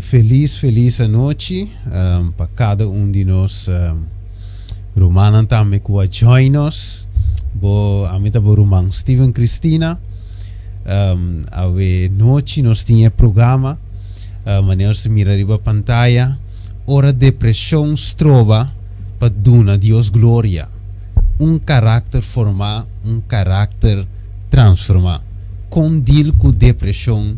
Feliz noite para cada de nós. Romana também que vai join nós. A mim tá Romano Steven Cristina. A noite nós tinha programa. Maneira se mira riba pantalla. Ora depressão trova para duna Deus glória. Carácter formar, carácter transformar. Com deal com depressão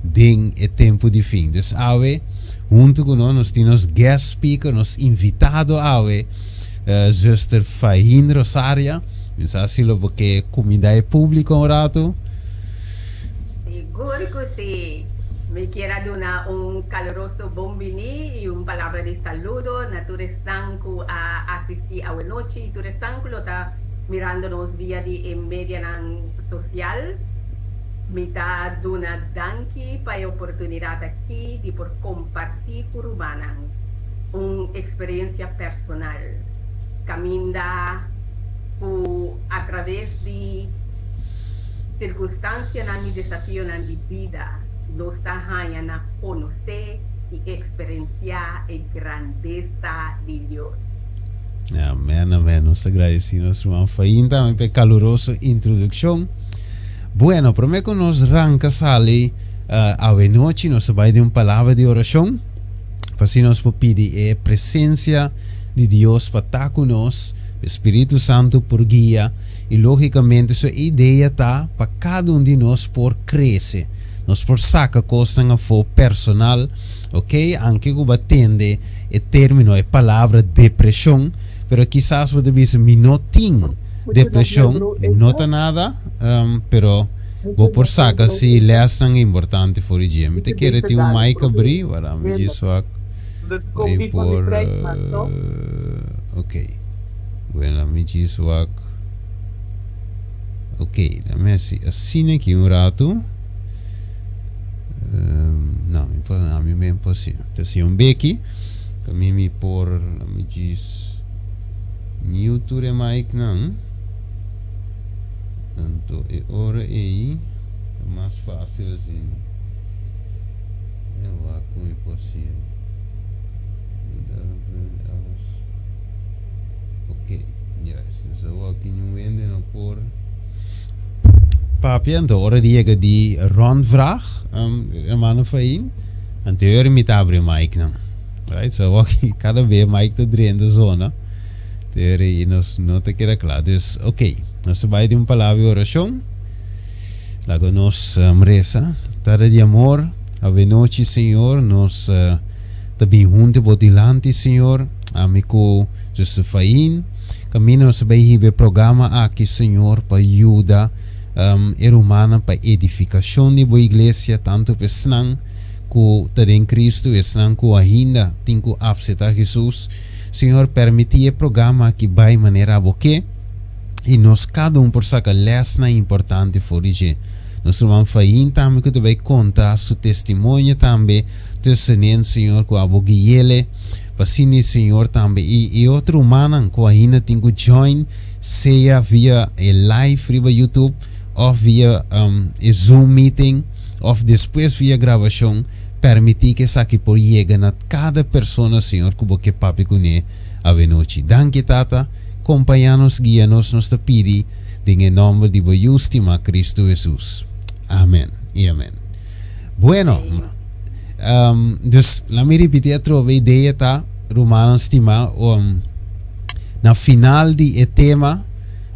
den o tempo de fim. Dus awe, junto com nós temos guest speaker, nos invitado awe, zuster Fahin Rosaria, assim porque comida é pública um rato. Seguro que sim. Me quiera dar caloroso bombini y palabra de saludo. Naturestanco a asistir a la noche y Turestanco lo está mirándonos vía de media social. Me está dando danki para la oportunidad aquí de por compartir con humanos una experiencia personal. Caminda a través de circunstancias y desafíos de vida. Nos está a conocer y experienciar la grandeza de Dios. Amén. Nos agradecemos, hermano Fahin, también por calorosa introducción. Bueno, primero que nos arranca sale a la noche, nos va a dar una palabra de oración. Para si nos pedir presencia de Dios para estar con nosotros, Espíritu Santo por guía. Y lógicamente, su idea está para cada uno de nosotros por crecer. Nos por saca coisa na for personal, ok? Anche que batende o término é palavra depressão, pero quizás você diz me não tem depressão, não tá nada, pero vou por saca se lesson importante for o dia. Me te quer ter mic abrir, para me diz só. Vai por ok. Bueno, me diz só. Ok, dá-me assim aqui rato. Não, a mim é impossível. Então, um beque, a mim me por, me diz, Newton é mic não. Então, é hora aí, é mais fácil assim. É lá como é possível. Ok, yes, então aqui não vende não por. Papi, então, hora de rondvraag. Hermano Fahin, anterior me abre mic não, right? So aqui cada vez mic tá dentro da zona, e nós não tá querendo claro. Dus, ok, nós vai de palavra de oração, logo nós reza, tarde de amor, a noite Senhor, nós também juntos por delante Senhor, amigo José Fahin, caminho nós vai ir programa aqui Senhor para ajudar humana para edificação de boa igreja, tanto para senang que tem Cristo e senang que ainda tem que aceitar Jesus. Senhor, permitir o programa que vai maneira a boque e nós cada por sacar lesna importante for hoje. Nós vamos fazer também que vai contar seu testemunho também, testemunho Senhor que a boque ele, para sim Senhor também e outro humana que ainda tem que join, seja via live via YouTube ou via Zoom meeting, ou depois via gravação, permitir que isso aqui por chegar a cada pessoa, Senhor, que você papi conhe a noite. Danke, Tata, acompanha-nos, guia-nos, nos te pedi, em nome de Justima Cristo Jesus. Amém e amém. Bueno, dus, la me repetir a ideia, tá? Romanos estima, na final de tema,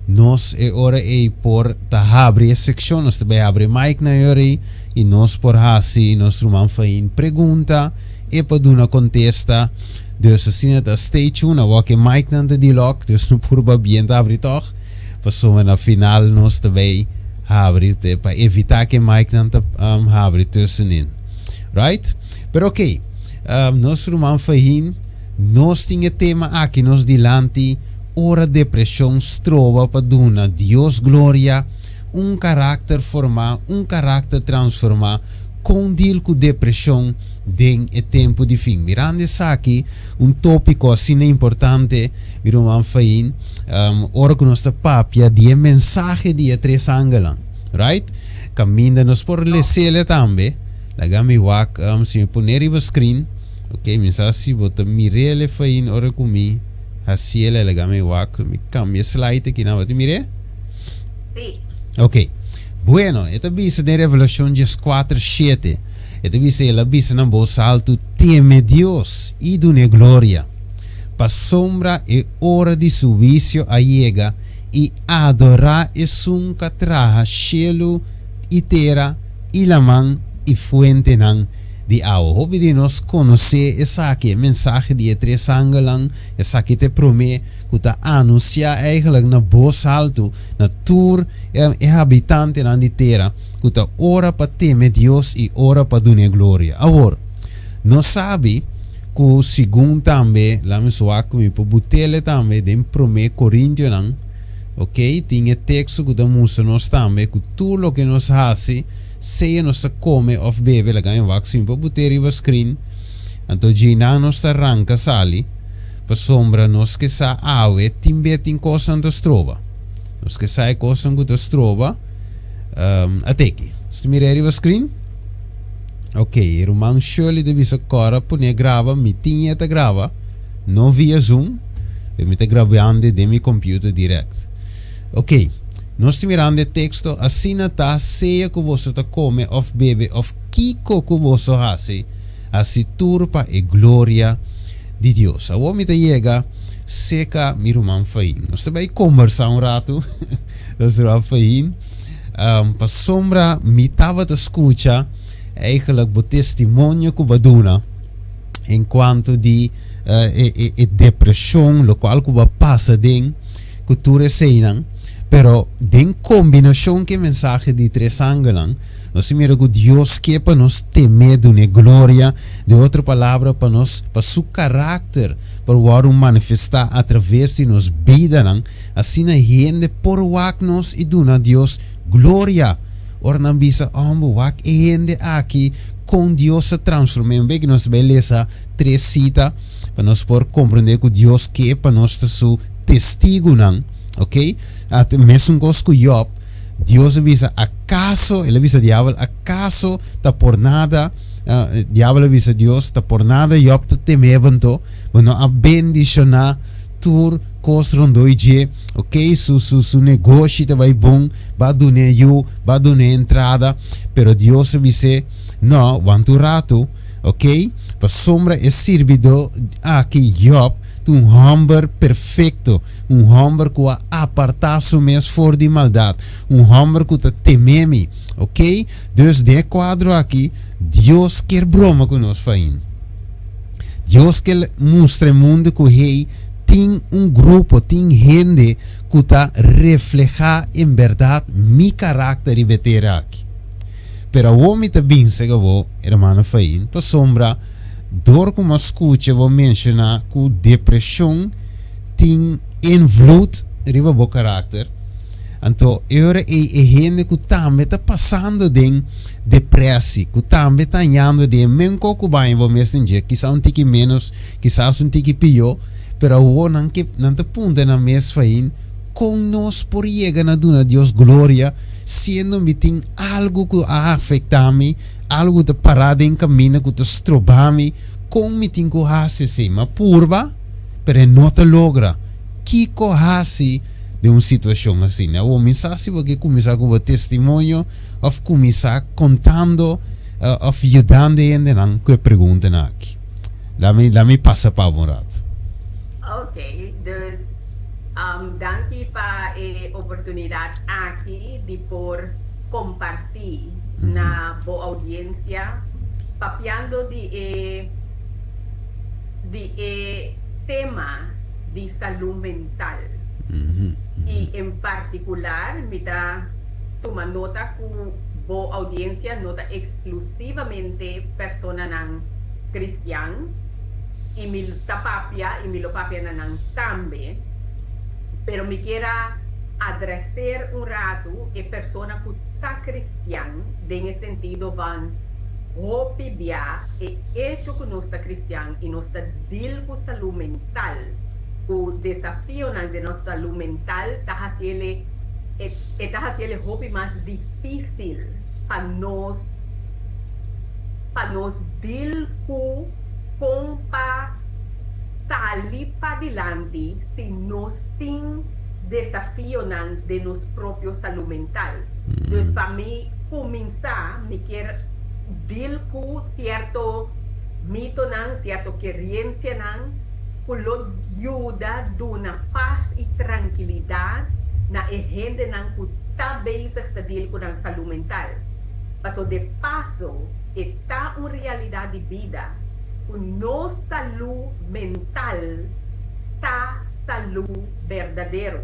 nós é hora por abrir a secção, nós também abre mic na hora e nós por assim, nós vamos fazer pergunta e para dar contesta. Dus assim tá stay tuned, a walk mic na de lock, dus não por bem abrir toch. Passou na final nós também abrir para evitar que mic não abre tussenin. Right? Pero ok, nós vamos fazer, nós tinha tema aqui nós dilante. Ora depressão trova para dar Deus glória, carácter formar, carácter transformar, com deal com depressão den o tempo de fim. Mirando isso aqui, tópico assim importante, virou Fahin, ora que nós está papia de mensagem de três ângulos, right? Caminha nos por ler também, Lagami wak si me poner iba screen. Ok, mensasi bota mirele fain ora kumi. Hasiele lagami wak mi cambia slide aqui na bota mire. Sí. Ok. Bueno, esta bisa de Revelación 4:7. Esta bisa ela bisa na voz alto teme Dios y dune gloria. Pa sombra e hora de su vicio allega y adorar es un catraja cielo y terra y la man y fuente nan de agua. Hobby de nos conocer essa aqui mensaje de tres angelang, essa aqui te promete que ta anuncia eigenlijk na voz alto na tour e habitante nan de terra que ta ora pa teme Dios y ora pa dune gloria. Agora, não sabe que segundo também, lá me soa como po butele também de promete Coríntios nan, ok? Tinha texto que da mostra nos também que tudo o que nos hace seja nos come of bebe la ganha vaccine pa buteri va screen anto gina nos arranca sali pa sombra nos que sa awe timbet in cosa anta strova nos que sa cosa anta strova ateki stimireri va screen ok roman surely de visa cora pune grava mi tinha ta grava no via zoom e mi ta gravando de mi computer direct ok. Nós mirando o texto assim tá seja que você tá come of bebe of kiko que você hace assim turpa e glória de Deus. A homem tá chega seca miruman fain. Nós vai conversar rato. Nós vamos fain. Pa sombra mi tava te escuta eigenlijk o testemunho que baduna enquanto de depressão, lo qual que passa den que tu receinan. Pero den combinación que mensaje de tres ángeles, nos mira que Dios que para nos temer de una gloria, de otra palabra para nos, para su carácter, para manifestar a través de nos vida, assim na gente por nos e duna Dios gloria. Ora não bisa, wak e gente aqui com Dios se transforma em vez que nos beleza tres cita para nos por compreender que Dios que para nos su testigo, ok? Até mesmo com Job, Deus avisa, acaso, ele avisa diabo, acaso tá por nada, diabo avisa Deus, tá por nada Job te temevanto, mas não a bendicionar tur cos rondoije, ok? Su negócio te vai bom, vai dar entrada, pero Deus avisa, não, quanto rato, ok? Para sombra é servidor aqui Job, um homem perfeito, um homem que apartar su mes for de maldade, um homem que te tememe, ok? Dus de quadro aqui, Deus quer broma que nós fazemos. Deus quer mostrar ao mundo que ele tem grupo, tem gente que está reflejar em verdade mi carácter e vetera aqui. Pero o homem também se gavou, irmão Fain, para sombra, door como escuta vou mencionar que depressão tem invloed riba bo carácter. Então, eu gente que também está passando de depressão, que também está andando de menco que vai vou messenger, quizás tique menos, quizás tique pior, pero o não te punta na mes fain com nós por chegar na duna Deus glória, sendo me tem algo que afeta-me, algo que parada em caminho que te estroba-me, com me tem que fazer uma purba, pero não te logra. Que corrase de uma situação assim, o mensagem que começar com o testemunho, ou começar contando, ou ajudando ainda não que pergunta aqui. Lá me passa para um rato. Ok, dus danke para a oportunidade aqui de por compartilhar na boa audiência, papiando de tema de salud mental. Y en particular, mita toma nota que boa audiencia nota exclusivamente persona nan cristian y mi tapapia y mi lo papia nan tambe, pero me quiera adresar un rato e persona que está cristian, en el sentido van hopibia e hecho que no está cristian y no está deal con salud mental. O desafio de nossa saúde mental está haciendo hobby mais difícil para nós para nos dilcu compa salir para adelante si nos sin desafío de nuestra propia salud mental. Entonces, para mí, comenzar, me quiero dilcu cierto mito, cierto creencia, que lo ayuda de una paz y tranquilidad na gente que está bem con la salud mental. Pero de paso, está una realidad de vida. No salud mental, está salud verdadero.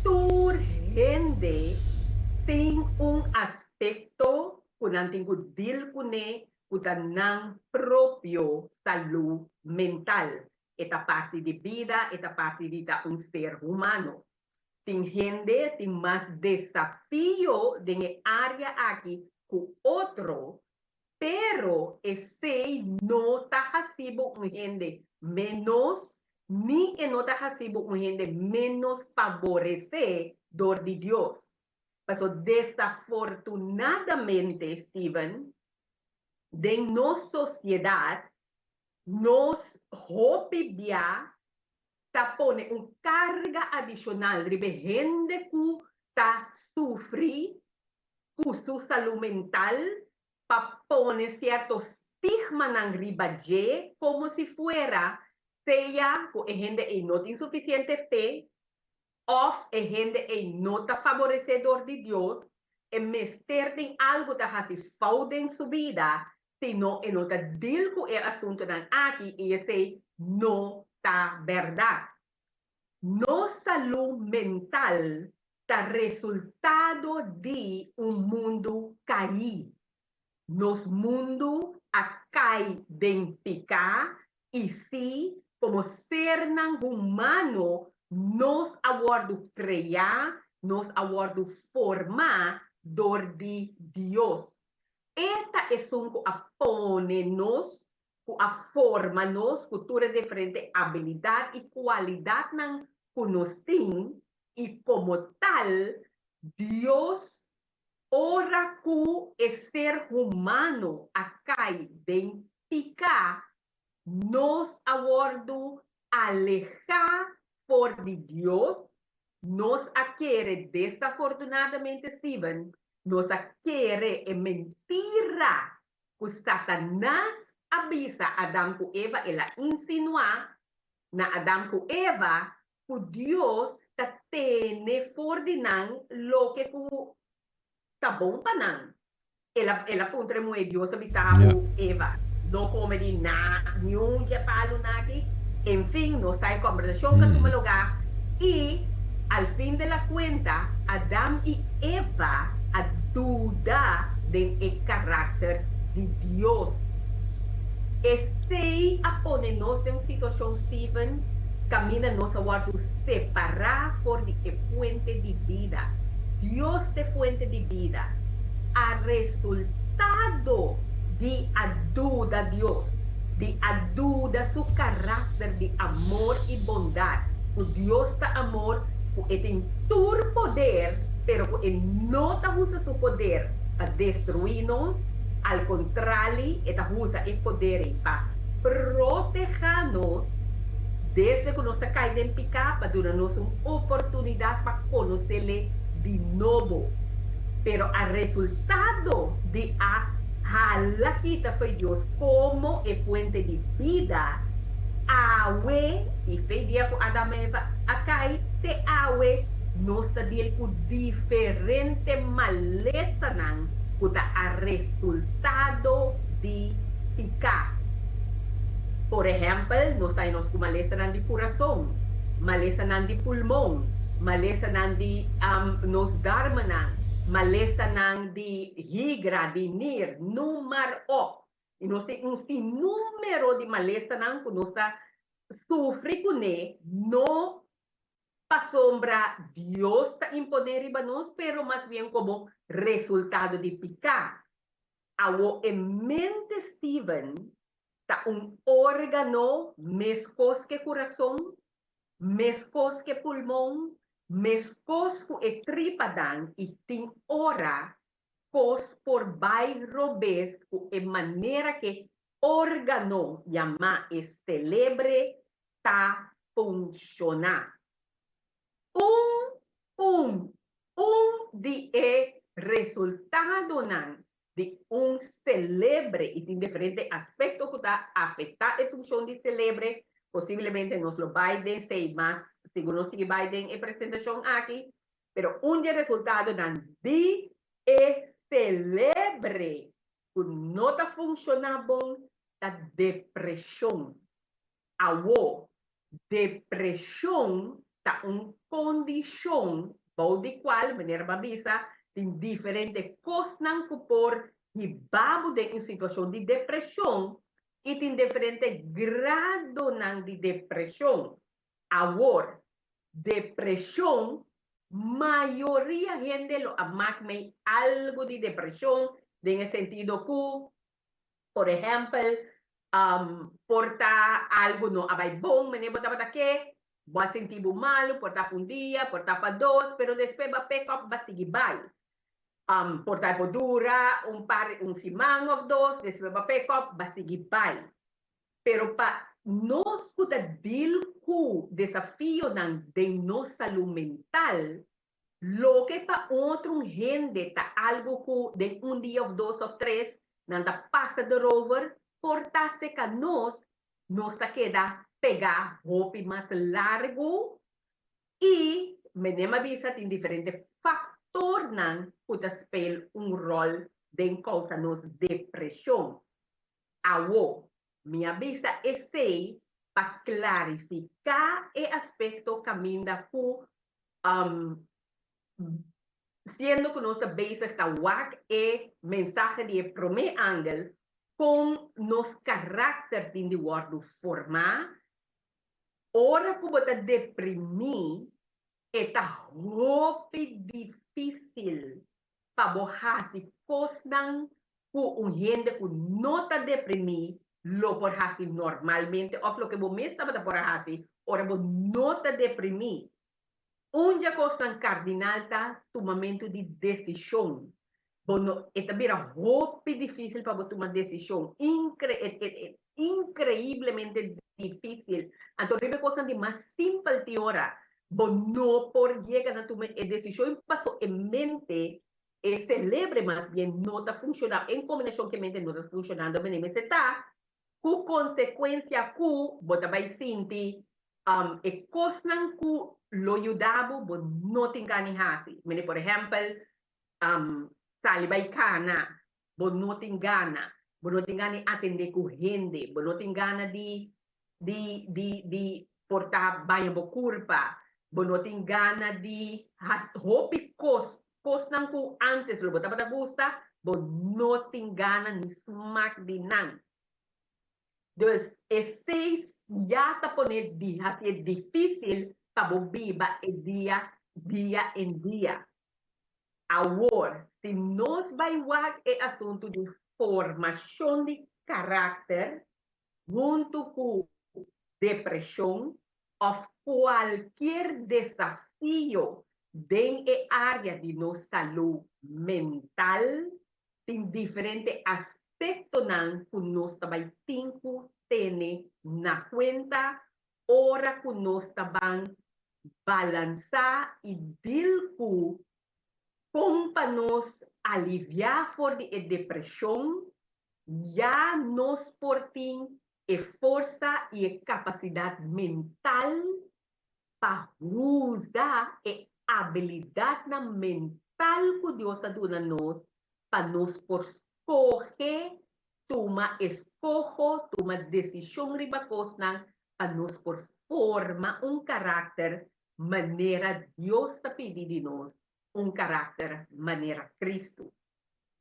Tu gente tem un aspecto que não tem que deal com não propio salud mental. Esta parte de vida, esta parte de un ser humano. Tem gente tem mais desafio de área aqui que outro, pero esse não está haciendo un gente menos, ni no está haciendo un gente menos favorecer dor de Dios. Pero desafortunadamente, Steven, de nuestra sociedad, nos hopia ta pone una carga adicional de gente que ta sufre con su salud mental, pa pone cierto estigma en ribaje, como si fuera, sea que gente no tiene suficiente fe, o gente no está favorecedor de Dios, en meter en algo que hace falta en su vida, sino en otra deal con el asunto aquí y ese no está verdad. No salud mental está resultado de un mundo caído. Nos mundo acai de picar y sí, como ser humano, nos aguardo crear, nos aguardo formar dor de Dios. Esta es un aponenos, a forma nos, cultura diferente, habilidad y cualidad que nos tienen, y como tal, Dios ora que es ser humano acá identificar nos aguardo alejar por de Dios, nos adquiere desafortunadamente, Steven, nos adquiere en mentira que Satanás avisa a Adán y Eva y la insinua na Adán y Eva que Dios tiene por lo que tá bom para não. Ela puntre muy Dios habitaba Eva. No come de nada, ni un que palo nada. En fin, no está en conversación con su lugar. Y al fin de la cuenta, Adán y Eva a duda del carácter de Dios. Este a ponernos en situación, Steven, camina nos a separar por de fuente de vida. Dios de fuente de vida, a resultado de ayuda a Dios, de ayuda a su carácter de amor y bondad. Dios da amor, tiene todo poder, pero no usa su poder para destruirnos, al contrario, usa el poder para protegernos desde que nos caída en pecado, para darnos una oportunidad para conocerle de nuevo. Pero al resultado de la quita fue Dios como el fuente de vida, awe, y fue día con Adán y Eva, acá te awe, nos está con diferente maleza, que da resultado de picar. Por ejemplo, nos está con maleza de corazón, maleza de pulmón, maleza de nos dharma, maleza de higra, de nir, número. E nós temos um sinnúmero de maleza que nós sofre com ele, não para sombra Deus está imponer riba nós, pero mais bem como resultado de picar. Ao mente Steven, está órgano mescos que coração, mescos que pulmão, mescos que tripa dan, e tem hora cos por bai robes en manera que órgano llama celebre ta funciona. Un di resultado de celebre y tiene diferentes aspectos que está afectar la función de celebre. Posiblemente nos lo Biden sei más, seguro que Biden en presentación aquí, pero un resultado de celebre que no está funcionando la depresión. Depresión está una condición por la cual, maneira babisa, tem diferentes cosas que por ribabo de uma situação de depressão e tem diferentes grados de depressão. Agora, depressão, maioria gente lo amakme algo de depressão, en sentido que, por exemplo, porta algo no abay bom, mene bota que, va sentir malo, porta un día, porta para dos, pero después va pick up, va seguir bye. Porta por dura, un simán o dos, después va pick up, va seguir bye. Pero para nos que deal con desafío de nuestra salud mental, lo que para otro gente está algo que de un día o dos o tres, nada pasa de rover, portarse que nos queda pegar hopi más largo y me avisa en diferentes factores que spelen un rol de causa nos depresión. Ahora, me avisa ese para clarificar el aspecto camina ku siendo que nuestra base está WAC el mensaje de primer ángel con nos carácter de word formar. Ora que você deprimir, está muito difícil para você fazer com gente que não está deprimir, lo por fazer normalmente, ou lo que você está por fazer, ora você não está deprimir. Onde coisa cardinal está tomamento de decisão. Bueno, esta vira muito difícil para tomar decisão, increíblemente difícil. Entonces, hay cosas de más simple de ahora. No por llegar a tomar decisión, pasó en mente, celebre más bien, no está funcionando, en combinación que mente no está funcionando, me está, con consecuencia, bota vai sinti, cosas que lo ayudaba, no tenga ni hasi. Por ejemplo, sali vai cana, no tenga gana, no tenga ni atender con gente, no tenga gana de portar banho bo culpa, não tem gana de hopi cos não que antes lo botava da gusta, não tem gana de smack de nan. Então, esse já está poner de é difícil para viver dia em dia. Agora, se nós vai ver o assunto de formação de caráter, junto com depresión o cualquier desafío en el área de nuestra salud mental, en diferentes aspectos que nos trabajan tener en cuenta, ahora que nos van balanzar y deal con para nos aliviar por la depresión, ya nos por fin fuerza y capacidad mental para usar habilidad mental que Dios ha dado a nos para nos por escoger, toma decisión riba cosa para nos por forma un carácter manera Dios está pidiendo un carácter manera Cristo.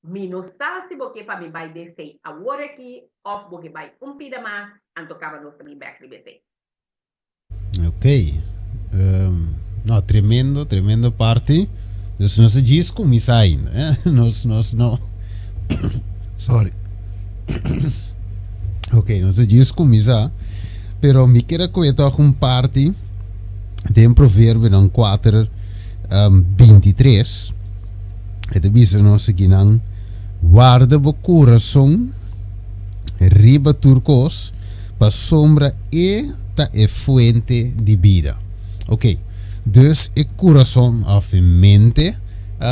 Minusal si porque para mí vai descer agora aqui, ou porque vai pida mais, tocava nos também back libete. Ok. No, tremendo parte. Dus nós diz como isso ainda, nós não. Sorry. Ok, nós diz como isso, pero me quero comentar uma parte de um provérbio não 4, 23. Ito bisa no sa ginang guarda bo coração riba turcos pa sombra eta e fuente de vida. Ok, dus e coração of e mente,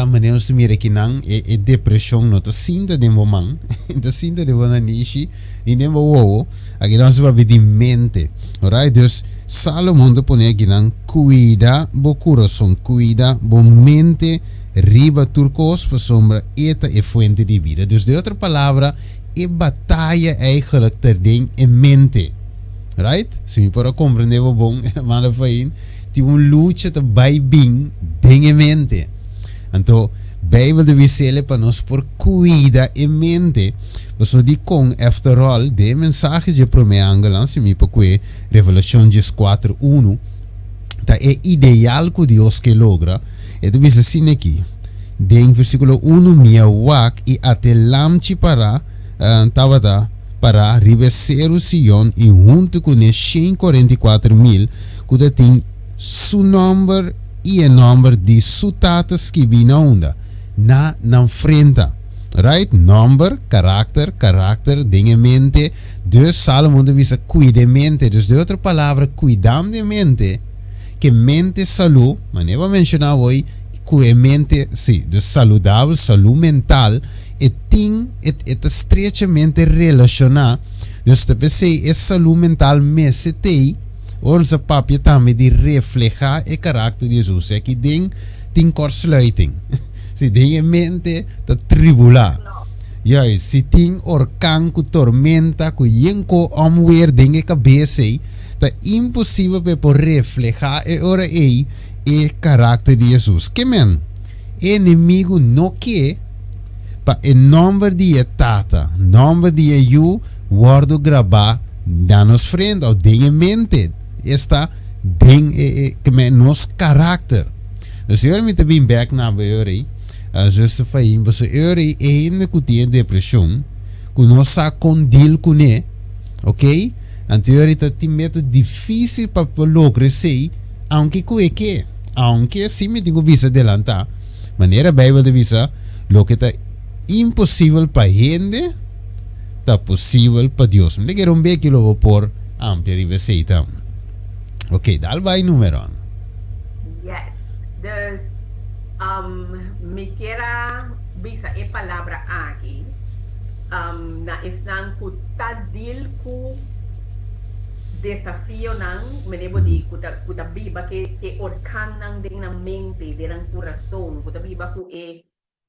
meneer se mire kinang e depressão no ta sinda de momang, ta sinda de wana nishi, inde mo wo, aqui não se vai de mente. Alright, dus Salomon de pone kinang cuida bo coração, cuida bo mente riba turcos pa sombra eta e fuente de vida. Dus de outra palavra, e batalha eigenlijk ter ding in mente. Right? Se mi para compreender wat bom, hermano Fain, die een lucha te bij bing ding in mente. Então, Bijbel de wisele para nós por cuida in mente. So die kon, after all, de mensaje de prome angelan, se mi pa que Revelación 4:1, ta é ideal que Deus que logra. E tu bisa assim aqui. Ding versículo 1, minha wak e até lamchi para Tabata para ribecer o Sion e junto com os 144.000 que tem seu nome e o nome de sua tata que vem na onda na frente, right? Nome, caráter, dinge mente. Dus Salomon de visa cuide mente. Dus de outra palavra, cuidando de mente, que mente saúde, mas nem vou mencionar hoje, que mente, sim, dus saudável, saúde mental. E tem estreitamente relacionado. Dus te pensei, é saúde mental mesmo tem, onze papje também de reflejar o caráter de Jesus. É que tem kortsluiting. Se tem mente, te tribula. Ja, se tem orkan, ku tormenta, ku yenko omweer, dingen cabeça, é impossível para reflejar e ora e caráter de Jesus. Que men? Inimigo não quer pa em nome de tata, nome de you, guardo gravar da nos frente, ou em mente, esta ding que me nos caráter. Dus eu me também back na beure, justo faim, você eure ainda que tem depressão, que não sa condil com ne, ok? Anterior está tem meta difícil para lograr sei, aunque que, aunque sim me tenho visa adelantar, maneira Bíblia de visa, lo que está impossível para gente, está possível para Deus. Me quero que lo vou por amplia receita. Ok, dal vai número. Yes. Dus, me quiera visa e palavra aqui, na isang kutadil ku desafio ng menebo di kutabiba ke orkan ng ding ng mente, dirang coração, kutabiba ku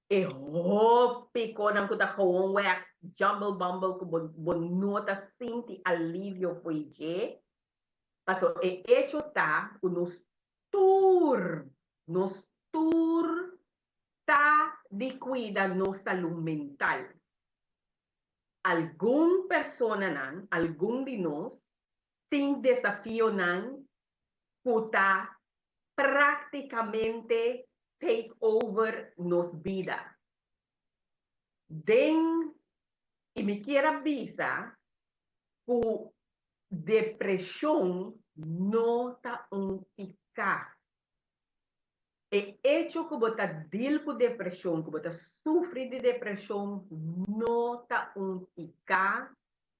hope ko ng kutahong wek jumble ko bonota sinti alivio foi je. Paso hecho ta nos tour ta di cuida no salud mental. Algún persona nan, algún di nos, sin desafío nan, puta prácticamente take over nos vida. Den, y me quiera visa, ku depresión no ta un picar. E hecho que bota deal com depressão, que bota sofre de depressão, nota picar,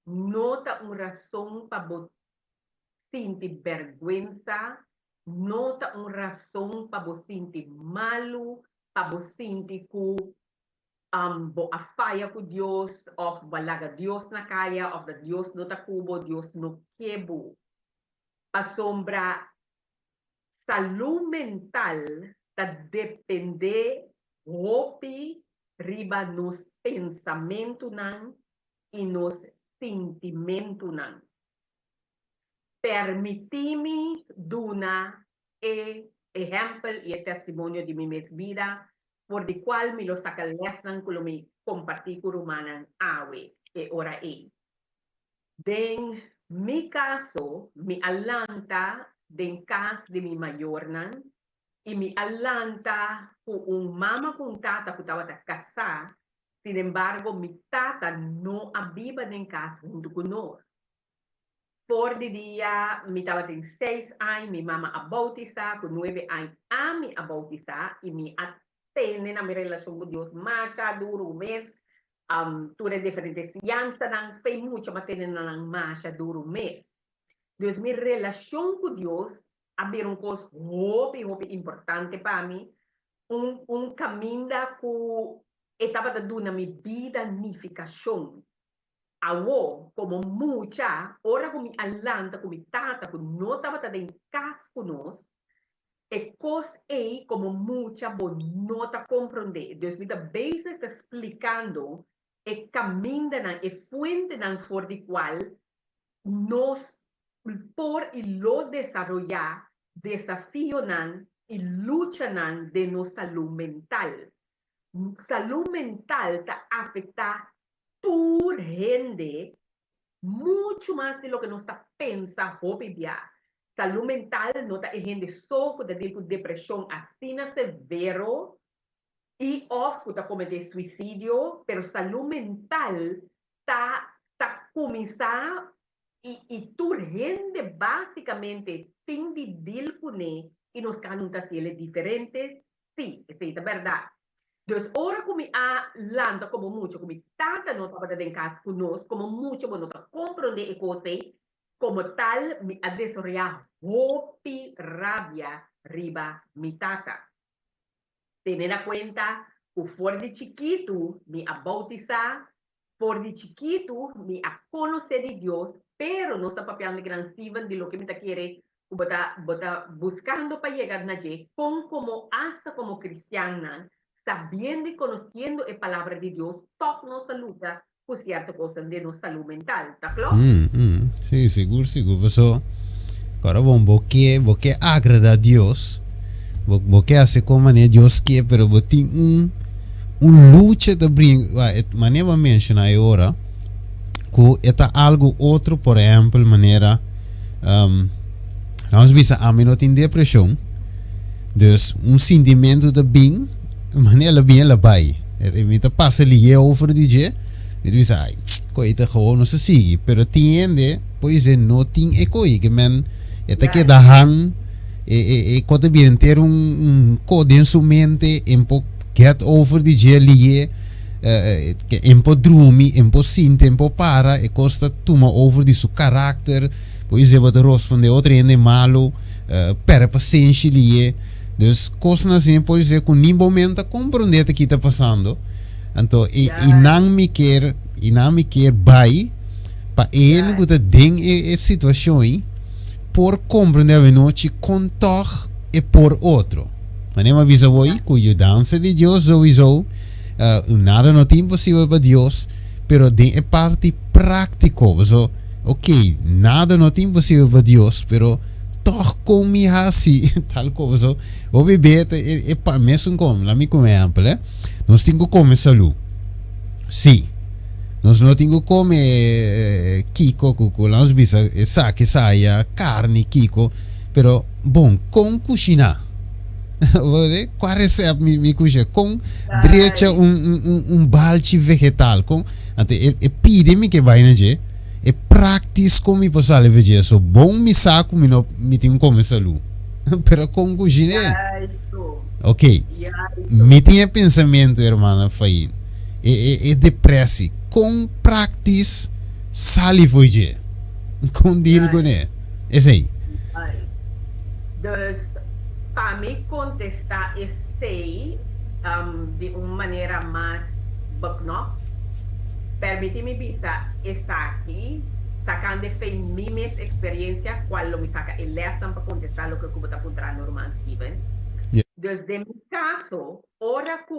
nota razão para bot sentir vergüenza, nota razão para bot sentir malo, para bot sentir que bo afaya com Deus, of balaga Deus na kaya, of the Deus no ta kubo, Deus no quebo. A sombra salud mental depende hopi riba nos pensamento nan e nos sentimento nan. Permitimi duna ejemplo e testimonio de mi vida por di qual mi lo sacalesnan que lo mi compartí con rumanan awe e ora Den mi caso, mi alanta den cas de mi mayor nan, y mi alanta un mama con tata que estaba casada, sin embargo mi tata no había en casa junto con nosotros. Por de día, mi estaba en 6 años, mi mamá a bautizar, con 9 años a mi a bautizar, y mi tienen a mi relación con Dios más duro un mes. Tuve diferentes fianzas, fue mucho más tienen más duro un mes. Entonces, mi relación con Dios ha sido una cosa muy importante para mí. Un camino que estaba dando mi vida nificación. Agua, como mucha, ahora con mi alanta, con mi tata, que no estaba en casa con nosotros, e cosa é como mucha bonota compreender. Deus me está bem explicando e caminho e fuente for de qual nós por e lo desarrollar desafio e luta de nossa saúde mental. Saúde mental está afetar tu rende muito mais do que nós está pensando hoje. Salud mental no está gente soco de depresión así severo y ojo está como de suicidio, pero salud mental está comenzar y tu gente básicamente tiene de deal con él y nos cantan haciendo diferentes, sí, es verdad. Entonces, ahora como a landa como mucho, como tanta no estaba en casa con nosotros, como mucho, bueno, comprende cosas, como tal, me ha desarrollado hopi rabia riba mi tata. Tener a cuenta que por de chiquito me ha bautizado, por de chiquito me ha conocido de Dios, pero no está papiando gran Steven de lo que me quiere bota buscando para llegar a allí, con como hasta como cristiana, sabiendo y conociendo la palabra de Dios, toda nuestra lucha por ciertas cosas de nuestra salud mental, ¿está claro? Sí, seguro, seguro. Eso, agora bom, porque agrada a Deus, porque hace como maneira Deus quer, pero tem luta de brincar, maneira mencionar agora, que é algo outro, por exemplo, maneira, nós vimos a mim não tem depressão, dus sentimento de bem, maneira bem ela vai, me passa ali over de dia, e diz ai, coisa gewoon não se sigue, pero tiende, pois é não tem coisa que man, que da han, quando bem ter code em sua mente, get over de dia ali, que um pouco dormir, um pouco sinta, um pouco para, e costa toma over de seu caráter, pois é para responder outra ainda malo, per paciência ali, dus coisas assim, pois é com nenhum momento compreender o que está passando, então e não me quer vai para ele que tem a situação por compreender a noite com toque e por outro. Mas nem avisa hoje que a dança de Deus sowieso nada não tem impossível para Deus, pero tem a parte prática, so, ok, nada não tem impossível para Deus, pero toch kom je assim, tal coisa, o bebê é para mesmo como, lá me como exemplo, nós temos que comer saúde, sim, nós não temos que comer kiko, cuco, nós bisa saque saia, carne, kiko, pero bom, com cozinhar, qual receita me cozinha, com direita balde vegetal, com, até pide-me que vai na je, e practice como me posso levar so bom me saco me tem como saúde pero com cozinha ok me tinha pensamento irmã Fain e depresse com practice sali foi je com deal com é aí dus para me contestar esse de uma maneira mais bacana. Permíteme visa esta aquí, sacando de mi experiencia, cual lo me saca el lesson para contestar lo que como está apuntando Norman Steven. Yeah. Desde mi caso, ahora que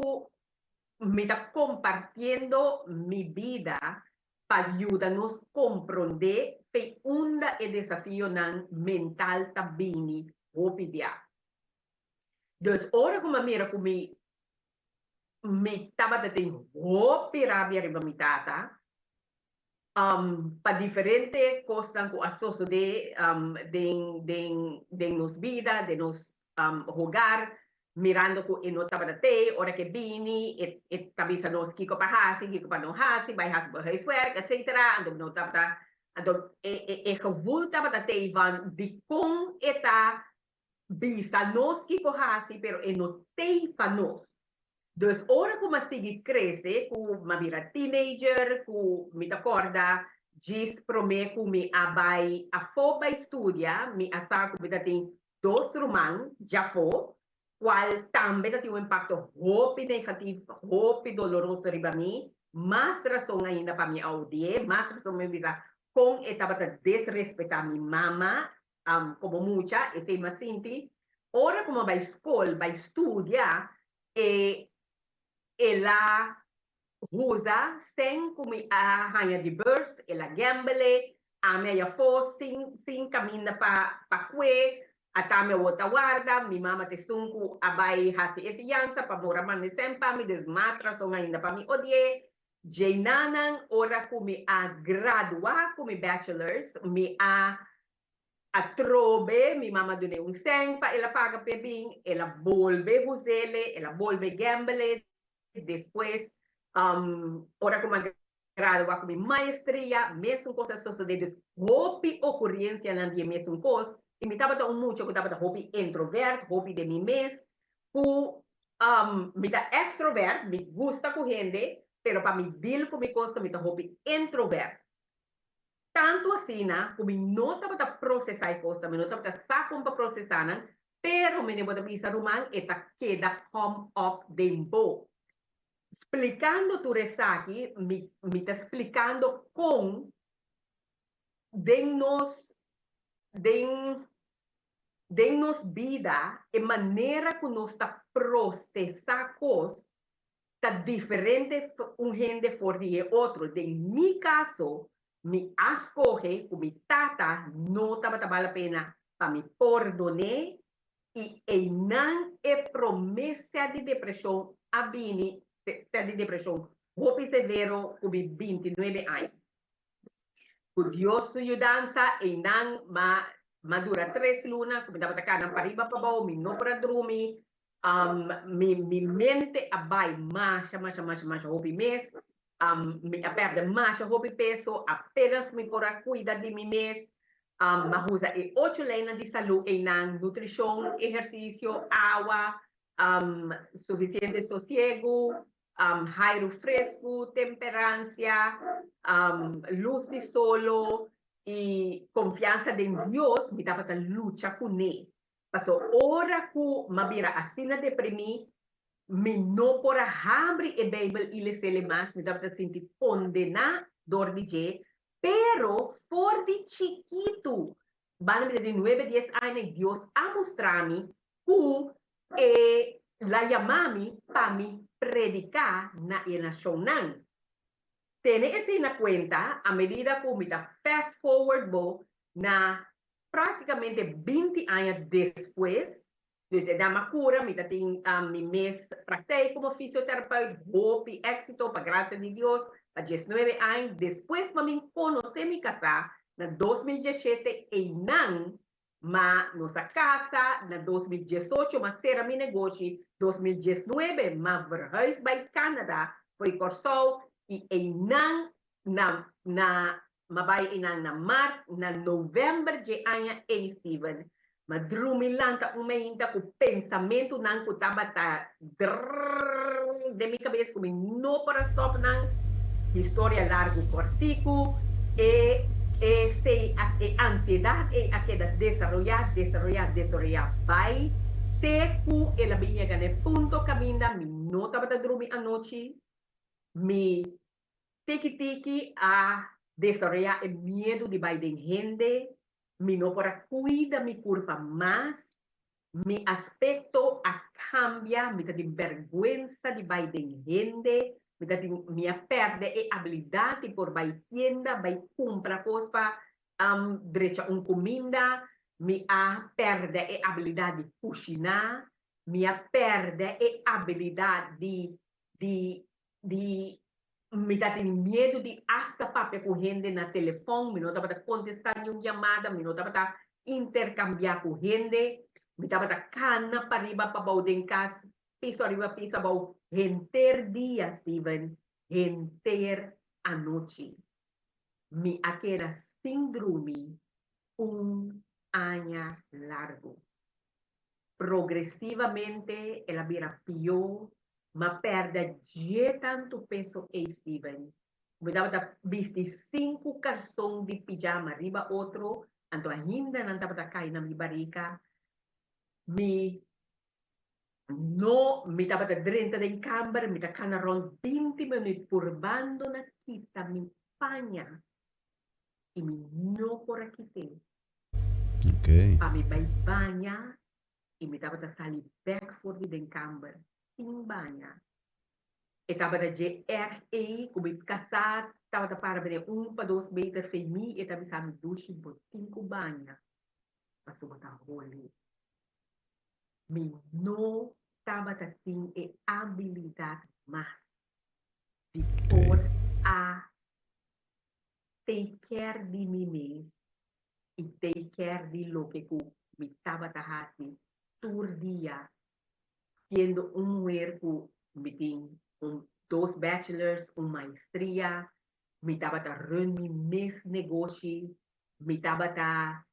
me está compartiendo mi vida para ayudarnos a comprender que un desafío mental también hoy día. Entonces, ahora como mira como me estaba tendo rabia riba mi tata para diferentes cosas que asocio de nos vida, de nos hogar, mirando que no estaba de hora que vini, et tabisa nos kiko pa hasi, kiko pa no hasi, by hasi pa huiswerk, etc. Ando no estaba ando gevoel estaba de van di con eta bisa nos kiko hasi, pero no te pa nos. Dus ora como sigue cresce, com uma vira teenager, com me acorda, diz pro me que me abai a foba estudia, me assar que tem dois romãs, já foi, qual também tem um impacto hope negativo, hope doloroso riba mim, mas razão ainda para me audiar, mas razão me visa com etapa de desrespeitar minha mama, como muita, e tem mais sinti, ora como vai escola, vai estudar, e ela usa sem como a rainha de beurs, ela gamble, a minha for sem caminha para que a minha outra guarda, minha mama te sunku abai hasi e fiança para mora man sempa mi desmatra so ainda para mi odie Jainanan ora kumi a gradua kumi bachelors mi a trobe mi mama dune un sempa ela paga pebin ela volve huzele ela volve gamble después ora como graduar com maestria, mesmo coisas sucedidas, hobby ocorrência na minha mesmo coisa, e me estava tão muito que estava hobby introvert, hobby de mim mesmo, ku me da extrovert, me gusta com gente, pero para me deal com me costa, me da hobby introvert. Tanto assim, na, como não estava processar a coisa, me não estava sacando para processar, pero me não estava pensando rumang, eta queda come up dembo. Explicando tu resaki, me está explicando com denos, den, denos vida e maneira que nós está processar coisas está diferente um gente for de outro. De mi caso, me escolhe com mi tata não estava vale a pena para me perdonar e não é promessa de depressão a bini de depressão hopi severo com 29 anos. Por Dios ayudanza e nang madura 3 luna, kung dapat ka ng pariba pa ba, no para drumi, mi mente abay, masya, hopi mes, mi aperde masya, hopi peso, apenas mi pora cuida de mi mes, mahusa e 8 lena de salud e nang nutrición, ejercicio, agua, suficiente sosiego, aire fresco, temperancia, luz de solo y confianza en Dios, me daba lucha con él. Pasó hora que mabira asina deprimí, me no por hambre e Bible y le se más, me daba sentir condena dor de pero for de chiquito, van a de 9, 10 años, Dios ha mostrado que la llamami para mí predicar na nacional. Tiene ese en cuenta a medida que me fast forward bo na prácticamente 20 años después, desde la cura, me tengo mi mes practiqué como fisioterapeuta, hopi éxito, para gracias de Dios, a 19 años, después me conocí mi casa en 2017 e nan ma nossa casa na 2018, mas será mi negócio 2019, ma verhuis bij Canada, foi corso e enang na mabay inang na Mart, na November de anya A7, madrumilanta umainta ko pensamento nang kutabata de mi cabeça como no para stop nang história largo cortico e ansiedad e a queda desarrollar, vai seco e la vinha gane punto caminda, mi nota bata dormir a noite, mi tiki a desarrollar el miedo de Biden gente, mi no para cuida mi curva más, mi aspecto a cambia, mi de vergüenza de Biden gente, mi perde e habilidad por vai tienda, vai compra coisa, derecha comida, mi a perde e habilidad de cocinar, mi perde e habilidad de me dá medo de hasta papel com gente na telefone, me não dá para contestar nenhuma chamada, me não dá para intercambiar com gente, me dá para cana para riba para baú de casa, piso arriba, piso abaixo, enter dia, Steven, enter a noite. Me aquela síndrome ano largo. Progressivamente, ela vira pior, ma perda je tanto peso e Steven. Me dava visti 5 de pijama, riba outro, anto ainda não estava cair na minha barriga, me no, mi estava dentro da camera, mi estava around 20 minutos purbando na kita, mi panha, e mi no por aqui tem. Ok. A mi vai banha, e mi estava sali back for the camera, sin banha. E estava da GRA, como casado, estava da para ver 1 para 2 meter femi, e estava sabe duche por 5 banha. Passou botar role. Mi no estava assim e habilidade mais de por Ok. a take care de mim mesmo e take care de lo que me estava tahati tur dia sendo mulher que tem 2 bachelors, maestria, me estava a run mi mes negócio, me estava a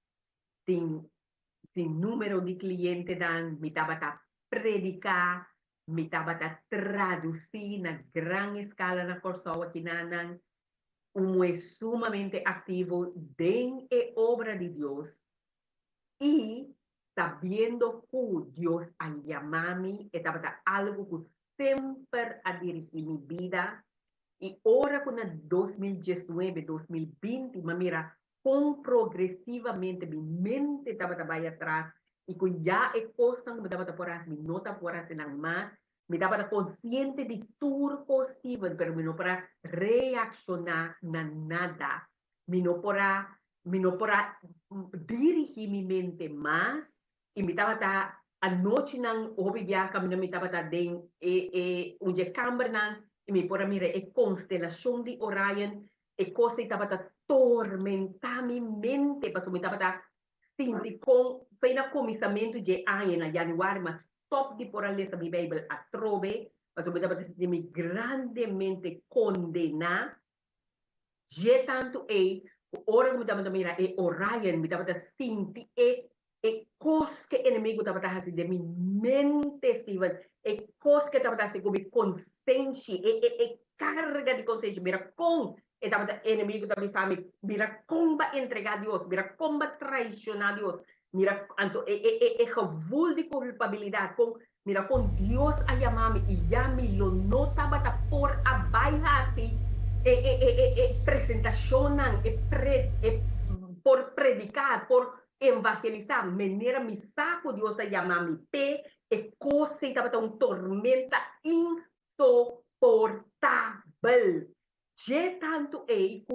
tem número de clientes dan, me estava a predicar, me estava a traduzir na grande escala na Corsoa Kinanan, es sumamente activo en la obra de Dios y sabiendo que Dios ha llamado estaba algo que siempre ha dirigido mi vida y ahora con el 2019, 2020, mira, con progresivamente mi mente estaba atrás y con ya es cosa que me estaba por mi nota por hacer más me estaba consciente de todo posible, pero me no para reaccionar na nada, me no para dirigir mi mente más y me estaba anoche nang obi biya kami na me estaba den unje camber nang e mi pora mire e constelación de Orion e cosa estaba tormentar mi mente paso me estaba sinti con pena comisamento de año na januari mas top di por ler sa mi Bible a trove paso me estaba mi grandemente condena je tanto ora que me estaba mira e Orion me estaba sinti cos que inimigo estaba assim de mi mente Steven cos que estava assim com mi consciência carga de consciência mira com estava inimigo estava sabe mira comba entregar a Deus mira comba traicionar a Deus mira anto gevoel de culpabilidade com mira com Deus a chamar-me e já me lo não estava por abaixo presentación por predicar, por evangelizar, maneira me saco Deus a chamar me pé, e coisa estava uma tormenta insuportável. De tanto que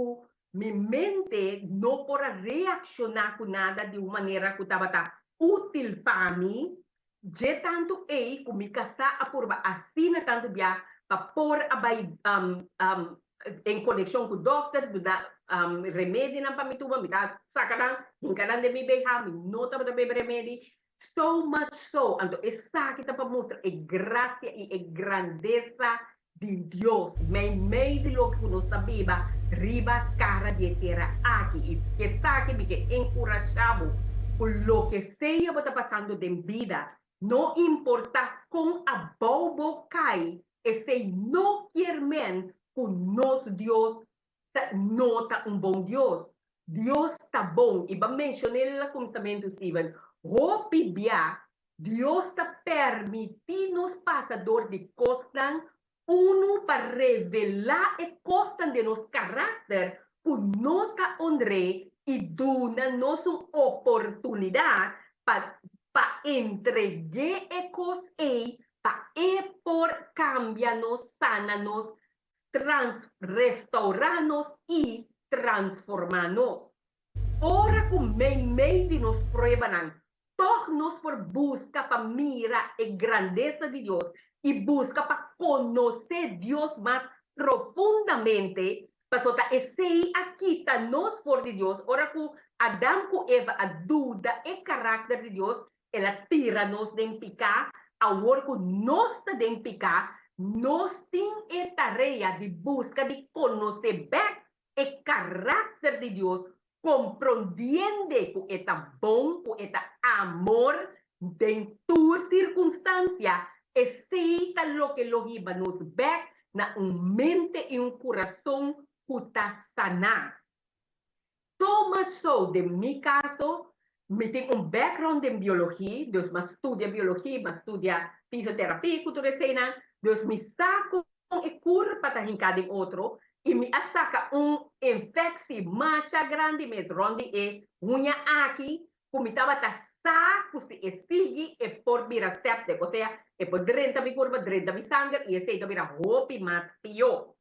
minha mente não pode reaccionar com nada de uma maneira que estava útil para mim, de tanto que me casar a por assim tanto bia para pôr a em conexão com o doutor, da remédio na para me tomar, me dá sacarão, encarando de me beijar, me nota para beber remédio, so much so, então essa que está para mostrar é graça e é grandeza de Deus, meio de lo que nós sabemos, riba cara de terra aqui, e que está aqui, porque encorajamos por lo que seja que está passando de vida, não importa com a bobo cai, e se não quer men, conosco Deus não está bom Deus. Deus está bom. E vamos mencionar no começamento, Steven. Bia, Deus está permitindo passador de costas, para revelar e costas de nosso caráter, que não está honre e dona nossa oportunidade para entregar e cosas para por cambiarnos, sanarnos, restaurarnos y transformarnos. Ora com meio de nos prueban, todos nos por busca para mirar a grandeza de Dios y busca para conocer Dios más profundamente. Pasota, esse aqui está nos por de Deus. Ora com Adão com Eva a dúvida e caráter de Deus, ela tira-nos de picar, agora que nós está de picar, nós temos a tarefa de busca de conhecer bem o caráter de Deus, compreende que é bom, que é amor, em tua circunstância, Aceita lo que lo iba nos back na mente e coração que está sanar. Toma so, de mi caso, me tengo un background en biología, dus me estudia biología, me estudia fisioterapia, cultura escena, dus me saco e cura para hincar de otro, y me saca un infección más grande, me ronde e unha aqui, como estaba ta saco se estige e por mira septic, o sea, e por drenta mi curva, drenta mi sangre, y ese mira hopi más pio.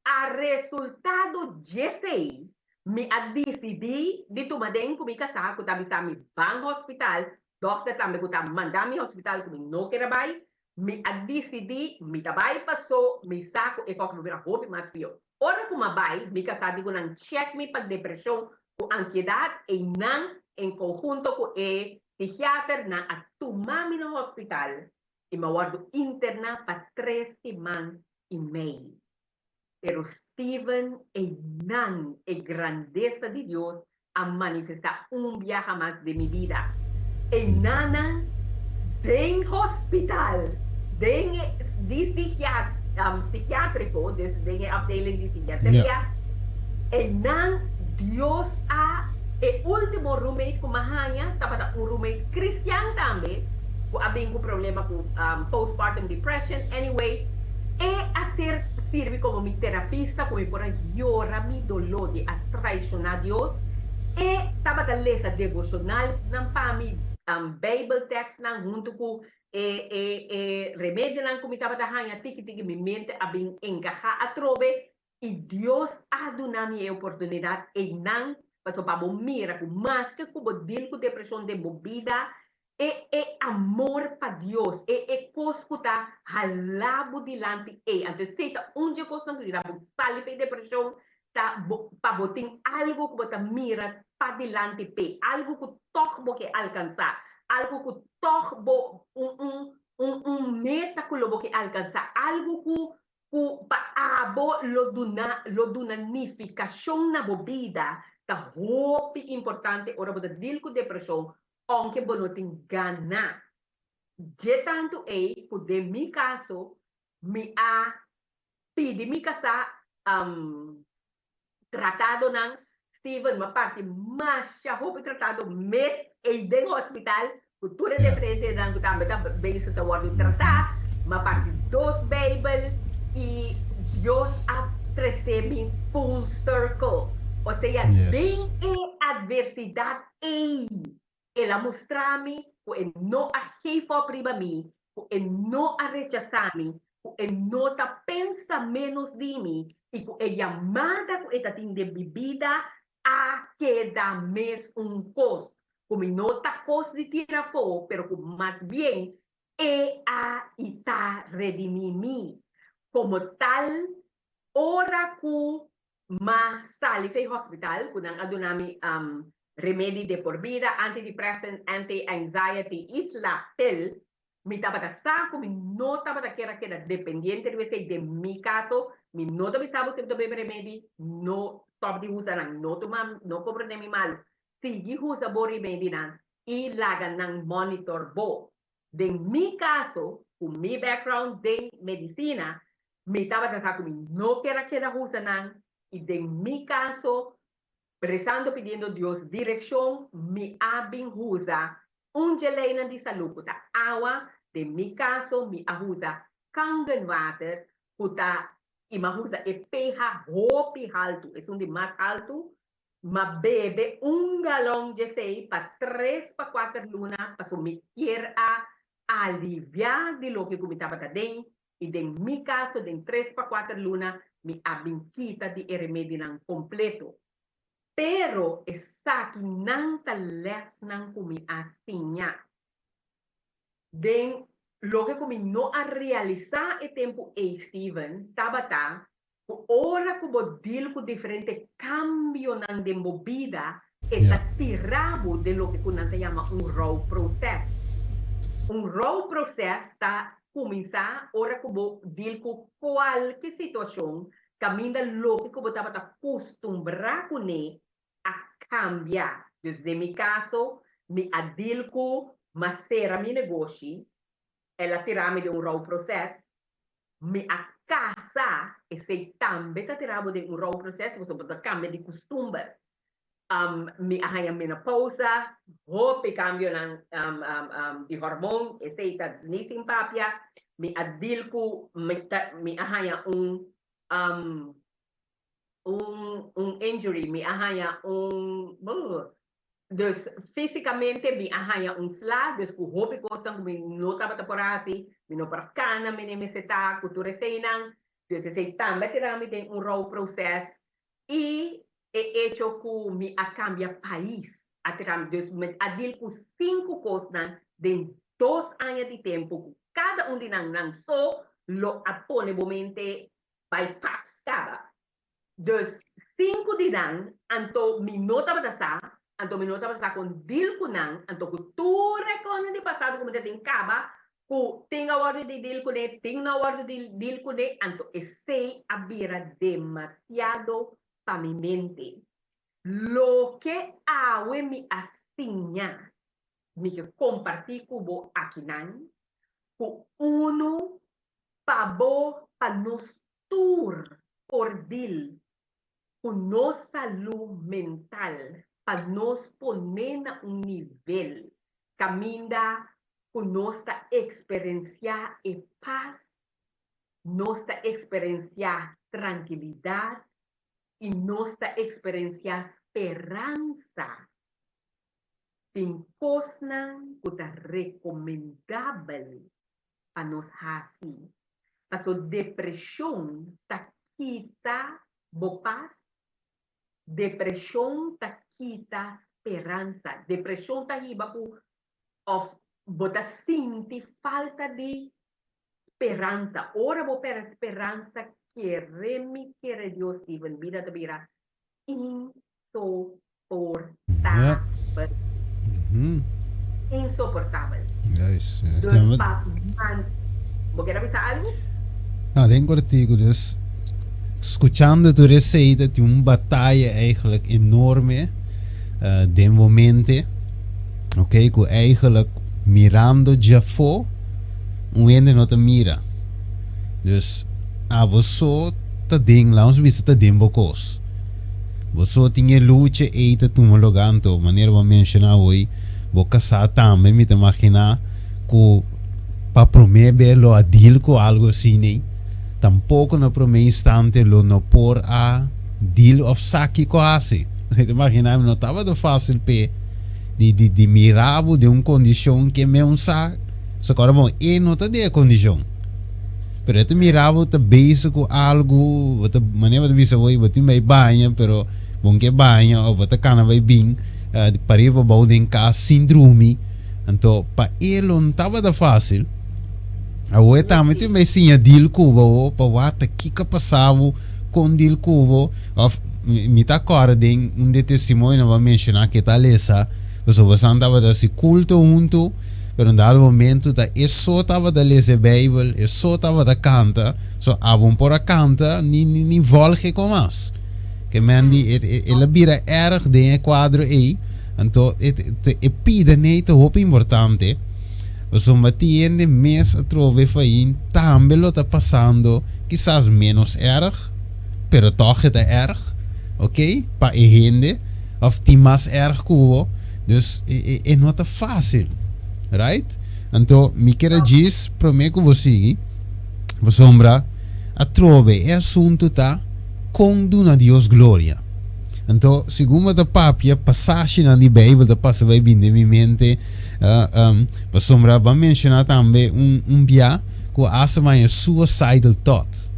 A resultado de sei, me a decidi de tomar den com minha casa, que também está me bang hospital, doctor também que está mandando me hospital que não quer vai, me a decidi, me trabalho passou, me saco e qualquer lugar roupa mais pior. Ora como vai, me casa digo não check me para depressão, com ansiedade e não em conjunto com o psiquiatra na a tomar me no hospital e me guardo interna para 3 semanas e meia. Pero Stephen e nan e grandeza de Dios a manifestar un viaje más de mi vida. E nana den hospital, den psiquiátrico, den afdeling de psiquiatría, e nan Dios a e último roommate com mahanya, tapos un roommate cristiano também, com abing com problema com postpartum depression, anyway, e a ser sirve como mi terapista, como para llorar mi dolor de traicionar a Dios. E estava a ler essa devocional, não para mim, Bible text, não, junto com remédio, não, como estava a ganhar, tiki, minha mente, a bem encaixar a trove, e Deus a dar minha oportunidade, e não, passou para mira, com mais que como deal com depressão de bebida, e amor para Deus, e coscuta halabo dilante, então se está onde costa tu dirá, sali para depressão, tá para botar algo que bota mira para dilante pe, algo que toch bo que alcançar, algo que toch bo meta que lo bo que alcançar, algo que para abo lo dunanificação na bobida, tá hope importante ora botar deal com depressão, aunque bo não tem gana. De tanto de mi caso, me a pedi mi casa tratado ng Stephen, uma parte mais hope tratado mês e den hospital, cultura de frente ng também bem se tawag tratar, uma parte dos Bible e Deus a tresemi full circle. O sea, den adversidade ela mostrar-me que não a rejeição para mim, que não a rechazar-me, que não ta pensa menos de mim, e que a chamada que está tendo de bebida a queda mais costo. Como não ta costo de tirar fora, pero que mais bem é a está redimir-me. Como tal, ora que ma sali fei hospital, kunang adunami remedy de por vida, antidepressant, anti-anxiety, isla pill, mi tabata sa, mi no tabata kera dependiente de mi caso, mi no tabisabo si bebe remedy, no top di usa no tuma, no comprende mi mal. Si usa bo remedy nang, ilagan ng monitor bo. De mi caso, con mi background de medicina, mi tabata sa, mi no kera usa nang, y de mi caso, rezando pidiendo Dios dirección, mi abin usa un gelena de salud, puta agua, de mi caso, mi ajuda kangenwater, puta y me usa el pH hopi alto, es un de más alto, ma bebe un galón de 6 para 3 para 4 lunas, para su mi quiera aliviar de lo que comentaba también, y de mi caso, de 3 para 4 lunas, mi abin quita de remedio completo. Pero sa kinangtales ng kumiasinya. Den, lo que kumi no a realizar e tempo Stephen, tabata, ku ora ku bodil ku diferente cambio ng dembobida, esa tirabo de lo que kunang se llama un raw process. Un raw process ta começar ora ku bodil ku qualquer situação, caminda lo que ku botaba ta acostumbrar com a cambiar. Desde mi caso, mi adilco masera mi negócio, ela tirava de raw processo, me a casa, e sei também tá tirava de raw processo, você pode cambiar de costume. Me arranha menopausa, hope cambio de hormone, e sei tá nisim papia, me adilco, me arranha injury, me arranha dus fisicamente me arranha slag, dus ku hopi kosang me nota bata porasi, me no parcana, me nemeseta, cultura seinang, dus esse também terá me tem raw processo e hecho ku me a cambia país, atrás dus me adil ku 5 coisas de 2 anos de tempo, cada de nang so lo apone momente bypass cada. Dus 5 de nang anto me nota bata sa anto minuto basta con deal kunang anto kultura kon di pasado como tem caba ku tinga word di deal kune tinga word di deal kune anto esse abira demasiado pa mi mente lo que awe mi asigna mi que compartir kubo akinan ku uno pabo pa nos tour por deal ku no salud mental para nos poner a nível caminda con nuestra experiencia de paz, nuestra experiencia tranquilidad y nuestra experiencia esperanza. Sin cosas que es recomendable para nos así. Para su depresión, ta quita paz, depresión ta quita esperanza. Depressão tá aí, of bota sinti falta de esperança. Ora vou per esperança querer Deus e vida de vida insuportável. Insuportável. Yes. Dus vou querer avisar algo? Denk artigo, dus escuchando tu receita de uma batalha eigenlijk enorme de momento, ok, que eigenlijk mirando já foi ende não te mira, dus você tá ding lá uns bicho tá ding bocos, você tinha luta e tá tu loganto, maneira vou mencionar hoje, vou casar também me te imaginar que para prometer lo adil com algo assim, né? Tampouco no primeiro instante lo no por a deal of saki quase. Imagina, não estava tão fácil de mirar de uma condição que me sa só agora bom e não tá de condição. Pero tu mirava tá base com algo, outra maneira de ver oi, você vai banha, pero bom que banha ou você cana vai bem, para ir para o den cá síndrome. Então, para ele não estava tão fácil. Agora também tem mais sim a deal cubo, para o que passava com deal cubo, me tá agora de testemunho vai mencionar que tal essa, você estava da se culto junto, pero em dado momento tá só estava da ler a Bíblia, só estava da canta, só abum por a canta ni volge com mais, que mendi ele vira erg de quadro aí, então é pida neito hope importante. Você mantém mês a trove fain também lo está passando quizás menos erg, pero toch é erg, ok? Para a gente of tem mais erg cubo, dus é não tá fácil, right? Então me quero dizer para mim que você sombra a trove é assunto tá com dona Deus glória. Então segundo a papia passagem na Bíblia da passa vai bem de minha mente. Sombra vai mencionar também bia que asma é suicidal thought.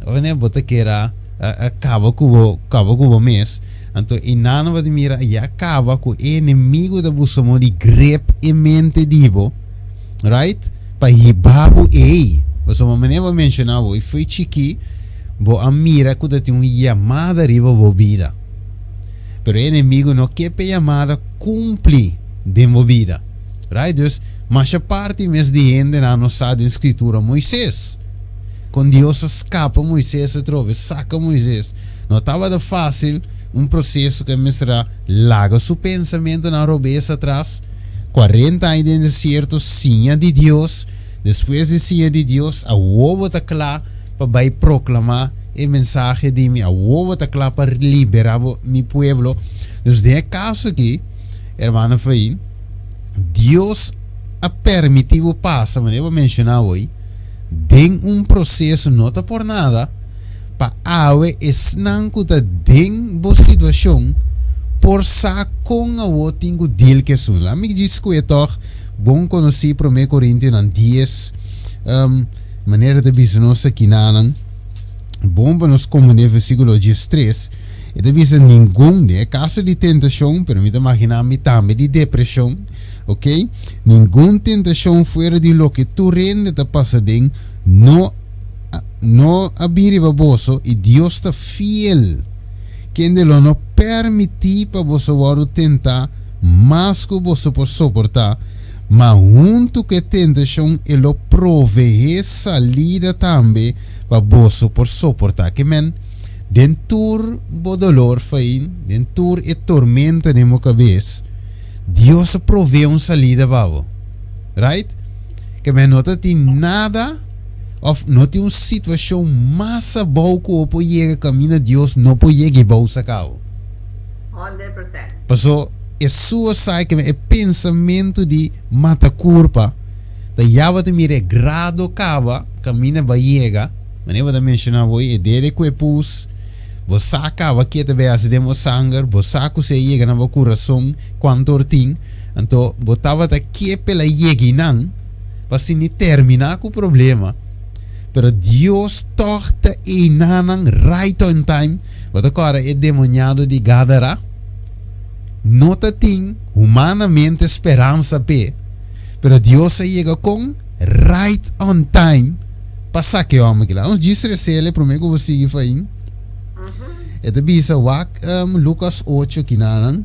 Ou né, bota que era acaba com o mês. Então, e nada vai mira e acaba com o inimigo da busca de grep em mente divo, right? Para ribabo você vai mencionar o foi chiqui, bo a mira que tem uma chamada riba bobida. Pero o inimigo não quer a chamada cumprir de movida, right? Dus, mas a parte mesmo de gente na nossa escritura Moisés, quando Deus escapa Moisés se trova, saca Moisés, não estava fácil processo que mestra larga seu pensamento na robeza atrás, 40 anos de deserto, sinha de Deus, Después decía de Dios, a huevo está claro para proclamar el mensaje de mí, a huevo está claro para liberar mi pueblo. Entonces, de caso aquí, hermano Fain, Dios ha permitido pasar, como eu mencionar hoje, den um processo, não está por nada, para awe esnanco da den boa situação, por sa com a o tingo deal que são. Lá me diz que é toch bom conhecer para 1 Coríntios 10, maneira de business aqui na bom para nós como no versículo 13, e de dizer nenhum, né, caso de tentação, permita imaginar-me também de depressão. Ok? Nenhuma tentação fora de lo que tu rende da passadem não abrir baboso e Deus está fiel. Quem de lo não permitir para você tentar mais que você pode suportar, mas junto que tentação ele provee salida também para você por suportar. Que men dentro do dolor fain, dentro e tormenta de minha cabeça. Deus provê uma salida para right? Que me não tem nada, ou não tem uma situação mais boa que eu posso chegar caminho Deus não pode chegar para o cabo. 100%. Passou, é sua sai que é pensamento de mata culpa, da yava de mire grado cava caminho para chegar, mas eu vou mencionar hoje é dele que é pus. Você acaba que te veas de mo sangue, você se chega na coração quanto tem, então botava aqui pela cheginang, para se não terminar com o problema. Pero Deus torta e nanang right on time, bota agora é demoniado de Gadara, nota tem humanamente esperança pe, pero Deus chega com right on time, para saque o homem que lá. Uns diz recele para mim que você seguir fazendo. Ito bisa wak Lucas 8 kinanan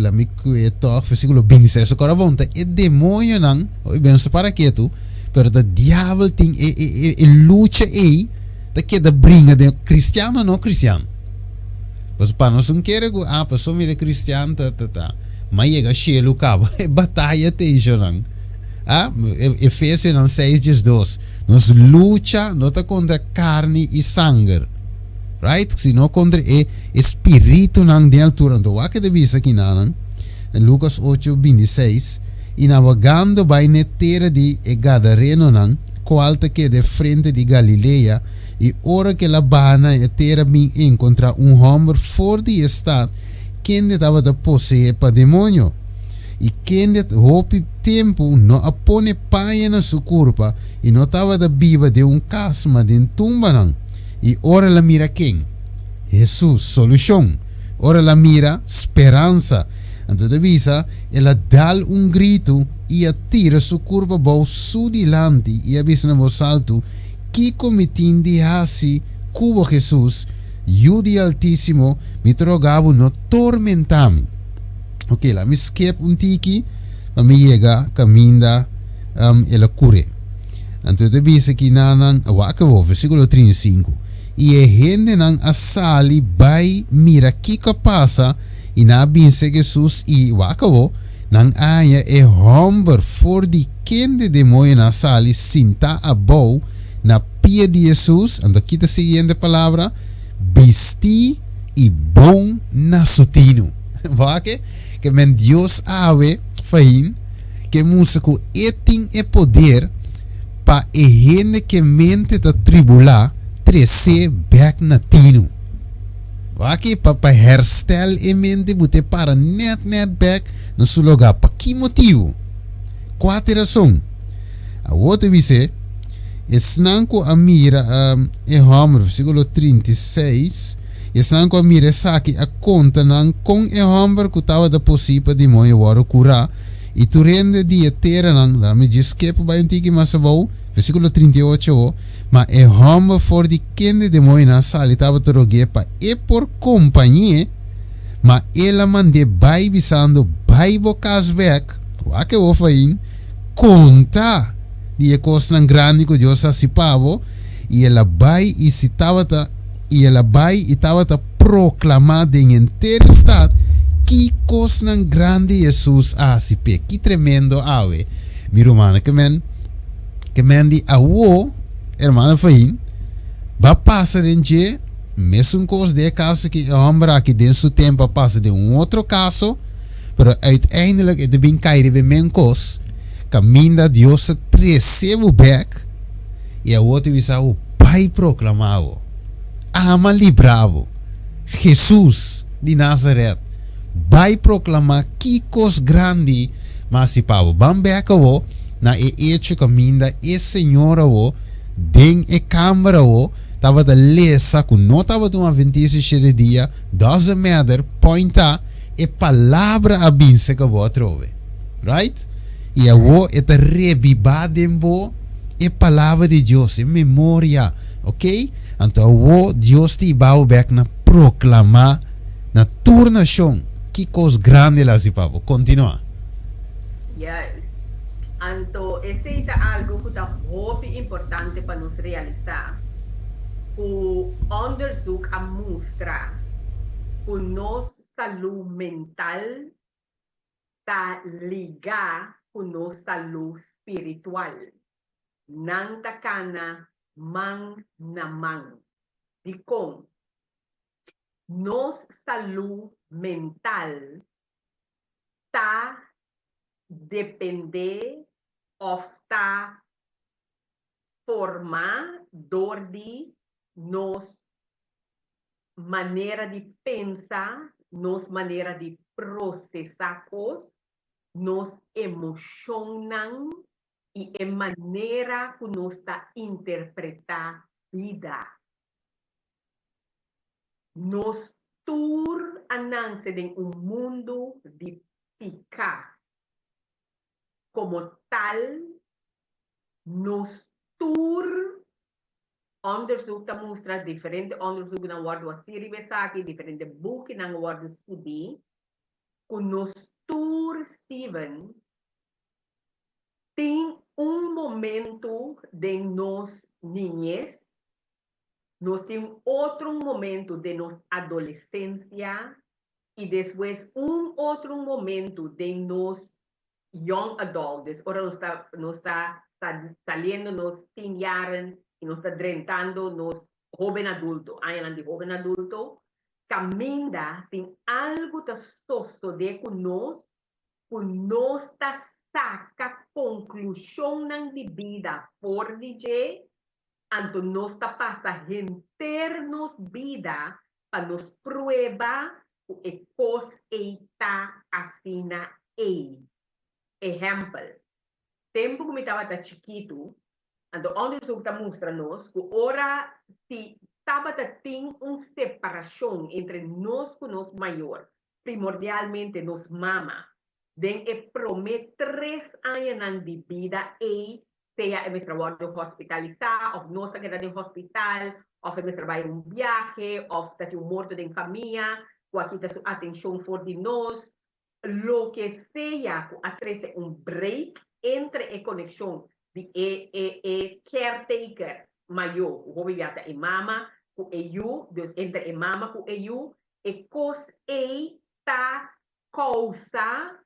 lamig ko ito versículo 26 so karabonta demonyo nang o ibenso para quieto pero the diablo ting lucha da que da bringa de cristiano no cristiano pues para nós não quer go passou me de cristiano mas chega chelo cabo batalha te nang Efésios 6:2 nós lucha não tá contra carne e sangue. Right? Sino contra e espírito nang de altura. Então, o que deve ser aqui em Lucas 8:26 e navegando by netera de Gadareno nang qual que de frente de Galileia e ora que la bana etera bem encontrar homem fora de estado quem estava de possuir para demônio e quem de hope tempo não apone paia na sua culpa e não estava de viva de casma de tumba nang. E ora la mira quem? Jesus, solução. Ora la mira esperança. Então, devisa, ela dá grito e atira sua curva para su dilante e avisa na voz alto que comitim de assim, cubo Jesus, Yudi Altíssimo, me trogava no tormentame. Ok, lá me skip tiki, para me chegar, caminda, ela cure. Então, devisa que nanan, awakavo, versículo 35. E a gente não assali vai mira que passa e na binse Jesus e wakavo não aya e homem for de quem de demônio na sali sinta a bow na pia de Jesus ando aqui a seguinte palavra bisti e bom na sotino vake que men Deus ave fain que músico etin e poder pa e gente que mente ta tribular 13 back na tino. Aqui para herstel e mente bute para net back na seu lugar. Para que motivo? Quatro razões. A outra diz esnanco a mira e homer versículo 36 esnanco a mira saki a conta nan com e homer que estava da possível de moe waro cura e tu rende dia terra nan la me diz que para antiki masabou versículo 38 mas é homem for de quem de demônio na sala estava trogue para e por companhia mas ela mande vai bisando vai bocas back o que eu fain conta de coisa grande que Deus assipava e ela vai e se estava e ela vai e estava proclamada em inteiro estado que coisa grande Jesus assipe que tremendo ave mi romana que men que mendi a wo, hermano Fain, va passar em dia, mesmo com os de caso que homem que tem seu tempo passa de outro caso, pero uiteindelijk het bin kairi be menkos, caminda Deus se recebe back, e a outro visa o pai proclamava, ama libravo, Jesus de Nazareth, vai proclamar que cos grande, mas se pavo, bambeka wo, na hecho caminda e senhora wo, den e câmara wo, tava da lesa, com não tava de uma 27 dia, doesn't matter, pointa, e palavra abinse que vou trove. Right? E a wo é a rebibadembo e palavra de Deus, e memória. Ok? Então, wo Deus te bau back na proclamar, na turnação, que coisa grande lá se pavo. Continua. Yes. Então, esse é algo que é muito importante para nos realizar. O onderzoek a mostra que nossa saúde mental está ligada com nossa saúde espiritual. Não está cana man na man. De como? Nossa saúde mental está depender of está formar door de nos maneira de pensar, nos maneira de processar coisas, nos emocionam e a maneira que nós está interpretar vida. Nos tur ananse de mundo de picar. Como tal, nos tur onderzoek te mostra diferente onderzoek na worden serie besaki, diferente boeken na worden studie. Nos tur Steven tem momento de nos niñez, nos tem outro momento de nos adolescência e depois outro momento de nos young adults. Ora nos está saliendo nos 10 jaren y nos está drentando nos joven adulto. Ayan de joven adulto, caminda tem algo de sosto de que nos está saca conclusão de vida por DJ, anto nos está passa internos vida para nos prueba e cos eita assina e. Exemplo, tempo que me estava chiquito, então onderzoek está mostra-nos que ora se estava tem separação entre nós e nós maior, primordialmente nos mama, den e promet 3 anos de vida e seja em trabalho hospitalizar, ou nós que está no hospital, ou em trabalho viaje, ou está morto em família, ou aqui está sua atenção for de nós, lo que sea atreve break entre a conexão de caretaker maior, o governo e mama, com eu, entre a mama com eu, e cos está causa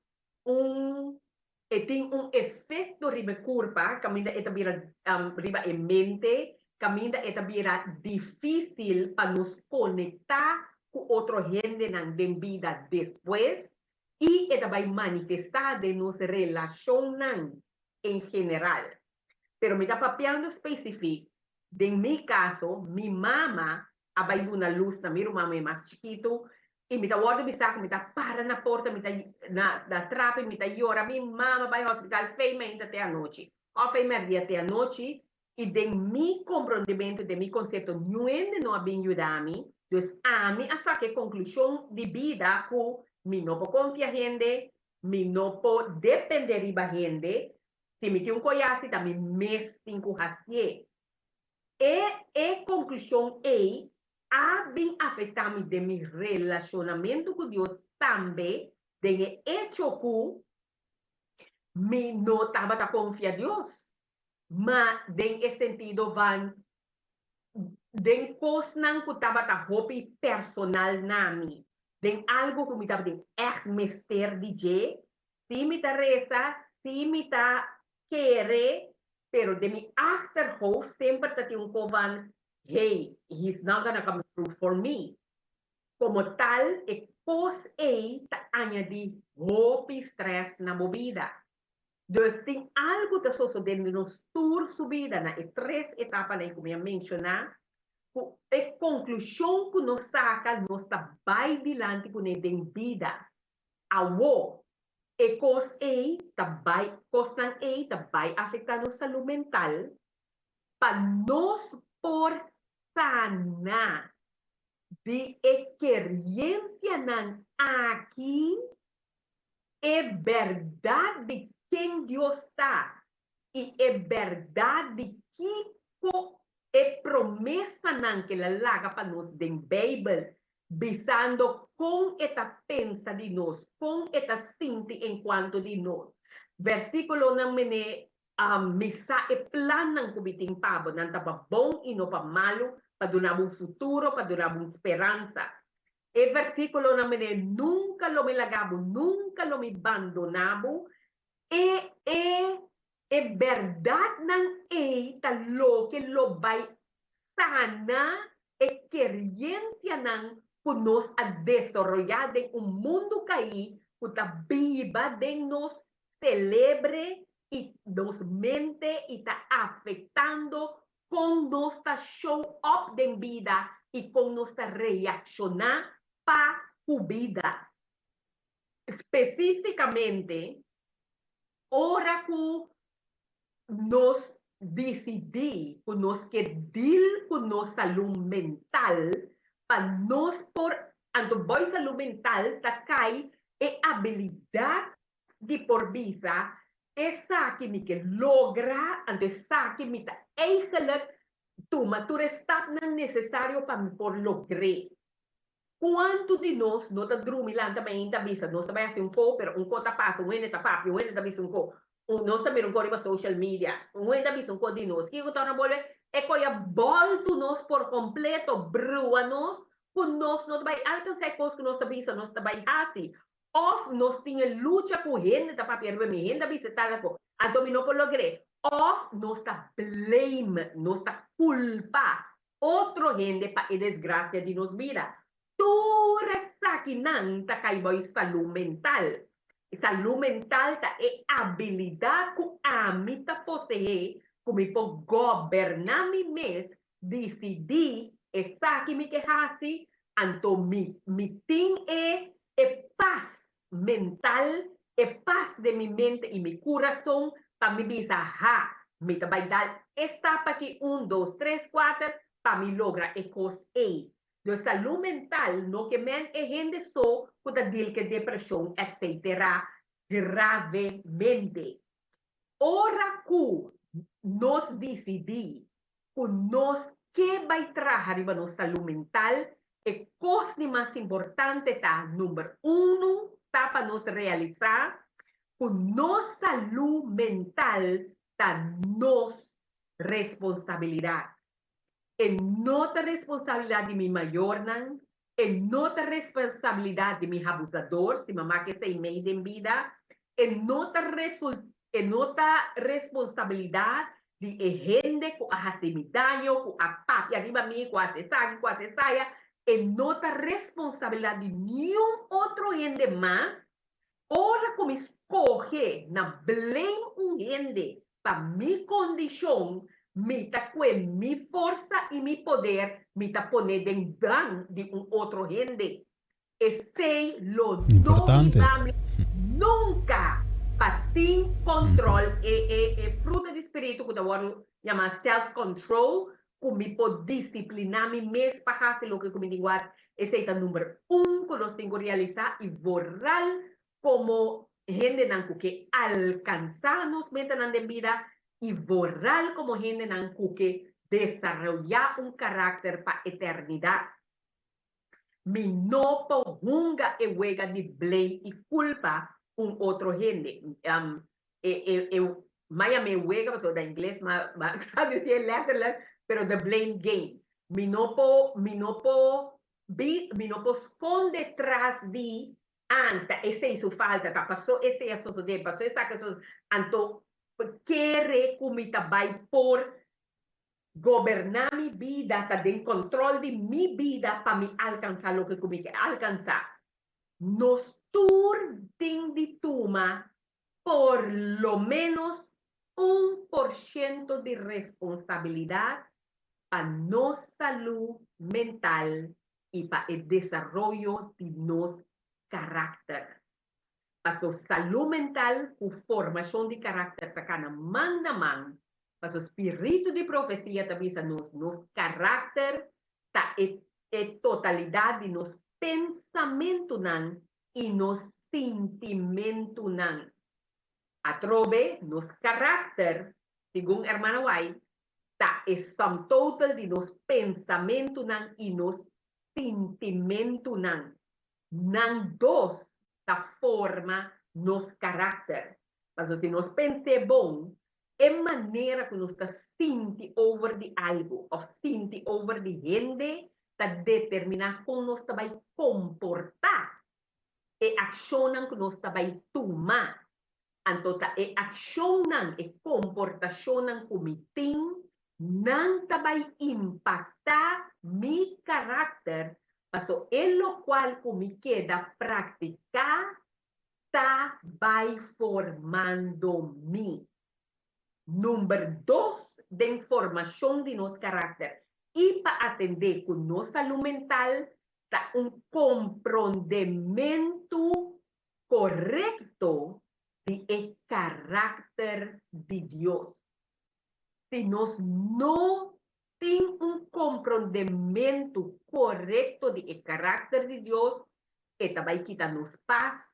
e tem efeito riba curva, caminda eta bira riba em mente, caminda eta bira difícil para nos conectar com outro gente na vida depois. E ela vai manifestar de nos relacionam em geral. Pero me dá papel específico. En mi caso, mi mamá vai uma luz na minha mamá é mais chiquito e me dá ordem de saco, me dá para na porta, me dá na trapa, me dá llora. Minha mamá vai ao hospital feimenta até a noite. Ou feimenta até a noite e de mi compreendimento, de mi conceito, não é bem ajudar-me. Então, a mim, a fazer conclusão de vida que mi no puedo confiar en gente, mi no puedo depender de la gente, si me tengo que hacer, también me tengo que hacer. E conclusión es, ha bien afectado de mi relacionamiento con Dios también, de hecho que mi no estaba a confiar en Dios, mas en ese sentido van, de cosas que estaba a hobby personal na mí. Den algo que me está de echt mister DJ, si me está reza, si me está quiere, pero de mi achterhoofd siempre te un van, hey, he's not gonna come through for me. Como tal, e pos ta añadi hopi stress na movida. Dus tem algo da suceder nos tour subida na e três etapas na como eu mencionar, e conclusão que nos saca, nos está bem dilante com a vida. Awo, e cos e tabay, cos ng e tabay afecta nos saúde mental, pa nos por sana de experiência ng aqui é verdade de quem Deus está e é verdade de que é promessa ng que lalaga para nos den Bible visando com esta pensa de nós, com esta sinti enquanto de nós. Versículo ng mene misa e plan ng kubiting pabo ng taba bom e no pa malo para donar um futuro, para donar uma esperança. E versículo ng mene nunca lo me lagabo, nunca lo me abandonabo e verdade ng talo que lo vai sana experiência ng nos a desarrollar de un mundo caí, que viva de nos celebre y nos mente y está afectando con nuestra show up de vida y con nuestra reaccionar para su vida. Específicamente, ahora que nos decidí, que nos que deal con nuestra salud mental, para nos por anto boy salud mental takay e habilidad de por vida esa que me que logra anto esa que me ta eigenlijk toma tu stap na necessário para por lograr. Quanto de nós não está drumilan também está bisa nós também assim um pouco pero um cota passa um ene tá papi um ene tá bisa um pouco nós também um pouco social media um ene tá bisa um pouco de nós que eu tô na bolha é que eu volto nós por completo brua nós com nós não vai alcançar coisas que nós sabemos nós também assim ou nós tinha luta com gente tá papi erbe me gente bisa tal co a dominou por lograr ou nós tá blame nós tá culpa outro gente para a desgraça de nos vida tu resakinan ta kay boy salud mental. Salud mental ta e habilidad ku ami ta posee kumi po gobernar mi mes decidi esaki mi kehasi anto mi ting e paz mental e paz de mi mente y mi corazón pa mi bisa ha mi tabaydal esta pa ki 1, 2, 3, 4 pa mi logra e cos e de salud mental, no que men é gente só que deal que depressão, etc. gravemente. Ora que nós decidimos que nós que vai trabalhar em nossa saúde mental é coisa mais importante, tá? Número 1, tá para nós realizar que nossa saúde mental tá nossa responsabilidade. En nota responsabilidad de mi mayor nan, en nota responsabilidad de mi abusador, si mamá que se me en vida, en nota responsabilidad de gente que hace mi daño, que apate arriba mí, que hace saya, en nota responsabilidad de ni un otro gente más, ahora como escoge, na blame un gente para mi condición, me tacué mi fuerza y mi poder, me tapone en dan de un otro gente. Este lo Importante. nunca para sin control, fruto de espíritu que te llama self-control, como me puedo disciplinar mi mes para hacer lo que me digo, ese es el número 1 que los tengo que realizar y borrar como gente que alcanzamos metas en vida y borrar como gente que desarrollar un carácter para eternidad. Mi no ponga e huega de blame y culpa un otro gente. Maya me huega, pues de inglés, decir letterless, pero the blame game. Mi no esconde detrás de anta, ese hizo falta, pasó ese eso de pasó esa que eso anto quiere como trabalhar por gobernar mi vida, tá de controle de mi vida para me alcançar o que eu quero alcançar. Nos tem de tomar por lo menos 1% de responsabilidad para nuestra salud mental y para el desarrollo de nuestro carácter. Para su salud mental, su formación de carácter, para cada manda man, para su espíritu de profecía también, nuestro carácter, ta totalidad de nuestro pensamiento y nuestro sentimiento. A trove, nos carácter, según hermana White, ta es sum total de nos pensamiento y nos sentimiento nan dos ta forma nos carácter. Pero si nos pense bon, en manera que nos está sinti over de algo, o sinti over de gente, ta determina como nos está vai comportar, e accionan que nos está vai tomar. Antota e aksyonan, e komportasyonan kumiting nang tabay impacta mi karakter, paso en lo cual kumiqueda practica tabay formando mi. Número 2, de información de nos carácter. Y para atender con nuestra salud mental, está un comprendimiento correcto de carácter de Dios. Si nos no tenemos un comprendimiento correcto de carácter de Dios, esta va a quitarnos paz,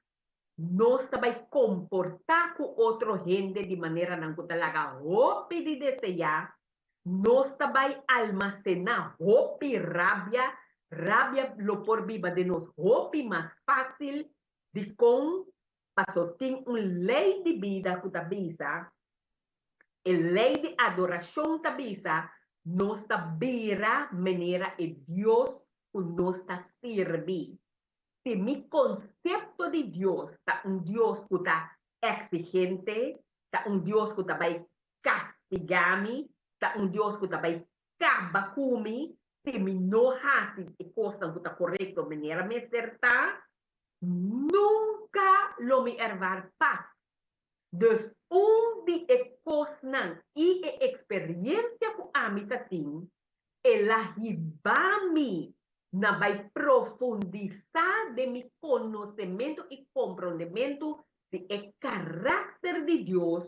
nos va a comportar con otra gente de manera que talaga hopi de desear, nos va a almacenar hopi rabia lo por viva de nos hopi más fácil de con paso tem lei de vida que tabisa, lei de adoração tabisa, nos tabira maneira e Deus que nos sirve. Se mi concepto de Deus está Deus que está exigente, está Deus que vai castigar-me, está Deus que vai acabar comigo, se mi não hace e coisa que está correta, maneira me acertar, nunca lo me ervar paz. Dus die ekosnan e experiência com a mitatim, ela ribami na vai profundizar de mi conhecimento e compreendimento de o carácter de Deus,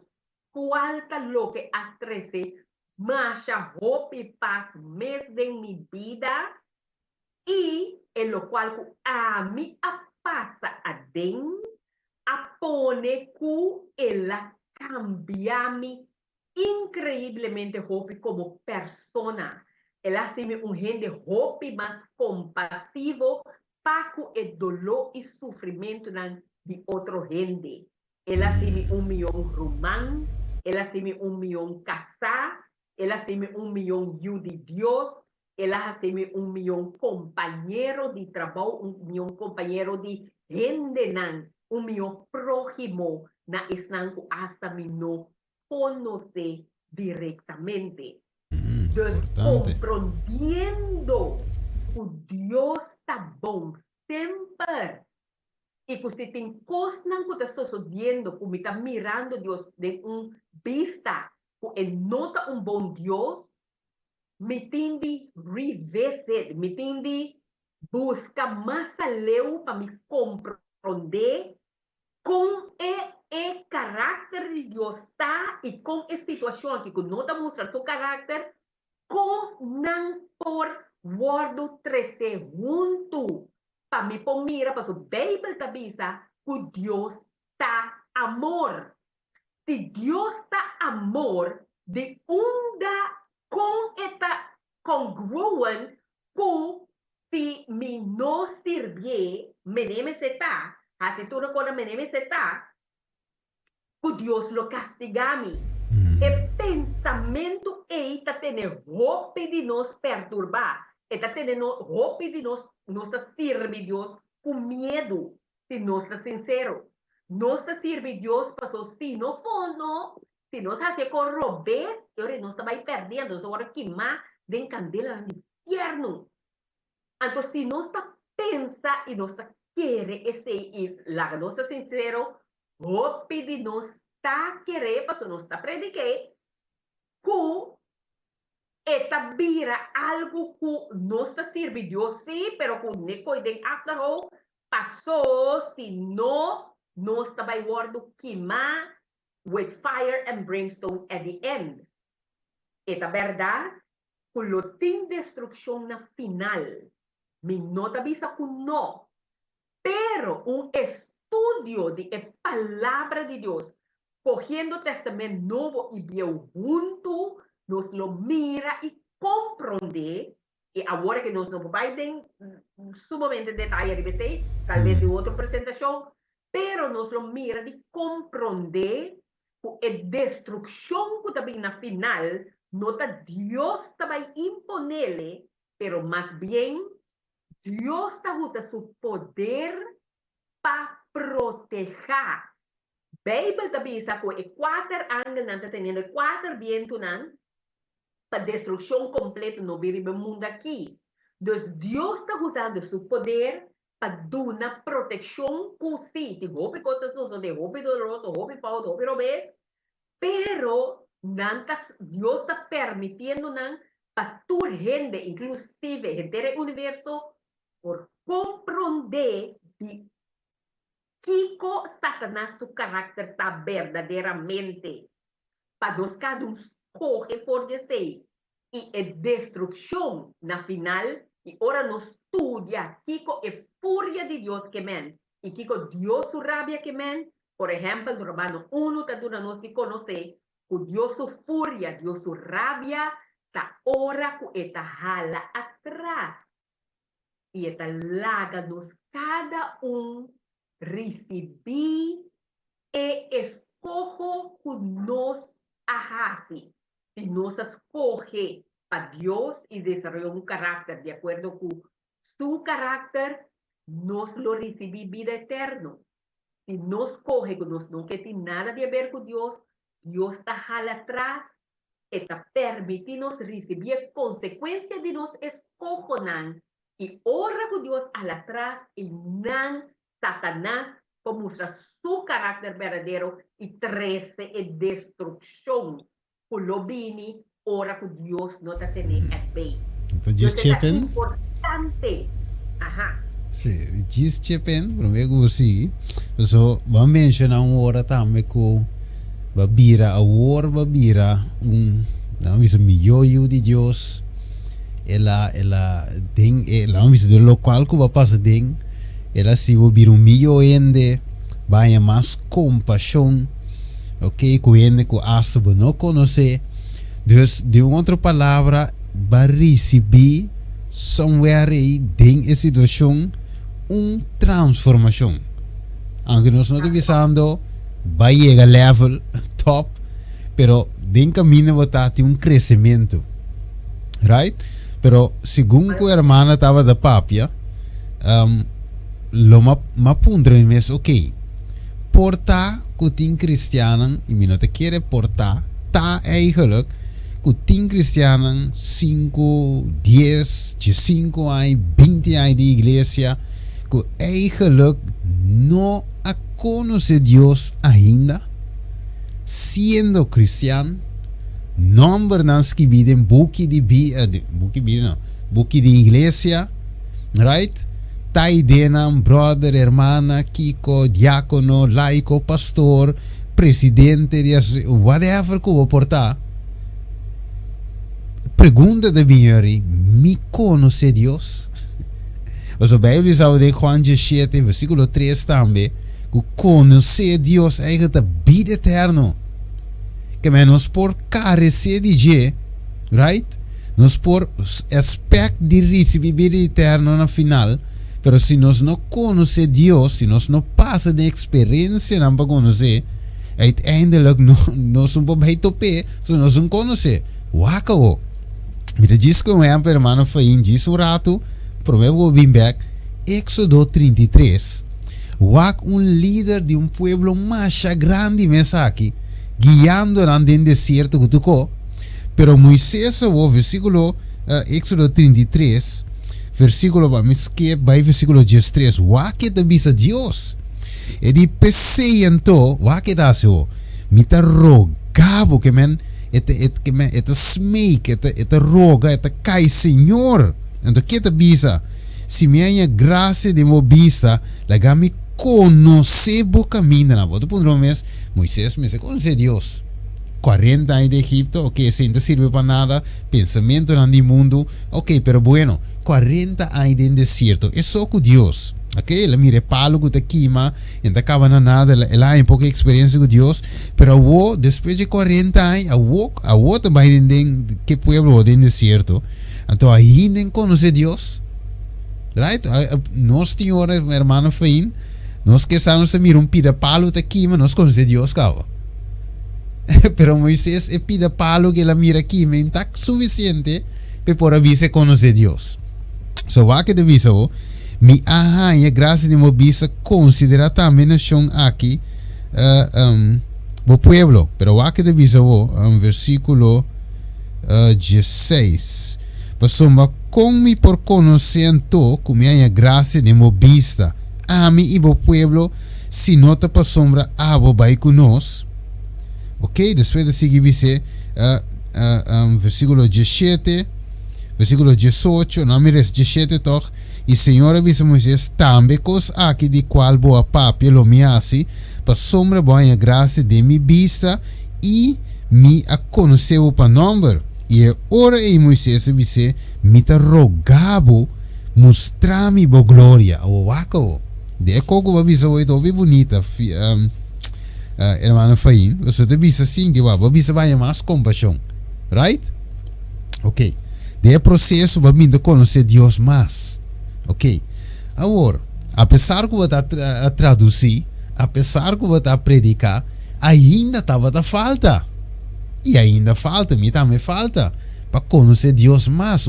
qual tá lo que atrece, marcha, hope e paz mesmo em mi vida, e en lo qual a mi passa a dentro, a pone que ela cambiami increíblemente hopi como persona. Ela hace un gente hopi más compasivo para el dolor y sufrimiento de otro gente. Ela hace un millón román, ela hace un millón casar, ela hace un millón de Dios, ela hace un millón compañero de trabajo, un millón compañero de gente un millón prójimo na isnang ko hasta mi no conoce directamente. Entonces, comprendiendo que Dios está bom sempre y que usted tem cosas que está sucediendo, que me está mirando Dios de vista, que Él nota un bom Dios, me tem de revisit, me tem de buscar más aleu para me compreender com o carácter de Deus está e com a situação que não está mostrando seu carácter, com não por guardo 13 junto. Para mim, por mira, para a Bíblia está bisa que Deus está amor. Se Deus está amor, de onda com esta congruente com se me não servir, me nem se está, a tu recuerdas, me nem se está, que Deus lo castigami. El pensamento está teniendo hope de nos perturbar, está teniendo hope de nos sirve Dios con miedo, si no está sincero. Nos sirve Dios para si no fondo, se nós hace con robes, ahora nós está perdendo, nós agora queimar de candela no inferno. Então, se nós está pensa e nós está querer esse e lá nós é sincero, o pedir nós está querer, para nós está prediquei, que eta vira algo que nós está servindo, sim, pero que nem coidem afterhole, passou, se não, nós está vai guardo queimar with fire and brimstone at the end. Eta verdade, que lo tem destruição na final. Me nota avisa que não. Pero un estudio de la palabra de Dios, cogiendo el Testamento Nuevo y Viejo junto, nos lo mira y comprende. Y ahora que nos lo providen sumamente detalle, tal vez de otra presentación, pero nos lo mira y comprende que la destrucción que también al final, no está Dios también imponerle, pero más bien Dios está usando su poder para proteger. Bijbel também está com 4 ángulos, está tendo 4 vientos para destruição completa no mundo aqui. Então, Deus está usando seu poder para dar uma proteção por si. De roupa coisas, de roupa dolorosa, roupa pau, roupa robês. Pero, Deus está permitindo para toda gente, inclusive gente do universo, por compreender de Kiko Satanás su carácter está verdadeiramente para nós cada um escolher por si e a destruição na final e ora nos estudia Kiko é fúria de Deus que men e Kiko Deus su rabia que men por exemplo no Romano 1 está dando nos de conhecer que Deus su fúria Deus su rabia está ora que está jala atrás e está laga nos cada receber e escojo que nos hace. Si nos escoge para Dios y desarrolla un carácter de acuerdo con su carácter, nos lo recibe vida eterna. Si nos coge que nos no tiene nada de ver con Dios, Dios está jala atrás, está permitiendo recibir consecuencias de nos escojonan y ora con Dios al atrás y nan Satanás para mostrar su carácter verdadero y 13 es destrucción. Por lo vini, ora que Dios no te tiene a ver. Entonces, es importante. Ajá. Sí, just chepen, pero me gusta sí. So, va a mencionar una hora también que va a vira a war, va a vira vamos a milloyo de Dios. Ela ding, vamos a de lo cual que va a pasar ding. Ela se ouvir milho ende, vai mais compaixão, ok? Com ende que acha que não conhece, dus de outra palavra, vai receber somewhere em essa situação transformação. Aunque nós não estamos pensando, vai chegar level top, pero de caminho vai ter crescimento, right? Pero segundo que a irmã estava da papia, lo ma punto mes ok porta kuting cristianen e me não te quer portar tá eigenlijk kuting cristianen 5, 10, 5 anos 20 anos de igreja que eigenlijk não a conhece Deus ainda sendo cristiano não verdade escrever em book de igreja right Taidenam, brother, hermana, Kiko, diácono, laico, pastor, presidente, whatever que vou portar. Pergunta de mim, me conhece Deus? Mas a Bíblia diz em Juan 17, versículo 3 também, que conhecer Deus é a vida eterna. Que menos por carecer de G, right? Nós por aspecto de receber vida eterna na final. Pero se nós não conhecemos Deus, se nós não passamos de experiência para conhecer, uiteindelijk nós não podemos tope, se nós não conhecemos. Waka mira diz que eu hermano foi diz rato, prometo vir back, Éxodo 33. Wak líder de pueblo mais grande mesa aqui, guiando en el desierto que tocó. Pero Moisés, versículo Éxodo 33, versículo, versículo 13, que te visa Dios. E di peseiento, que te hace, mita rogabo que men, et smeek, et roga, et cai Senhor. Então, que te visa? Se minha graça de mo vista, la me conhecer o caminho na volta. Por mês, Moisés me conhece Deus. 40 anos de Egipto, ok, se não serve para nada, pensamento no mundo, ok, pero bueno, 40 anos de deserto, é só com Deus, ok, ela mire palo que te queima, não acaba nada, ela tem pouca experiência com Deus, pero eu, depois de 40 anos, eu também entendo que pueblo de deserto, então ainda conhece Deus, right? Nós senhora, irmão Fain, nós que estamos a mirar pida palo te queima, nós conhece Deus, cava. Pero Moisés pide palo que la mira aqui, mas está suficiente para por visa conhecer Deus. So, va que te visa, mi arranha, graças de mo visa, considera também nação aqui, o pueblo. Pero va que te visa, versículo 16. Pasoma com por conhecendo, com minha graça de mo vista, a mim e o pueblo, se nota para sombra, abo vai conosco. Ok, depois de seguir dice versículo 17, versículo 18, não me resta 17 toch, e Senhor avisa Moisés, também cos aqui de qual boa papia lo me hace, para sombra boa graça de mi vista, e me a conheceu para número, e ora e Moisés disse, me ta rogabo, mostrar-me boa glória, o waco, de coco avisa o bem bonita, hermano Fain, você te visa assim que vai visa vai mais compaixão, right? Ok, de processo vai me conhecer Deus mais, ok? Agora, apesar que você a traduzir, apesar que você a predicar, ainda estava da falta, e ainda falta, me também falta, para conhecer Deus mais,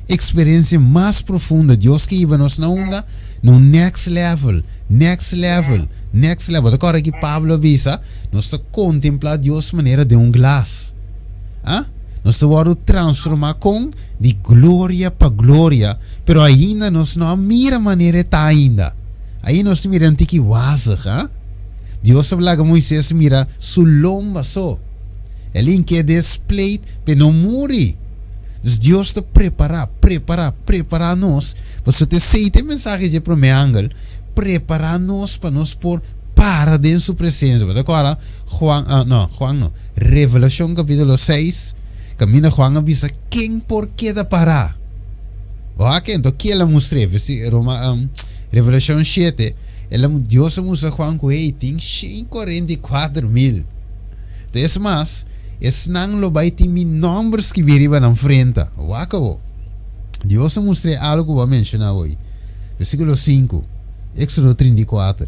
experiência mais profunda, Deus que iba nos na onda, no next level. Agora que Pablo visa, nós está contemplar Deus maneira de glass. Nós está transformar com de glória para glória, pero ainda nós não mira maneira está ainda. Aí nós mira que wazig, Deus fala que Moisés mira su lomba só. Ele quer display, pero não morre. Dus Deus está preparar nós. Você te sei tem mensagem de pro meu ângelo, preparar nós para nós por para dentro sua presença. Agora, Revelação capítulo 6, caminha Juan avisa quem por que da parar. Então que ela mostrou, Revelação 7, Deus mostra Juan que tem 144 mil. Então, mas, não lo vai ter números que viriam na frente. Deus mostra algo que vou mencionar hoje. Versículo 5, Éxodo 34.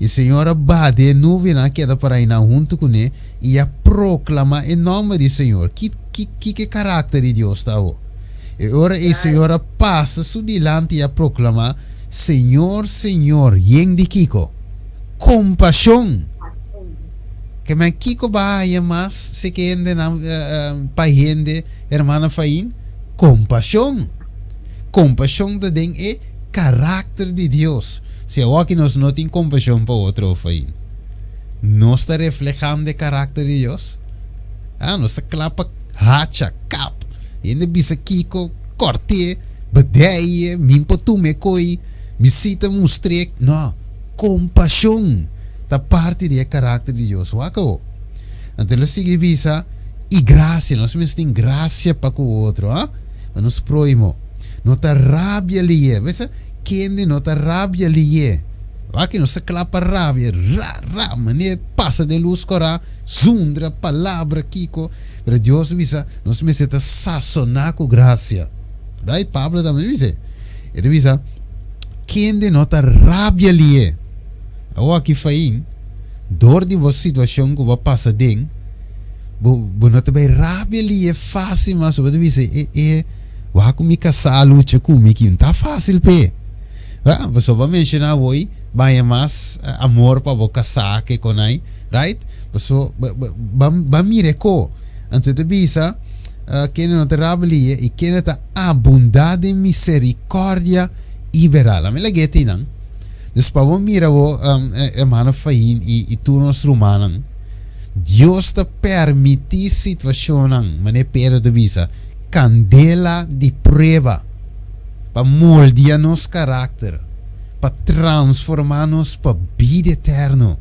E a Senhora bate nuvem na queda para ir junto com ele e a proclama em nome do Senhor. Que caráter de Deus está? E ora a Senhora passa su dilante e a proclama: Senhor, Senhor, yen de Kiko, compaixão. Que me Kiko vaya mais se que ende na paihende, hermana Fain, compaixão. Compaixão de den é caráter de Deus. Se eu aqui nós não tem compaixão para outro Fain, nós está reflejando o caráter de Deus. Nós está clapa hacha cap. Ende bisa Kiko corte, badeie, mimpo tu me coi, me cita mostrek, não, compaixão. Da parte do caráter de Deus. Então, ele sigue visa e graça. Nós temos graça para o outro. Mas nós proímos. Não está rabia ali. Veja, quem não está rabia ali. Aqui não se clapa rabia. Mané, passa de luz, corá, zundra, palavra, kiko. Mas Deus visa, nós precisamos sazonar com graça. Right? Pablo também diz. Ele visa, quem não está rabia ali. Aqui Fain, dor de uma situação que vai passar dentro, não também rabia ali é fácil, mas você dizer, vai comigo casar, luta comigo, não está fácil, pé. Você vai mencionar hoje, vai mais amor para você casar que com aí, right? So, ba mire ko. Antes de bisa, que não te rabelia e que não te abundada em misericórdia e verá. Me lageti não. Después vos mira vos, hermano Fain e tu nos rumanan. Dios te permite situaciones, mane pera de visa, candela de prueba, para moldear nos carácter, para transformarnos para vida eterno.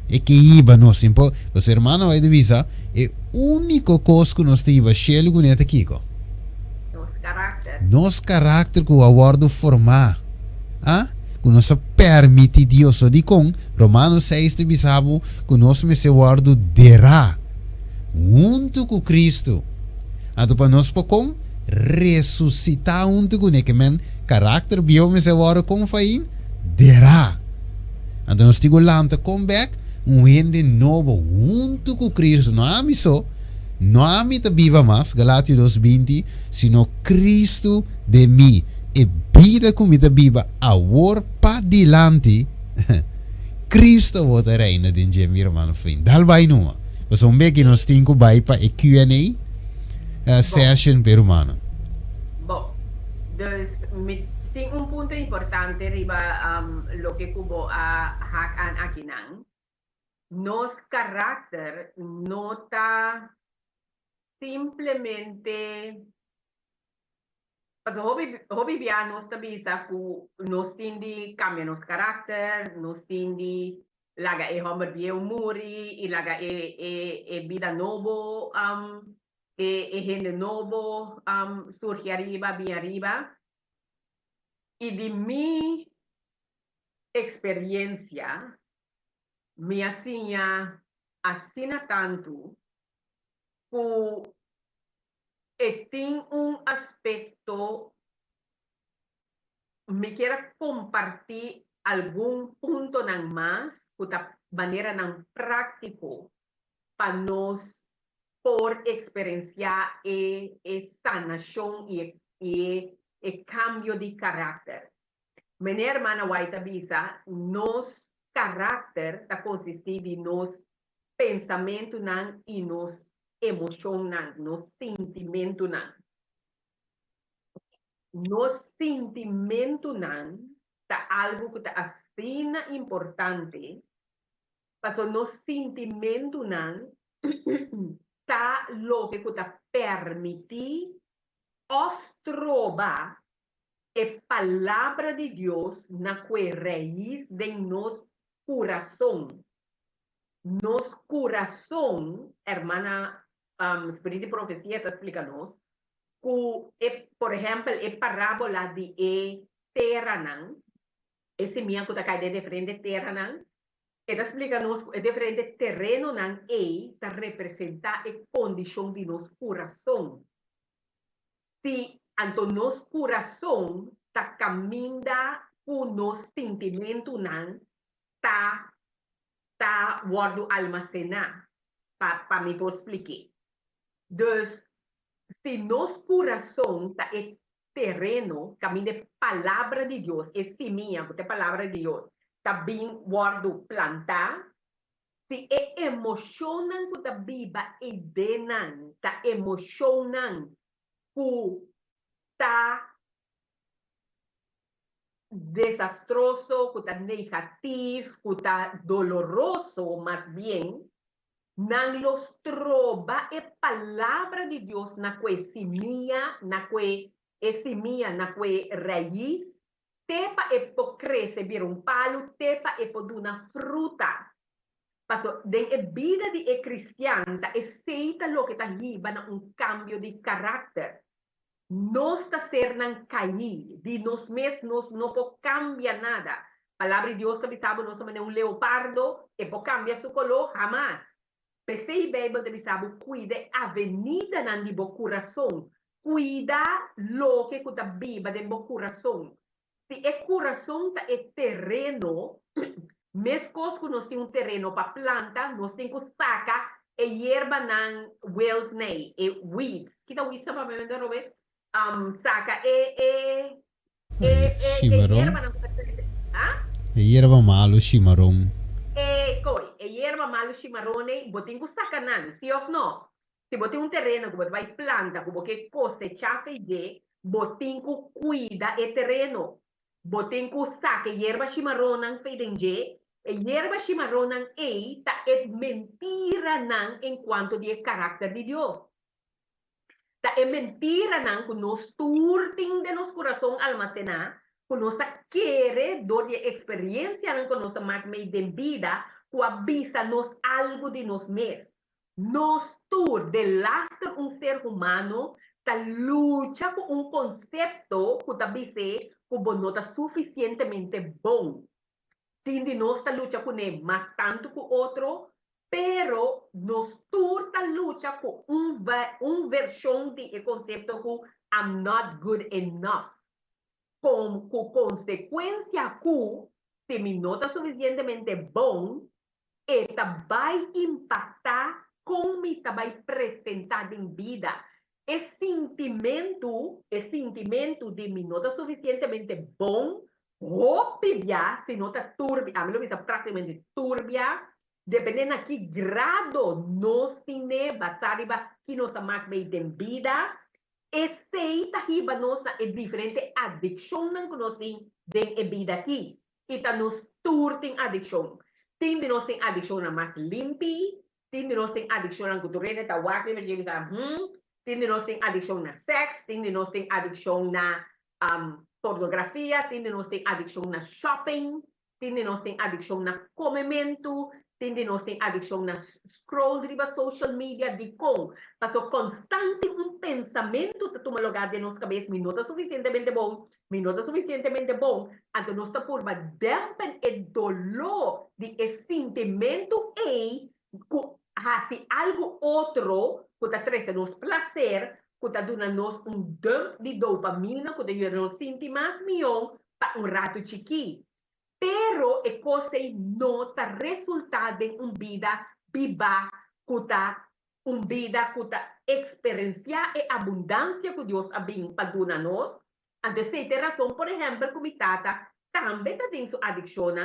E que iba nos simple, os hermano vai de visa, é único coisa que nós temos cheio com neta kiko. Nos carácter que o aguardo formar, ah? Que nos permite Deus o de com Romanos 6 de bisabo que nós me se guardo derá junto com Cristo. Então para nós com ressuscitar junto com ele que men carácter bio me se guardo com fain derá. Então nós tigo lanta come back ende novo junto com Cristo. Não há isso, não há mita viva mais Galátios 2:20, sino Cristo de mim. E vida comida viva agora para dilante Cristo volta reina de dia meu irmão fim dal vai numa mas que nós temos vai para a Q&A session per humano. Bom, tem ponto importante riba lo que kubo a hakan akinang nos carácter nota simplemente hobby bia nos tabisa ku nos tindi cambia nos carácter, nos tindi laga e homer bia umuri, e laga e vida novo, e gente novo, surge arriba, bien arriba. Y de mi experiencia, me hacía asina tanto ku tem aspecto, me quiera compartir algún punto nang más, kuta manera nang práctico, para nos por experienciar sanación y cambio de carácter. Mi hermana Waita Bisa, nos carácter ta consiste de nos pensamiento nang y nos emoción nang, nos sentimento nang. Nos sentimento nang ta algo que ta asina importante, paso nos sentimento nang ta lo que ta permiti os troba e palavra de Deus na que raiz de nos coração. Nos coração, hermana Espírito de Profecia está explicando, que, por exemplo, a parábola de terra, esse minha que está caindo de frente terra, está explicando é diferente terreno, está representa a condição de nos coração. Se então nos coração está caminhando com nos sentimento, está guardo almacenar para me explicar. Dus, se nos coração está é terreno, caminho de palavra de Deus, é seminha, porque a palavra de Deus está bem guardo plantar, se é emocionam que está viva e denan, está emocionam que está desastroso, que está negativo, que está doloroso, mais bem, não los trova a palavra de Deus na que semilla, na que raiz, tepa e po cresce vir palo, tepa e po duna fruta. Paso, de vida de cristiana, é seita lo que está riba na cambio de carácter. Não está ser não cair, de nós mesmos não pode cambiar nada. A palavra de Deus também sabe, nós somos leopardo, e pode cambiar sua cor, jamais. Pensei Bíblia também sabe, cuida a avenida na de bo coração, cuida lo que está viva de bo coração. Se é coração tá é terreno, mesmo que nós temos terreno para planta, nós temos que sacar a erva na wild nei, e weed. Que weed sabe mesmo de Robert? Saca chimarrão. A erva malo chimarrão. A erva malo chimarrone, botin ku sakanan, sim ou não? Se botin um terreno que você vai planta, que você cosechar feijão, botin ku cuida o terreno. Botin ku saca hierba chimarrona feijão, e hierba chimarrona é mentira não enquanto de caráter de Deus. É mentira não que nós turting de nosso coração almacenar, que nós querer dor de experiência não que nós mais meio de vida, que avisa nos algo de nós mesmos. Nós tur de lastre um ser humano, ta luta com um conceito que ta dice que não está suficientemente bom. Tindi nós ta luta com ele mais tanto que o outro, pero nos turta lucha com versão de conceito que I'm not good enough. Com consequência que, se me nota suficientemente bom, ela vai impactar como me vai apresentar em vida. Esse sentimento de me nota suficientemente bom, rápida, se nota turbia, a mim lo visa praticamente turbia, dependendo a que grado nós temos, sariba, que nós estamos bem em vida, esse tahiba nossa é diferente adicção que nós temos em vida aqui. E tá nos turtem adicção. Tem de nós tem adicção a mais limpi, tem de nós tem adicção a cultura, tá wakre, mas ele está tem de nós tem adicção na sexo, tem de nós tem adicção na pornografia, tem de nós tem adicção na shopping, tem de nós tem adicção na comimento, tem de nós tem adicção na scroll riba social media de com. Passo constante um pensamento que toma lugar de nossa cabeça, me nota suficientemente bom, então nós está por dampen o dolor de esse sentimento e se algo outro que está trazendo nos prazer, que está dando nos dump de dopamina, que está nos sentir mais melhor para rato chiqui. Pero a coisa não está resultado em vida viva, que está vida que está experienciar a abundância que Deus ha bem para dar nós. Então, essa razão, por exemplo, que me tata também tem sua adicção.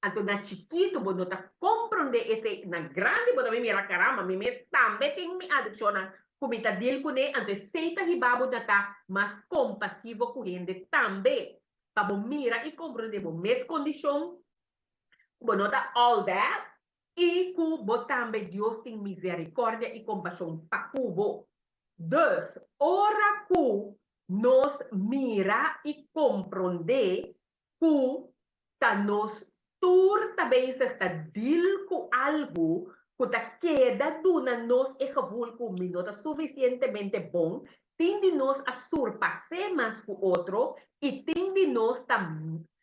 Então, na chiquito, você está compreender esse, na grande, você mira, caramba, me também tem minha adicção. Como está dele com ele, então, se está ribabo, está mais compassivo com ele também. Para mira e compreender a mesma condição, você está all that, e que também Deus tem misericórdia e compaixão para cubo. Dus, ora que nós mira e compreender que tá nos tur também está deal com algo que tá queda duna nós e gevoel que me nota suficientemente bom, tem de nós a surpassar mais que o outro e tem de nós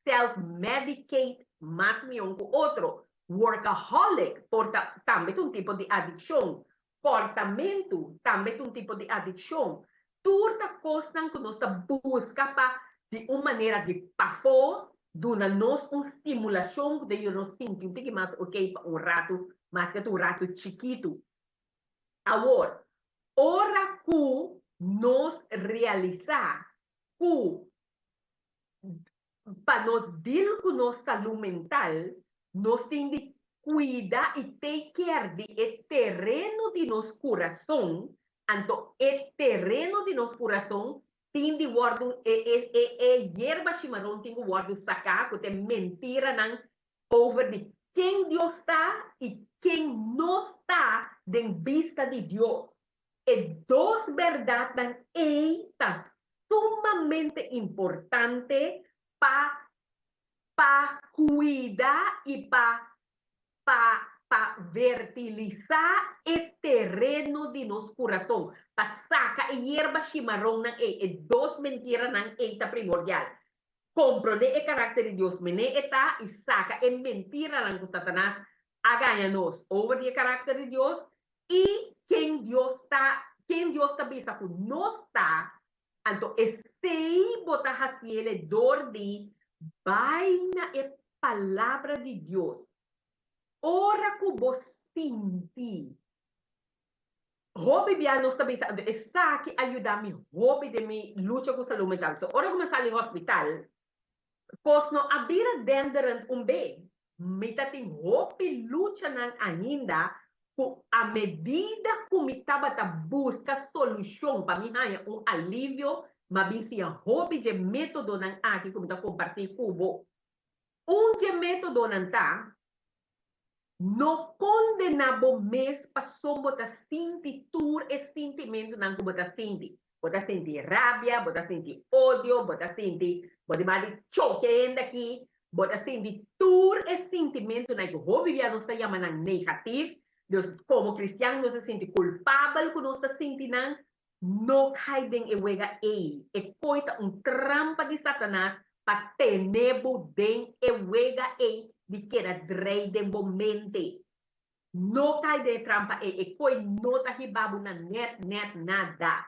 self-medicate mais que o outro. Workaholic também é um tipo de adicção. Comportamento também é um tipo de adicção. Toda coisa que nós buscamos de uma maneira de passar, dando-nos uma estimulação de nós sentir que mais ok para rato, mais que um rato chiquito. Agora, ora que nós realizar que para nós deal com nossa saúde mental, nós temos de cuidar e take care de terreno de nosso coração. Então, o terreno de nosso coração tem de guardar, hierba chimarrão tem de guardar sacar, que tem mentira não, over de quem Deus está e quem não está de vista de Deus. E duas verdades são sumamente importantes para cuidar e para fertilizar o terreno de nosso coração. Para sacar a hierba chimarrão e duas mentiras não é primordial. Compreender o caráter de Deus, e saca a mentira não que Satanás a ganha-nos over o caráter de Deus e quem Deus está vista que nós está, então este botar a cielo dor de vaina e palavra de Deus. Ora que você sente. Hobby bia nós também essa que ajuda-me hobby de me luta com saúde mental. So, ora começar no hospital, pois não abrir dentro bem. mita ting hopi lucha ng ainda kung a medida kung mita bata busca solusyon pamihaya un alivio mabisi ang hopi je metodo ng aking kung mita compartir kubo. Un je metodo ng ta no condenabo mes pasó bota sinti tur e sentimento ng bota sinti. Bota sinti rabia, bota sinti odio, bota sinti, bota mali choque daqui, bota sinti tur e sentimento na que o vivia nos está chamando negativo. Deus, como cristiano, nos se sente culpável que nos se sente no caiden e wega e coita trampa de Satanás para tenebo den e wega de que era drei de momente. No cai de trampa e coi nota hibabu na net nada.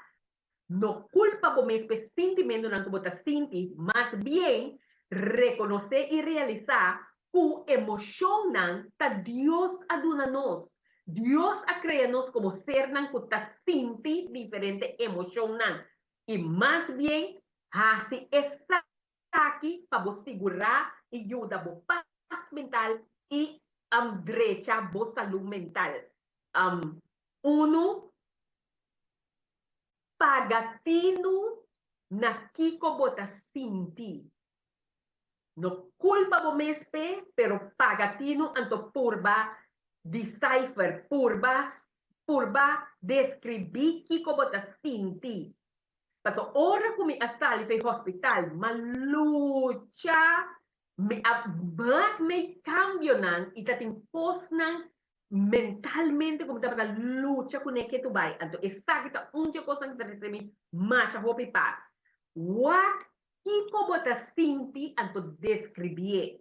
No culpa bo mes pe sentimento nan como ta sinti, mas bien reconocer y realizar ku emoción nan ta Dios aduna nos. Dios a crearnos como ser nan ku ta sinti diferente emoción nan. Y más bien, así está aquí para vos segurar y ayuda vos paz mental y derecha vos salud mental. Uno, pagatino na kiko bota sinti. No culpa bo mespe, pero pagatino anto purba decipher, purba describir kiko bota sinti. Paso ora kung may asali pa hospital, malucha, may cambio nang itating post ng mentalmente como dapat lucha con que tu vai anto exacta unja cosa que te mi masha hopi paz what kiko bota sinti anto describir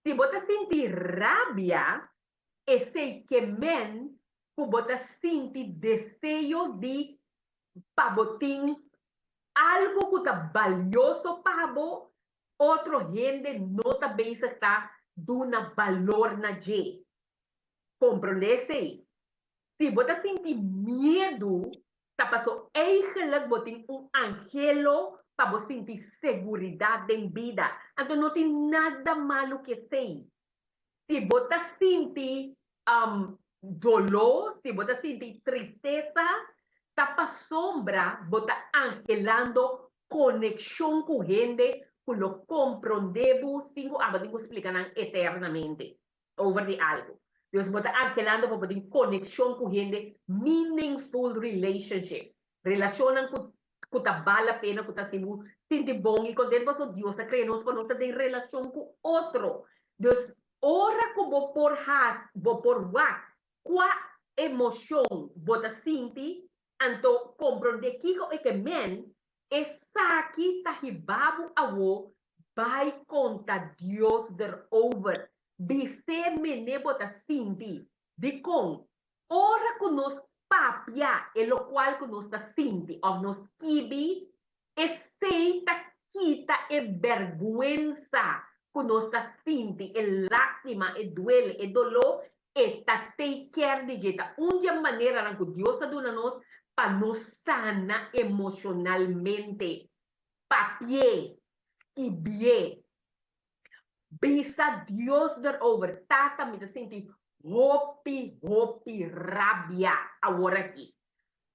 si bota sinti rabia ese que men ku bota sinti deseo de paboting algo que está valioso pabo otro gente no está bem está duna valor na je compreende? Si você sente medo, tá passou eigenlijk botin angelo para você sentir segurança em vida. Então não tem nada malo que sei. Se você sente dolor, se você sente tristeza, tá para sombra, você angelando conexão com gente que lo compreendemos, cinco abadingos explicando eternamente over de algo. Deus bota angelando para poder conexão com gente, meaningful relationship. Relacionam com a vale a pena, com a simu, sente bom e quando Deus Deus está criando para nós ter relação com outro. Deus ora como por has, por what, qual emoção bota sente, anto compreender que é que men, essa aqui tá ribabo a wo, vai conta Deus der over. Bise mene bota sinti de com ora que nos papia e lo qual que nos ta sinti of nos kibi esteita quita e vergüenza que nos ta sinti e lástima e duele e dolor e ta take care de jeta unja maneira na que Deus aduna nos pa nos sana emocionalmente papie kibie bisa Dios erover, tata me senti hopi rabia agora aqui.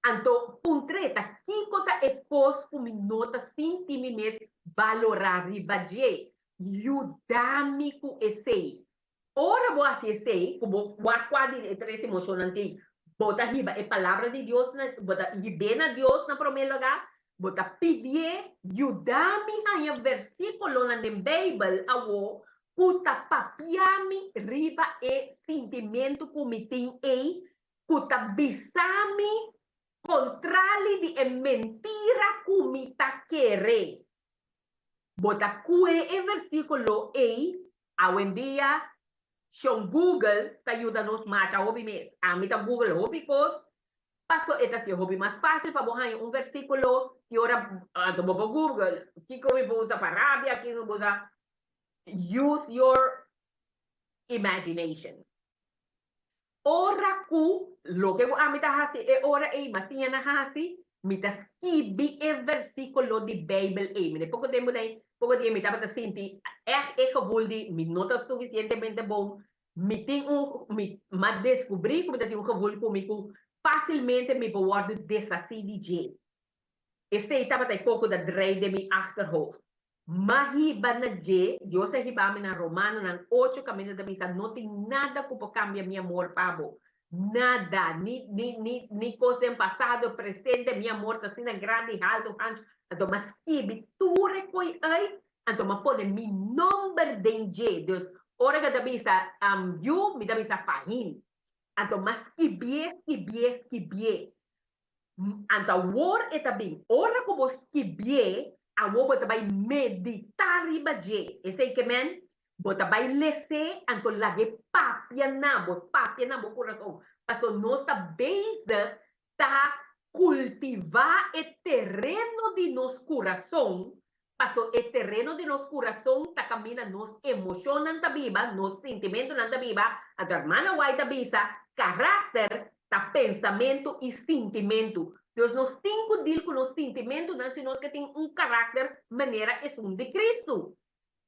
Anto puntreta, kiko ta epos kuminota sinti mi mes valorar ribaje, yudami ku esei. Ora bo asi esei, kubo wakwadi e tres emocionante, bota hiba e palavra de Dios, bota hibena Dios na primeiro lugar, bota pedir, yudami hanya versículo na Bible awo, kuta papiami riba e sentimento kumiting e, kuta bisami contrali di e mentira kumita kere. Bota kue e versículo e, awendia, siyon Google, ayuda-nos mais a hobby mes. Amita Google hobby kos, paso esta si hobby más fácil para buhay un versículo que ora tomo po Google kiko mi po usa para rabia kiko po usa use your imagination ora ku lo que amita hasi e ora e masiya na hasi mitas kibi e versículo di Bible e mine poco tempo na Porque die me estaba sinti, echt gevoel die me nota suficientemente bom, me tem me mas descobri como tem gevoel comigo, facilmente me bewoordde desacidi je. Esse estava até pouco da drei de mi achterhoofd. Mahiba na je, Dios se hiba na Romano ng 8 caminho da misa, não tem nada que cambia mi amor pabo. Nada, ni coisa em passado, presente, mi amor, tá sendo grande, alto, ancho. Então, mas que tu recoi aí, então, mas pode mi number de je, Deus, ora que da misa, you, mi da misa fahim. Então, mas que bie. Anta war eta bing. Ora ko bos kibye, a wo bota bay meditari ba je. Ese que men, bota bay lese, anto lage papia na bo coração. Paso no está bezig ta cultivar o terreno de nos coração. Paso o terreno de nos coração ta camina nos emocionan ta viva, nos sentimento nanta viva, a tu hermana guaita bisa, carácter tá pensamento e sentimento. Deus nos tem que deal com os sentimentos, não, se nós que tem caráter, maneira é um de Cristo.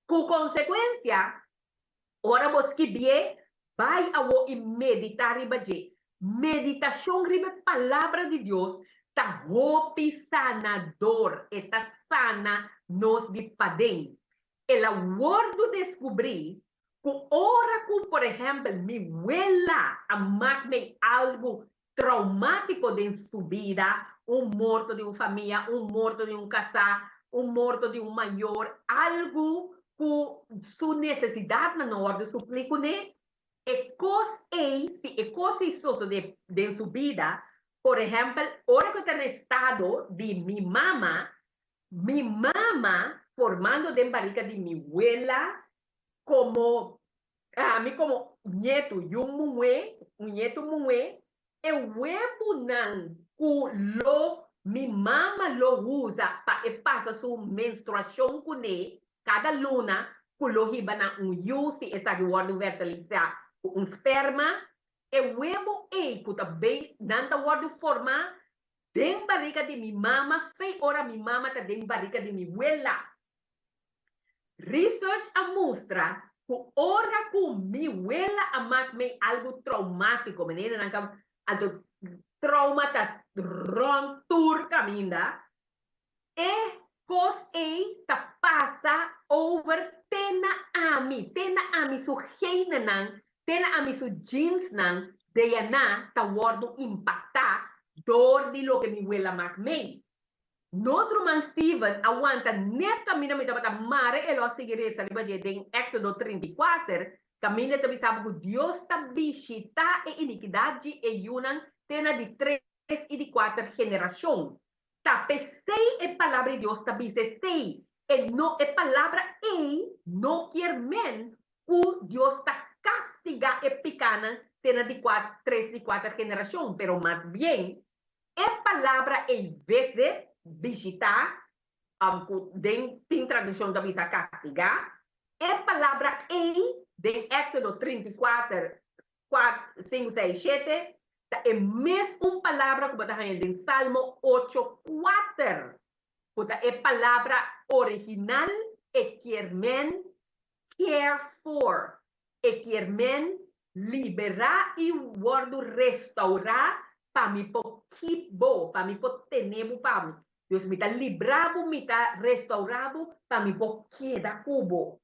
Com consequência, ora vos que bie, vai a o meditar e baje. Meditação ribe palavra de Deus, tá hopi sanador, eta sana nos de padem. Ela wordo descobrir ora que, por exemplo, mi abuela amarme algo traumático de sua vida, morto de uma família, morto de casal, morto de maior, algo que sua necessidade na hora de suplico, né? E coisa isso de sua vida, por exemplo, ora que está no estado de mi mama formando de barriga de mi abuela, como a mí como nieto, un nieto mue, e huevo nan ku lo mi mamá lo usa para pasa su menstruación con él cada luna, ku lo hiba na yusi esa guardo fertilizar sperma, e huevo ku também nanta guardo forma den barriga de mi mamá, fei ora mi mamá ta den barriga de mi abuela. Research a mostra que ora que mi abuela amat-me algo traumático, menina, algo trauma ta ron tur caminda, e cos ta passa over tena ami su heine nan, tena ami su jeans nan, de yana ta wordo impacta door di lo que mi abuela amat-me. Nostro man Steven aguanta net caminho me dava mare e lo seguiresa riba em Éxodo 34, caminho te sabe que Deus está visita e iniquidade e yunan tena de 3 e de 4 geração. Ta pesei e palavra de Deus ta visitei e no e palavra e no quer men o Deus ta castiga e picana tena de 4, 3 de 4 geração, pero mais bem e palavra e vezes visitar, tem tradução da visa castigar, é palavra de Éxodo 34, 4, 5, 6, 7, é mesmo palavra que está em Salmo 8, 4. É palavra original, e quermen, care for, e quermen, liberar e guardo restaurar, para me po keep bo, para me po tenebo para me. Deus me está librado, me está restaurado, para me po queda cubo.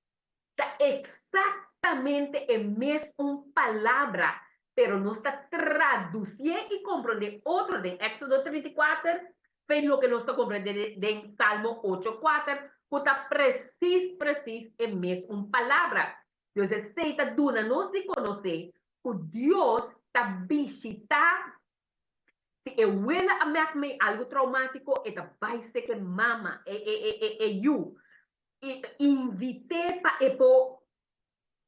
Está exatamente a mesma palavra, pero não está traduzindo e compreender outro de Éxodo 34, fez o que não está compreendendo em Salmo 8:4, que está preciso a mesma palavra. Deus aceita duna nos de conhecer que Deus está visitando. Se eu huela a me algo traumático, esta vai ser que mama you. E invite para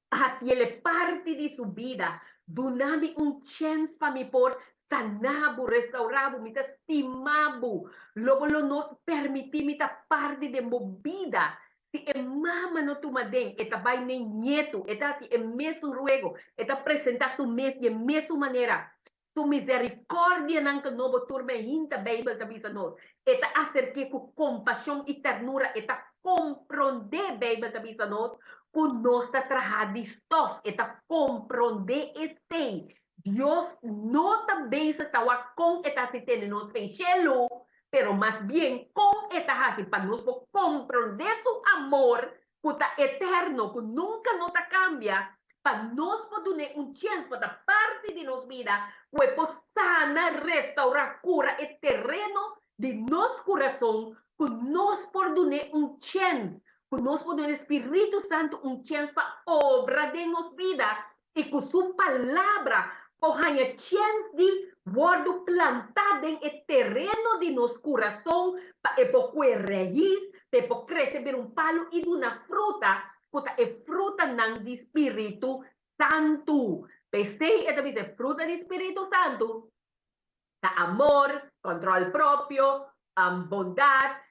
hacia parte de sua vida, doname chance para me por sanabo, restaurabo, me estimabo, logo não permitir me parte de minha vida. Se é mama não toma den, esta vai nem nieto, esta é mesmo ruego, esta apresentar su mes de mesma maneira. Tu misericórdia não que novo turma ainda Bíblia da vida nós. Eta acerque com compaixão e ternura, eta compreender bem, mas também nós, que nós está trazendo stof, está compreender esse. Deus não também está com esta se nos fechelo, pero más bien con esta assim, para nós compreender su amor, que está eterno, que nunca nos cambia, para nós poder chance para parte de nossa vida, que sana, restaurar, cura o terreno de nosso coração, que nós podemos chance, que nós podemos Espírito Santo chance para obra de nossa vida, e que sua palavra hanya chance de guardo plantado em terreno de nosso coração, para poder raíz, para crescer palo e uma fruta, que é fruta do Espírito Santo. Pensei, esta vez é fruta do Espírito Santo, amor, control propio, bondad,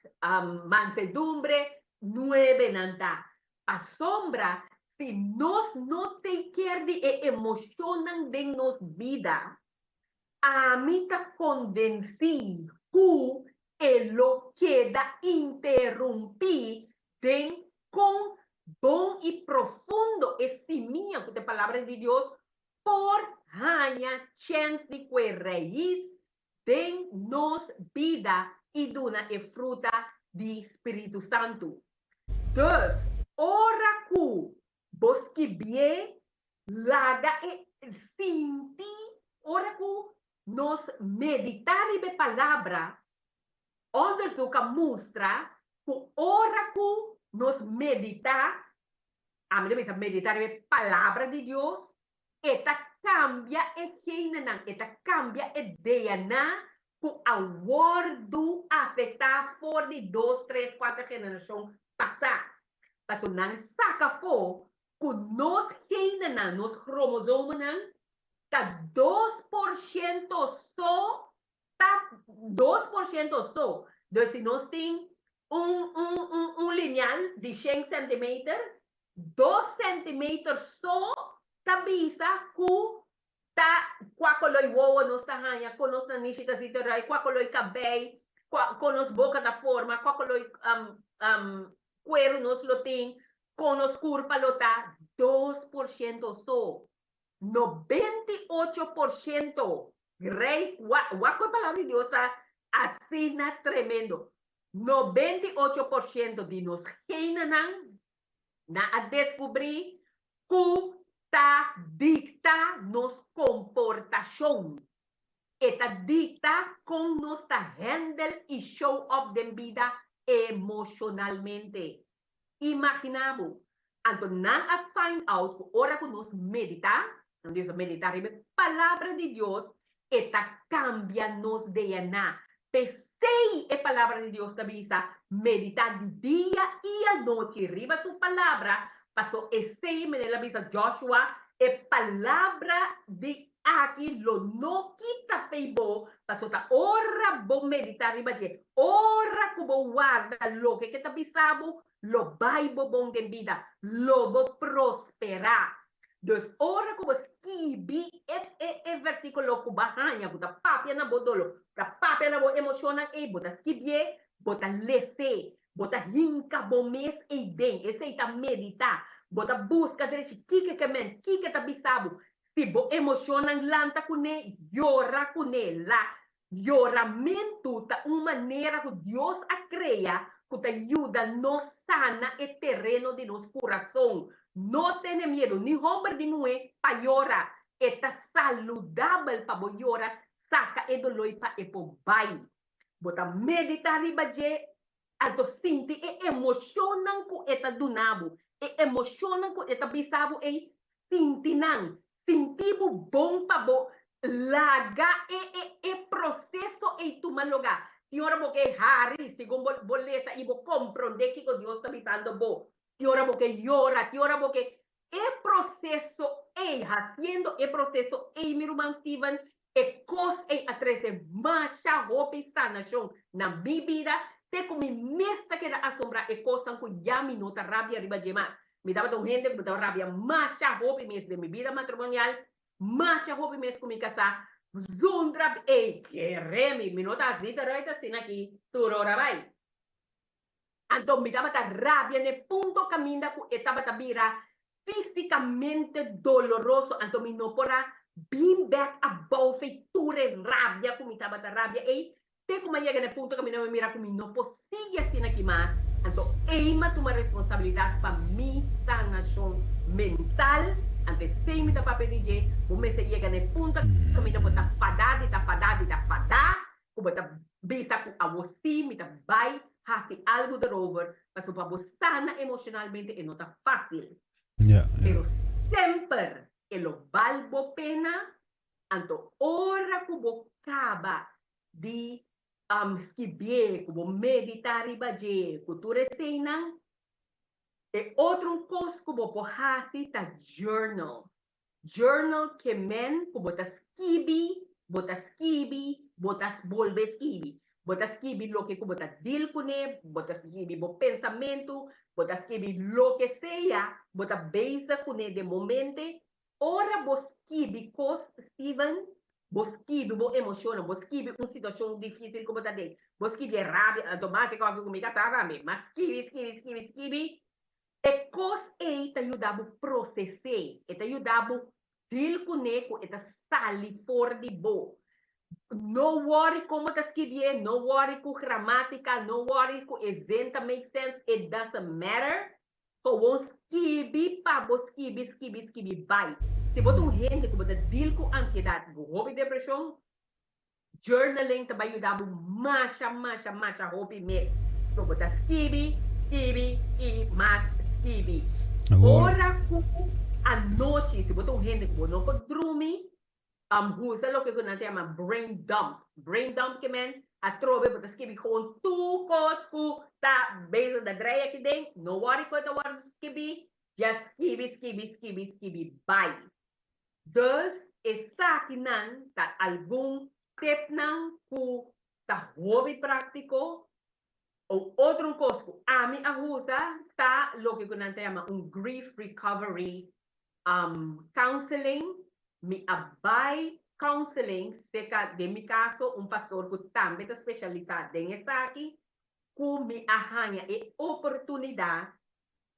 mansedumbre, nueve nanta. A sombra, se nós não te quer de emocionam de nos vida, a mim está convencido que ele queda interromper com bom e profundo esse minha que a palavra de Deus por ganhar chance de que raiz de nos vida e duna e fruta do Espírito Santo. Então, ora que vos que bem laga e sentir, ora que nos meditar e a palavra, onde se mostra que ora que nos meditar, a mim meditar a palavra de Deus, esta cambia e quem esta cambia a ideia que a word afetar for de 2, 3, 4 gerações passar. Paso não saca for que nós quem nos cromossomos está 2% só, está 2% só. Então, se nós temos lineal de 100 centímetros, 2 centímetros só, tabisa que tá quacoloi woa nos tahanha, com nos nanishita siterai, quacoloi cabei, com nos boca da forma, quacoloi cuero nos lotin, com nos curpa lota, 2% só. 98%. Rei, a palavra de Deus está assim tremendo. 98% de nos reinan na descobrir que está dicta nos comportação. Está dicta com nos handle e show up de vida emocionalmente. Imaginamos. Então, não a find out que hora que nos meditar, não diz meditar, a palavra de Deus, está cambia nos DNA. Pensei a palavra de Deus também meditar de dia e a noite. Riba sua palavra, passou esse menina visa Joshua, a palavra de aqui lo no quita feibo, passou ta ora bom meditar riba de ora que bom guarda lo que tá bisabo, lo Bible bom de vida, lo bo prosperar. Dus ora que você kibi e versículo que bahanya, que tá papia na bodolo, tá papia na bo emociona e bota skibie, bota lese, bota hinka bom mês e bem, esse tá meditar, bota busca de que tá bisabo, se bo emociona lanta kune, llora kune la, lloramento tá uma maneira que Deus a cria, que te ajuda nos sana e terreno de nos coração. Não tenha medo, nem homem de mulher para llorar. Está saudável para llorar, saca e dolor para e por vai. Bota meditar riba je, alto sinti e emocionam com eta dunabo, e emocionam com eta bisabo e sintinan. Sintibo bom para bo laga e processo e tu maloga. Senhora, porque Harry, segundo boleta, e vou compreender que Deus está habitando bo. Senhora, porque llora, senhora, porque o processo é haciendo o processo é meu irmão Steven, é coisa é atrás mais a roupa está na chão na minha vida, te como mesta que da assombra é coisa que já me nota rabia riba de mar. Me dava um gente que dava rabia mais a roupa mesmo de minha vida matrimonial, mais a roupa mesmo com minha casa. Zundra, ei, que remi, me nota as vidas, assim aqui, tudo ora vai. Então, me dava rabia, ne punto caminda ku etaba tabira fisicamente doloroso. Então, me não porá being back above feiture rabia, ku me taba rabia. E te como chega ne punto caminda me mira ku me não possível assim aqui mais. Então, eima tu uma responsabilidade para mim, sanação mental. Então, sem me dá para DJ, o me se chega ne punto caminda bota fadada, ku bota bisa ku awosi, me dá vai hace algo erover, mas para você emocionalmente e não está fácil. Yeah, yeah. Pero sempre lo valbo pena, anto ora kubo kaba di skibie, kubo meditari baje, kuture seinang, e outro cos kubo pohasi ta journal. Journal que men kubo ta skibi, botas volve skibi. Botas skibi lo que como botas deal con él, botas skibi bo pensamento, botas skibi lo que sea, botas base con él de momento. Ora bo skibi cos Steven, bo skibi bo emoção, bo skibi uma situação difícil como tá de. Bo skibi rabia, automático como comigo sabe, mas skibi. E cos e te ajudava a processar, e te ajudava a deal com ele, e te sair fora de bo. No worry como está escrevendo, no worry com gramática, no worry com exenta make sense, it doesn't matter. So, vos escrever para vos escrever, vai. Se você gente que você deal com ansiedade, com depressão, journaling te vai ajudar a hobby me. So, você escreve, e mais escreve. Ora com a noite, se você gente que você não pode dormir, usa lo que se llama brain dump. Brain dump que men atrove, porque escrevi gewoon tu cosco, tá bezig da dreia aqui dentro, no worry com o word escrevi, just escrevi, bye. Dus, está aqui nan, tá algum tip nan, ku tá hobby prático, ou outro cosco, a mim ajuda, tá lo que se llama grief recovery counseling, mi abai counseling, seca de mi caso, pastor que também está especializado em esta aqui, que me arranha e oportunidade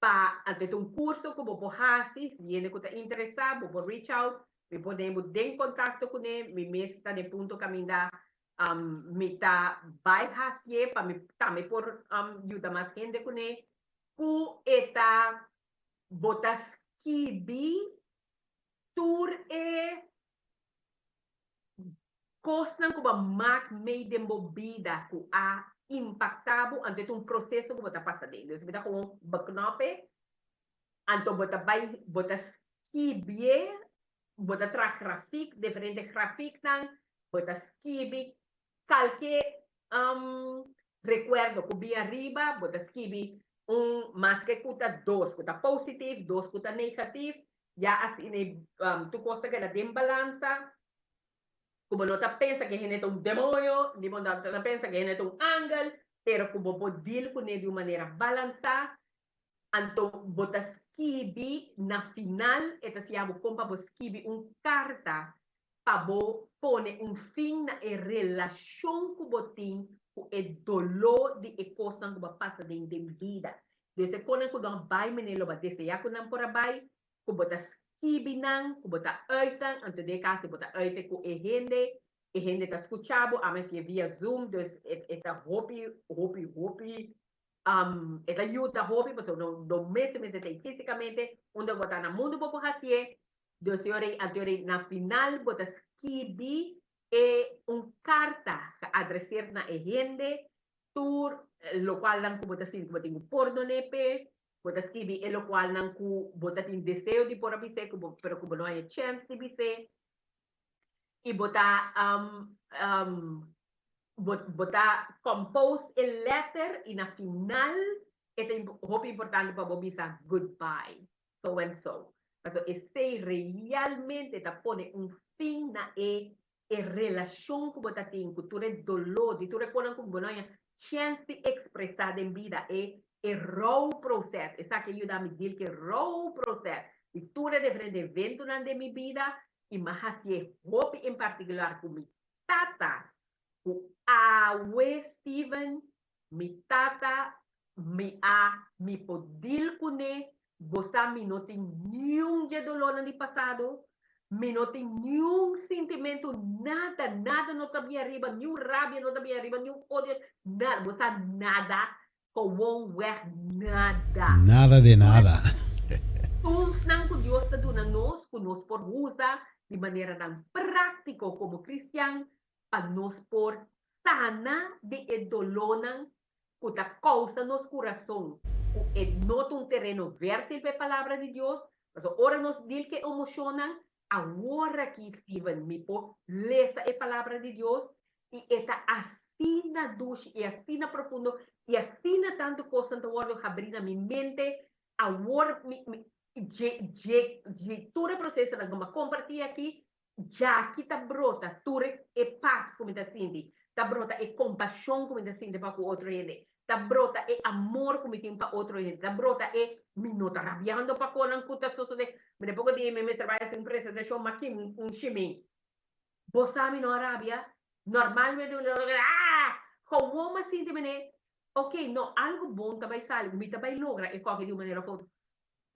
para ter curso que vou fazer, se ele está interessado, vou reach out, me podemos ter contato com ele, me está de ponto caminhar, me está vai fazer para me também por ajudar mais gente com ele, que está botas kibi tour costa que mak made movida que a impactado ante processo que você passa dentro. Você está com baknope, então você vai botar skibie, você traz grafik, diferente grafik nan, você skibi, qualquer recuerdo que vi arriba, você skibi mais que cuta dos, cuta positivo, dos cuta negativo, ya assim, tu costa que la den balança, como no te pensa que genera un demonio, ni no te pensa que genera un ángel, pero como poder con él de una manera balanzada, então botas skibi na final, esta se llama como para skibi carta para poner fim na relação que botin com o dolor de costa que passa dentro da vida. Desde quando que não vai menelo ba desejar que não por vai, que botas skibi nang, que bota uitang, anto de caso bota uite com e gente está escuchando, a mim via Zoom, dus esta hopi esta ayuda hobby, porque no meses físicamente, onde botar na mundo poco hacie, dos horas anteriores na final, botar skibi e carta que adresar na gente, tour, lo qual não como assim, como tenho porno nepe, botar skibi e lo qual não como botar tem desejo de por abise, pero como não há chance de bise, e botar botar compose el letter y na final es muy importante para vos decir goodbye, so and so. Pero este realmente te pone fin na relación que vos tenés, que tu dolor, que tu recuerdas como bueno, chance de expresar en vida, raw process, esa que ayuda a mí decir que raw process, y tu de diferentes eventos de mi vida, y más así, hopi en particular, con mi tata, awe Steven, mi tata, mi podil kune, bosa mi no tem nenhum de dolor no passado, mi no tem nenhum sentimento, nada no tá bem arriba, nenhum rabia no tá bem arriba, nenhum ódio, nada, bosa nada, gewoon weg, nada. Nada de nada. Tudo não que Deus está dando a nós, que nós por usar de maneira tão prática como cristiano, para nós por sana de dolor que está causa nos coração. É not um terreno fértil para a palavra de Deus, mas agora nós diz que emocionam, agora que Steven me por lesa a palavra de Deus e está assim na ducha, e assim na profundo, e assim na tanto coisa que eu abrir na minha mente, agora todo o processo que eu compartilho aqui, já aqui está brota, tudo é paz, como está sentindo, está brota é compaixão, como está sentindo para o outro gente, está brota é amor, como tem para o outro gente, está brota é, me não está rabiando para com a cuta, me depois de me trabalho essa empresa, deixou aqui chimim, você me não rabia, normalmente, como me sinto, ok, não, algo bom também sai, me também logra, e qualquer de uma maneira ou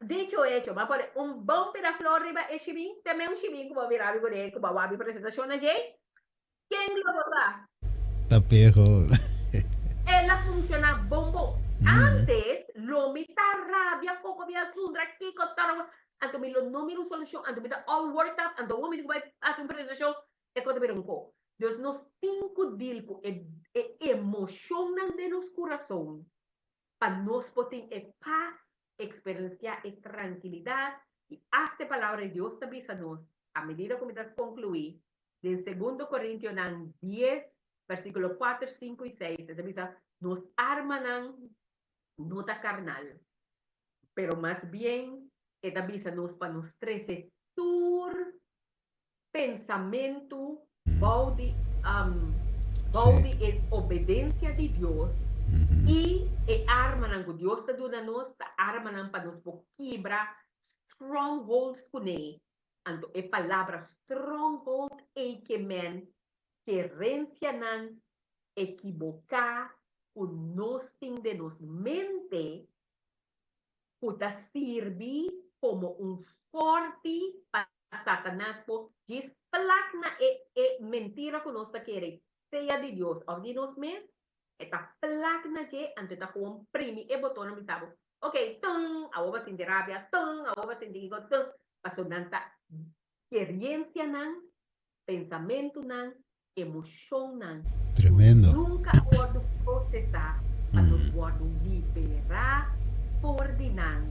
dicho hecho, va por un bom para flor riba e chiming, também um chiming que vai virar com ele, que vai abrir apresentação na gente. Quem lo va? Tapejo. Ela funciona bom. Antes, lo mita rabia, coco via sundra, kiko taro, anto mi lo número solução, anto mi da all worked up, anto o mi vai fazer uma apresentação, e quando ver um co. Deus nos cinco dilco e emocionam de nos coração, para nos poder paz experienciar tranquilidad y hasta palabra de Dios te avisa nos a medida que me concluir en 2 Corintios 10 versículos 4, 5 y 6 te avisa nos arman nota carnal pero más bien te avisa nos para nos trece tur pensamento body es obediencia de Dios. E arma que Deus está dando nos, arma para nos quebrar strongholds com ele. Então, a palavra stronghold é que men querência não equivocar o nós tem de nos mente para servir como sorte para Satanás por diz placna é mentira que nós está querendo seja de Deus ou de nós mesmos. Eta plak na je, ante ta gewoon primi e botón na mitabo. Ok, tung, awo sin terapia, tung, awo sin digo, tung. Paso nanta experiencia nan, pensamento nan, emoción nan. Tremendo. Nunca puedo procesar, pero puedo liberar, ordenar.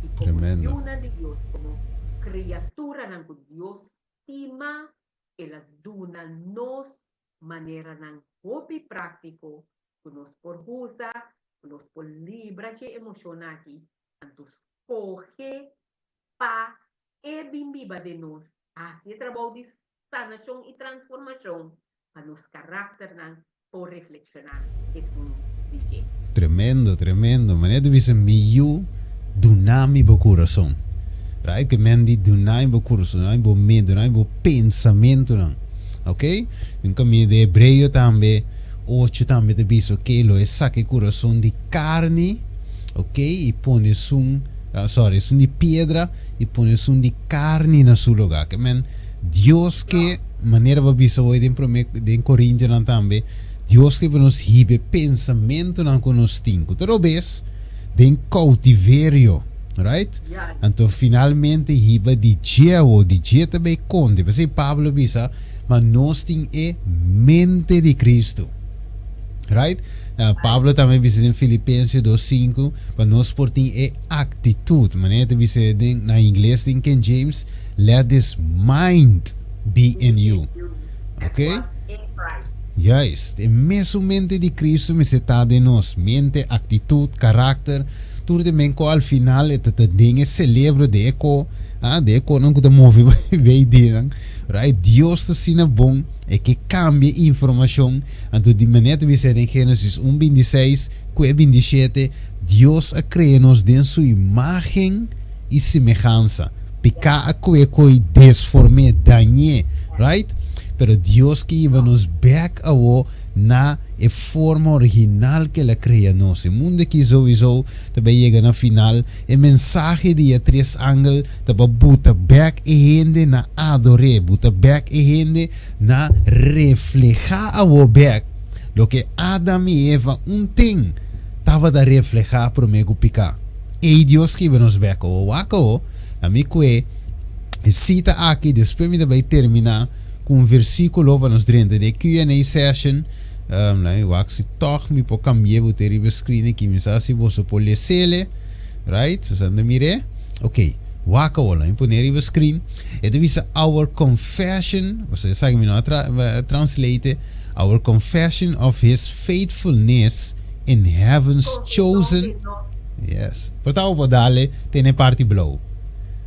Y como una de Dios, como criatura nan que Dios estima, ela duna nos manera nan hobby práctico, nos por usa, nos por libra de emoção aqui, antos coge pa e bimbiba de nós, assim trabalho de sanação e transformação, para nos caráter não por reflexionar, é dizer. Tremendo, mané tu bisa miu dunami bo coração, right? Que men di dunami bo coração, dunami bo mente, dunami bo pensamento não, ok? Então caminho de hebreu também 8 também te visto que lo es saque coração de carne, ok? E põe sun de pedra e põe sun de carne na seu lugar. Que men Deus que maneira va visto hoje em Coríntios também, Deus que nos hibe pensamento não que nos tinco. Todo vez de cautiverio, right? Então finalmente hibe de dia também conde. Porque Pablo visa, mas nós tem mente de Cristo. Right? Pablo também diz em Filipenses 2:5 para nós por ter atitude, maneira de dizer na inglês em King James, let this mind be in you, ok? Yes, a mesma mente de Cristo me está de nós, mente, atitude, caráter, tudo também que ao final é também celebra de eco não que move vai dir, right? Deus está sendo bom é que cambia informação. Então, de maneira que diz em Gênesis 1:26, 27, Deus a criou-nos de sua imagem e semelhança. Picar a coi desforme, danhe, right? pero Dios que iba nos back awo na a forma original que la crea nos. El mundo que sowieso também llega na final, el mensaje de a tres ángeles também buta back e gente na adore, buta back e gente na reflejar awo back lo que Adam e Eva ting tava da reflejar pro mego picar. E Deus que iba nos back awo wako, a mi que cita aqui, depois me vai terminar com um versículo para nos dentro de Q&A session. Eu acho que toch me pode cambiar o terrible screen aqui, mas assim você pode ler, right? Você anda mire? Ok. Waka wala, imponer o screen. E devia our confession, você sabe me não translate, our confession of His faithfulness in heaven's chosen. Yes. Portanto, vou dar-lhe, tem parte blow.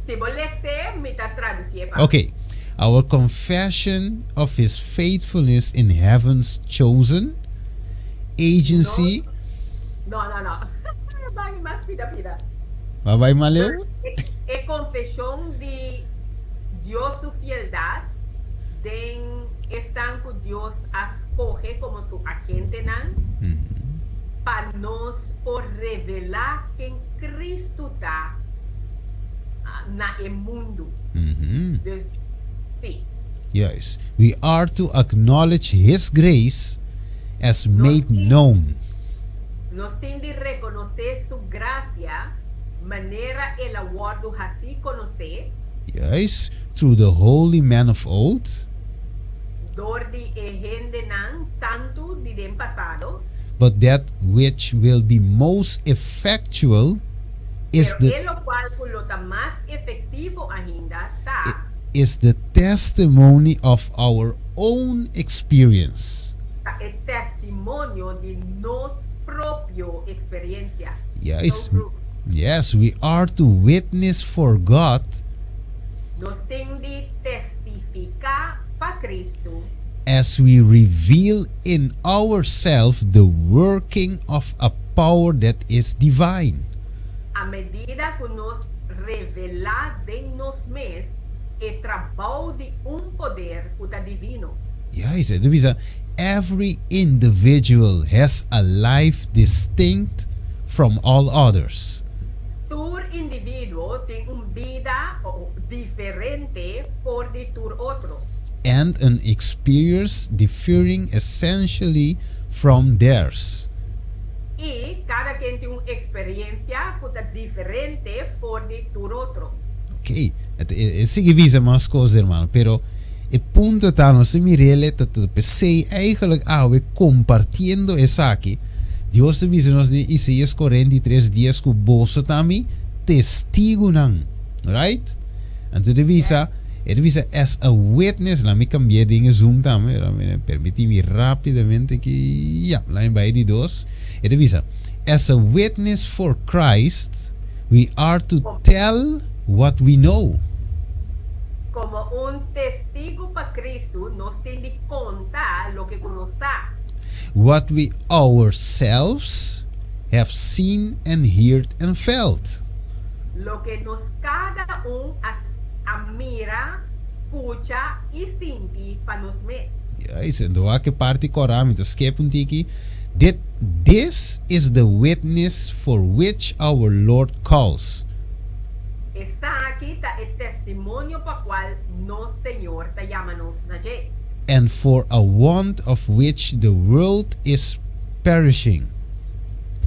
Se volesse, me tá traduzindo. Okay. Our confession of His faithfulness in heaven's chosen agency. No. Vai mais pida. Vai maleu? É confissão de Deus su fieldad, de están que Deus escoge como su agente para nos por revelar que Cristo está na el mundo. Sí. Yes. We are to acknowledge His grace as made known. Nos tiene de reconocer su gracia, manera el aguardo así conocer. Yes. Through the holy man of old. Door di gente tanto di den pasado. But that which will be most effectual is lo cual lo más efectivo ainda está. Is the testimony of our own experience. El testimonio de nos propio experiencia. Yes, we are to witness for God. Nos tiene de testificar para Cristo. As we reveal in ourselves the working of a power that is divine. A medida que nos revela de nos mes el trabajo de poder divino. Yes, every individual has a life distinct from all others. Tur individuo tiene una vida diferente por de tur otro. And an experience differing essentially from theirs. Y cada quien tiene una experiencia diferente por de tur otro. Ok, sigue visa más cosas, hermano, pero el punto está, no se mire, se eigenlijk we compartiendo esa aquí. Dios te dice nos de Isaías 43 días que vos también testigo nan, right? Entonces divisa as a witness, la me cambié de Zoom también, permíteme rápidamente que ya, la envié de dos. Divisa as a witness for Christ, we are to tell what we know. Como un testigo para Cristo, nos tiene que contar lo que conocemos. What we ourselves have seen and heard and felt. Lo que nos cada mira, escucha y siente para nos ver. Yes, en de que parte coram, então skip tiki. This is the witness for which our Lord calls. Está aquí el testimonio para cual nos Señor te llamanos naye. And for a want of which the world is perishing.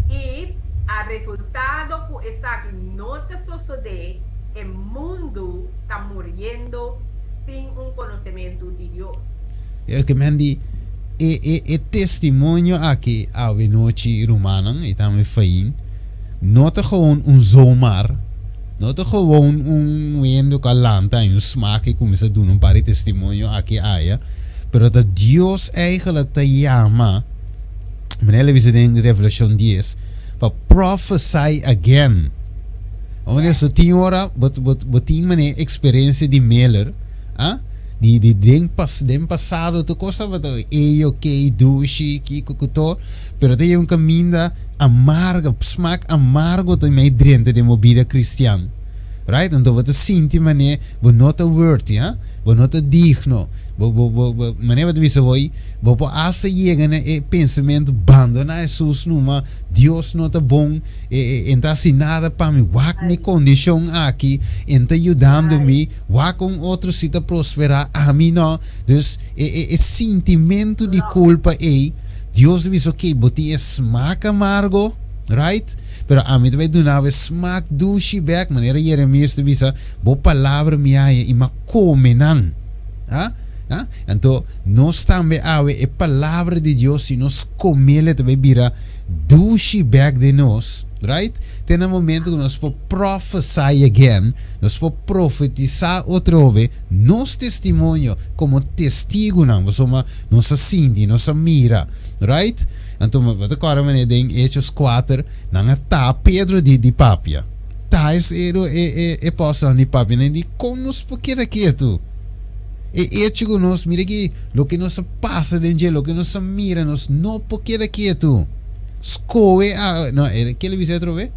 Y a resultado que está aquí no te sucede, el mundo está muriendo sin un conocimiento de Dios. Es que Mandy, el testimonio aquí a noche romana, y también fain, no te gewoon zomaar. No te gewoon viendo calanta en un smaak y comienza a doen un par de testimonio aquí haya, pero dat Dios eigenlijk te llama, meneer le dice en Revelación 10, para prophesy again. Wanneer zo 10 horas, wat 10 meneer experiencia de Miller, die den pasado tu cosa, wat ello que douche, kiko kuto, pero te un camino amargo, smaak amargo te mij drente de movida cristian. Right? Então você sente mané, você não está worthy, hein? Você não está digno. Mané você visa voi, você hasta chega né pensamento abandona Jesus numa Deus não está bom, então assim nada para mim, wak ni condição aqui, então ajudando-me, wak com outro se está prosperar, a mim não. Dus sentimento de culpa Deus diz ok, você smaak amargo, right? Pero a mim também do nada smaak douche back, maneira Jeremias diz, bo palavra minha e ma come não, então nós também a palavra de Deus se nós comer também vira douche back de nós, right? Tem um momento que nós podemos prophesy again, nós podemos profetizar outra vez, nosso testemunho como testigo não, nós sente, nós mira, right? Então, você agora mané em Hechos 4, não tá Pedro de papia, tá é apóstolo de papia, nem de conosco porque daqui tu. E chico nós mira que lo que nos passa dentro, lo que nos mira, nós não porque daqui tu. Scoe não, que ele disse outra vez?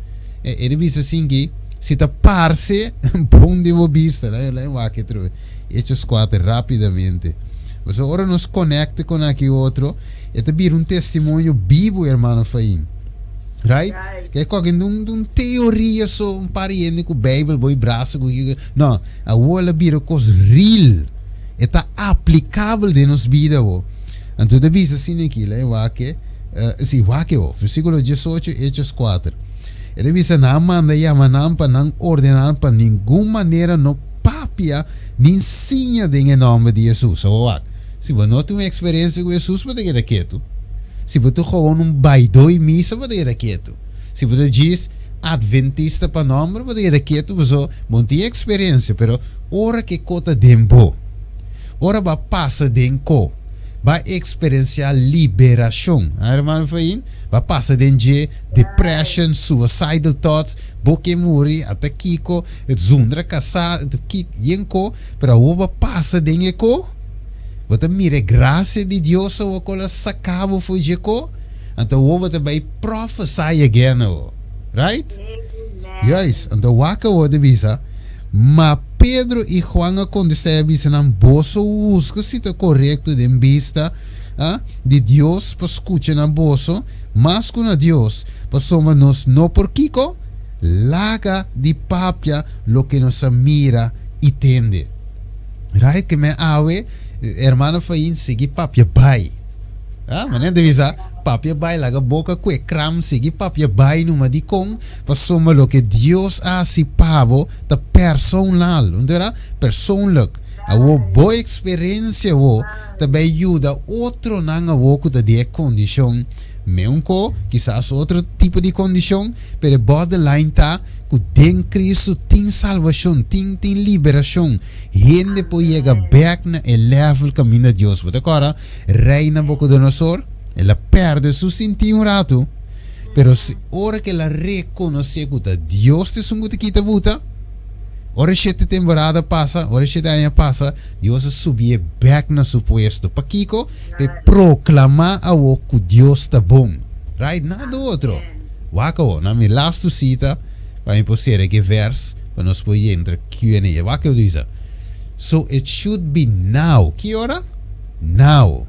Ele disse assim que se tá parce bom de vista, né? Lá em que outra vez. Hechos 4 rapidamente. Mas agora nos conecta com aqui outro. É também testemunho vivo, irmão Faim. Right? Que é qualquer teoria só pariente com Bíblia, boi braço, não, a ola vira coisa real. Está aplicável de nos vida. Então, ele diz assim aqui, lá em versículo 18, Hechos 4. Ele diz, não manda yamanam para não ordenar para nenhuma maneira no papia, nem sinha em nome de Jesus. Se você não tem uma experiência com Jesus, você vai quieto. Se você gewoon baidoi missa, você vai quieto. Se você diz adventista para nome, você vai quieto, você não tem experiência, pero ora que cota tempo. Ora vai passar dentro, vai experienciar liberação. Irmão Fain, vai passar dentro depression, suicidal thoughts, boque muri, até kiko, zundra casado, kik yenko, para o vai passar dentro. Você mira graça de Deus ou cola sacavo foi jeco, então você vai prophesy again, right? Yes, então waka o de visa, mas Pedro e Juan contestaram dizendo boso busca se está correto de vista de Deus para escutar na boso, mas com Deus para somos não por kiko laga de papia lo que nos mira e tende, right? Que me awe hermano Fain sigi papia bai, mané de visa papia bai laga boca que cram sigi papia bai numa di com passoma lo que Deus si pavo ta personal, ondera personal a wo boa experiência wo também ajuda outro nanga wo que de condição meunco quizás outro tipo de condição pero borderline tá que den Cristo tem salvação, tem liberação. Gente pode chegar back na level caminho de Deus. Porque agora, reina Nabucodonosor, ela perde seu sentido um rato. Pero se ora que ela reconhece que Deus te sungu te quita buta, ora 7 temporada passa, ora 7 anos passa, Deus subir back na seu puesto. Para Kiko, para proclamar a o que Deus está bom. Right? Nada outro. Waka na minha last cita, para impossível que verso para nós poder entrar Q&A. What que eu diz? So it should be now. Que hora? Now.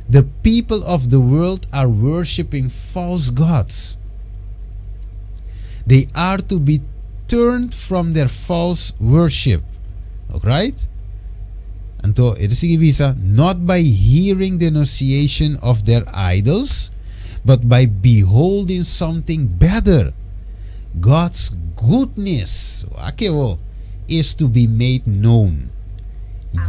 The people of the world are worshiping false gods. They are to be turned from their false worship. Alright? Então, ito significa not by hearing the enunciation of their idols, but by beholding something better. God's goodness is to be made known.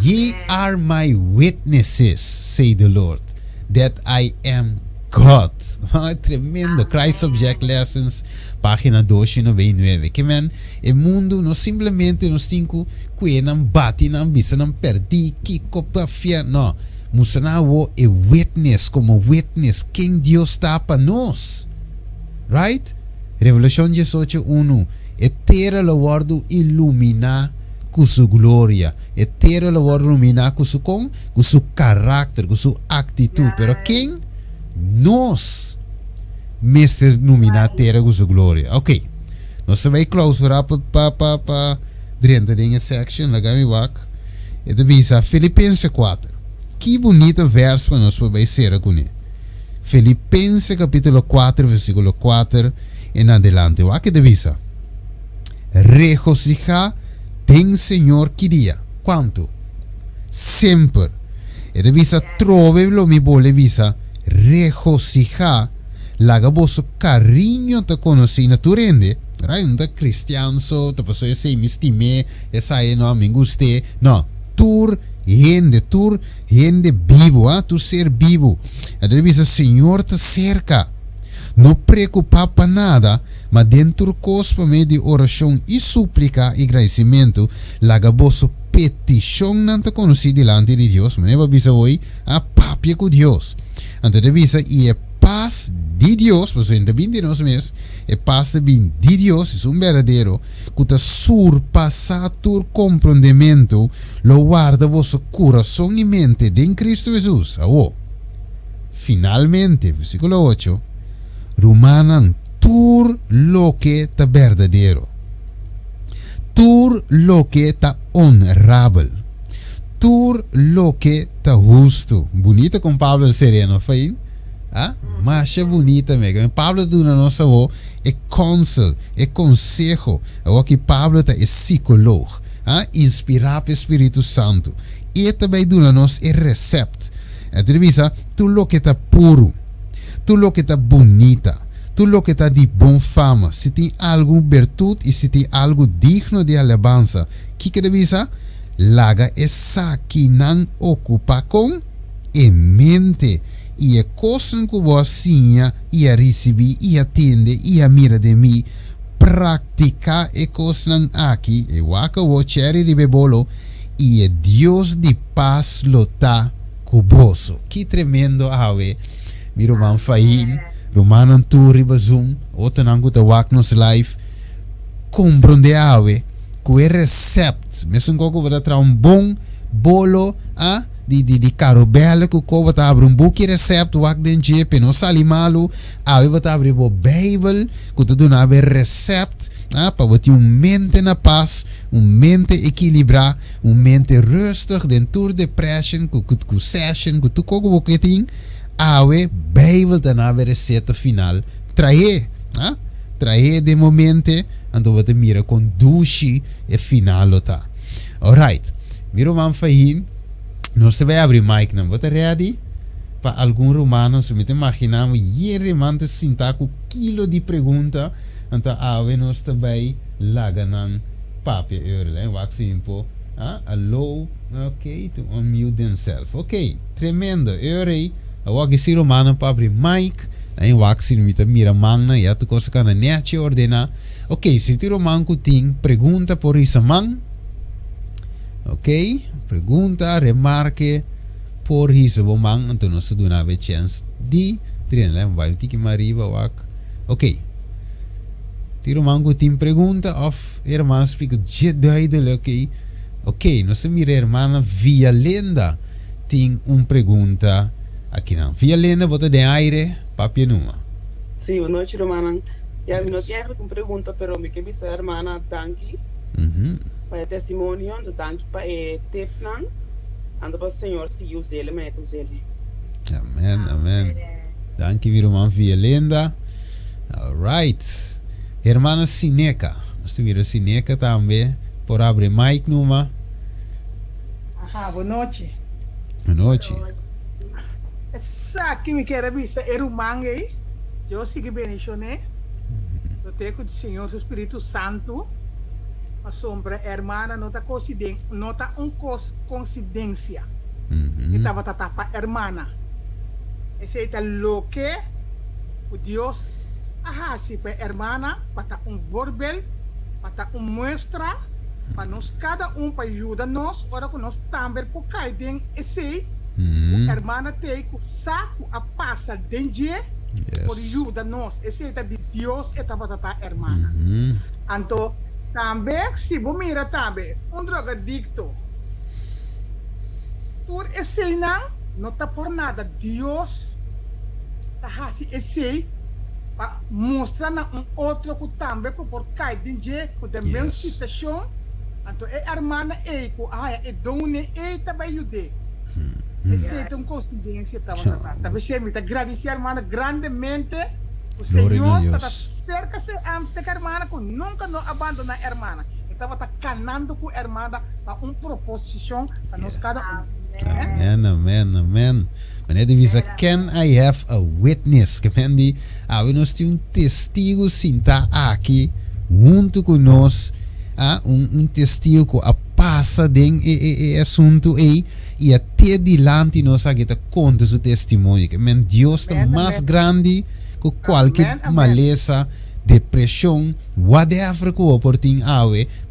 Ye are my witnesses, say the Lord, that I am God. Tremendo. Christ Subject Lessons, página 299. Que man, el mundo no simplesmente nos tinko que não bate, não bisa, não perdi, que copa fia, não. Musanawo e witness, como witness, quem Deus está para nós. Right? Revelación 18:1. Etera la guardo iluminar com sua glória. Etera la guardo iluminar com seu caráter, com sua atitude. Pero quem? Nós. Mestre iluminar terra com sua glória. Ok. Nós vai clausurar para dentro da section, lá me wak. E devisa Filipenses 4. Que bonito verso para nós poder ser com ele. Filipenses capítulo 4, versículo 4 en adelante. Wak devisa. Regocija tem Senhor que dia. Quanto? Sempre. E devisa trove lo mi bole visa. Regocija. Laga vosso carinho te conosci na tu rende. Right? Não tá cristiano, te passou a ser me estime, essa aí não me guste. Não. Tur rende vivo, tu ser vivo. E devisa Senhor te cerca. Não preocupar para nada, mas dentro cospa meio de oração e súplica e agradecimento, laga vosso petição não te conheci delante de Deus, mas não bisa hoje a papia com Deus. Então devisa e é paz de Deus, por exemplo, bem de nós mesmos, é paz de Deus, é verdadeiro, que te surpassa tu compreendimento, lo guarda vosso coração e mente em Cristo Jesus. Finalmente, versículo 8, Romanan tur lo que está verdadeiro, tur lo que está honorável, tur lo que está justo. Bonito com Pablo sereno, foi? Mas é bonita, mega. Pablo do na nossa voz é conselho, é consejo. O que Pablo é psicólogo, inspirado pelo Espírito Santo. E também do na nós é recept. A entrevista, tu lo que está puro, tu lo que está bonita, tu lo que está de bom fama. Se tem alguma virtude e se tem algo digno de alabança, que entrevista, laga essa que não ocupa com e mente. E a coisa que você ia receber, e atende, e a mira de mim, praticar a coisa aqui, e waka o cherry de bebolo, e a Deus de paz lo tá cuboso. Que tremendo ave, mi Roman Fahin, Roman Turi Bazum, outro nango ta wak nos life, compreende ave, que é recept, mesmo que você tra um bom bolo, di carobela que o vai abrir book recept wak den jepe no sali malu aí vai abrir o Bible que tu dá ver recept para você mente na paz mente equilibrar mente rustig dentro depression que session que tu cogo boketing aí Bible dá ver receita final trae de momento então você mira com duche e final tá alright miro man fahim. Nós também abrir mic, não? Você ready? Para algum romano, se me imaginamos, e remante sinta com quilo de pergunta, então nós também laganam papel, né? Wax simple, allow, okay, to unmute themselves, okay, tremendo, agora que se romano para abrir mic, aí wax me mira mangna, e a tu coisa que na net ordena, okay, se tu romano tem pergunta por isso man, okay. Pergunta, remarque por isso bom man então nós damos uma chance de treinar vai tiki mariva wak ok tiro mango tem pergunta of irmã speak jet daidele ok nós mira irmã via lenda tem pergunta aqui não via lenda bota de aire papia numa sim boa noite Romana já me notei com pergunta pero me que bisa irmã tanki para testemunho, então danke para tips não, anda para o Senhor se usa ele, mas usa ele. Amém. Danke vir uma via lenda. Alright. Hermana Sineca. Nós temos Sineca também, por abrir mic numa. Boa noite. Boa noite. Essa que me quer vista é o mangue. Eu sigo bem isso, né? Eu tenho o Senhor, o Espírito Santo. A sombra hermana não está coincidência. E estava para hermana. Esse é o que o Deus se para hermana para verbal, para mostra, para nós cada para ajudar nós, ora que nós também por cair esse o hermana tem o saco a passar dentro por ajudar nós. Esse é de Deus estava para hermana. Então também, se você mira também, drogadicto, por esse não está por nada. Deus está assim, esse para mostrar na outro que também por cair de com a mesma situação. Então é hermana é que é dona é também ajude. Esse é um coincidência talvez você me agradecer hermana grandemente o Senhor está cerca se a hermana que nunca não abandona a hermana. Estava canando com a hermana para uma proposição para nós cada um. Amen. Meneer de Visa, can I have a witness? Que men die, we nos tem testigo sinta aqui, junto com nós, testigo que a passa den assunto aí, e até dilante nós aqui tá conta seu testemunho. Que men Deus está mais grande que qualquer maleza, depressão, whatever que o portem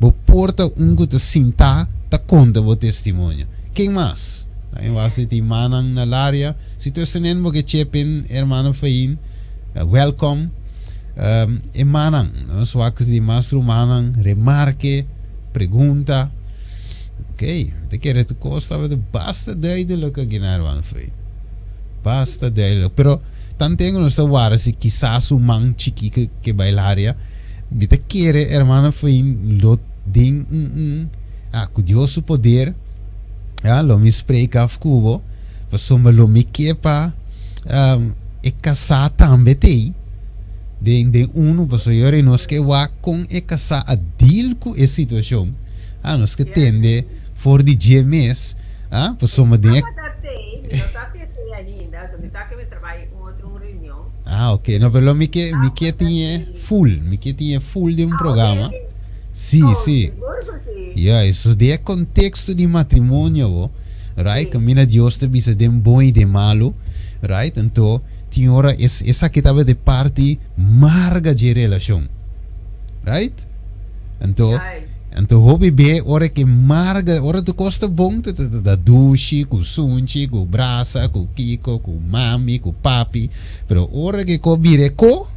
bo porta que te sinta, tá conta o testemunho. Quem mais? Aí você tem manang na área. Se tu senen mo que chepin hermano fain, welcome. E manang, nós wakes di mastro manang remarque, pergunta. Ok, te quer tu costa de basta duidelijk que hermano fain. Basta duidelijk. Pero tan tengo nos wara si quizás un man chiqui que bailaria. Te quer hermano fain lot ding curioso poder. Lo mi spreken af kubo, maar lo mi kepa e casa tambe tei. Den uno, paso yore nos que wa con e casa a deal ku e situação. Nos que tende for di GMS, paso ma den. Ok, no, pero mi que tinha full de un programa. Sí. Isso é contexto de matrimônio, right? Camina Deus te bisa de bom e de malo, right? Então, tinha hora essa que estava de parte marga de relação, right? Então, hobby be hora que marga, hora tu costa bom, tu da dushi, com sunchi, com braça, com kiko, com mami, com papi, pero hora que cobire co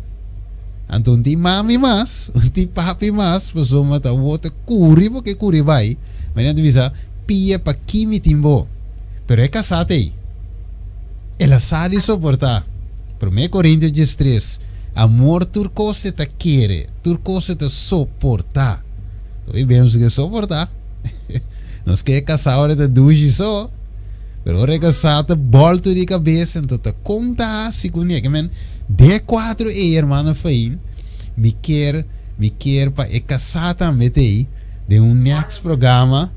Então, ti mami mas, ti papi mas, pessoa tá outra curi, porque curi vai. Mas não divisa, pia pa kimi timbo. Pero é casada aí. Ela sabe suportar. Pero me Coríntios 13, amor turco se te quer, turco se te suportar. Então, vemos que suportar. Nós que é casado de duji só. Pero ora é casada, volta de cabeça, então tá conta assim com ele, men. D4 hermano fain, me quer para e casata metei de next programa,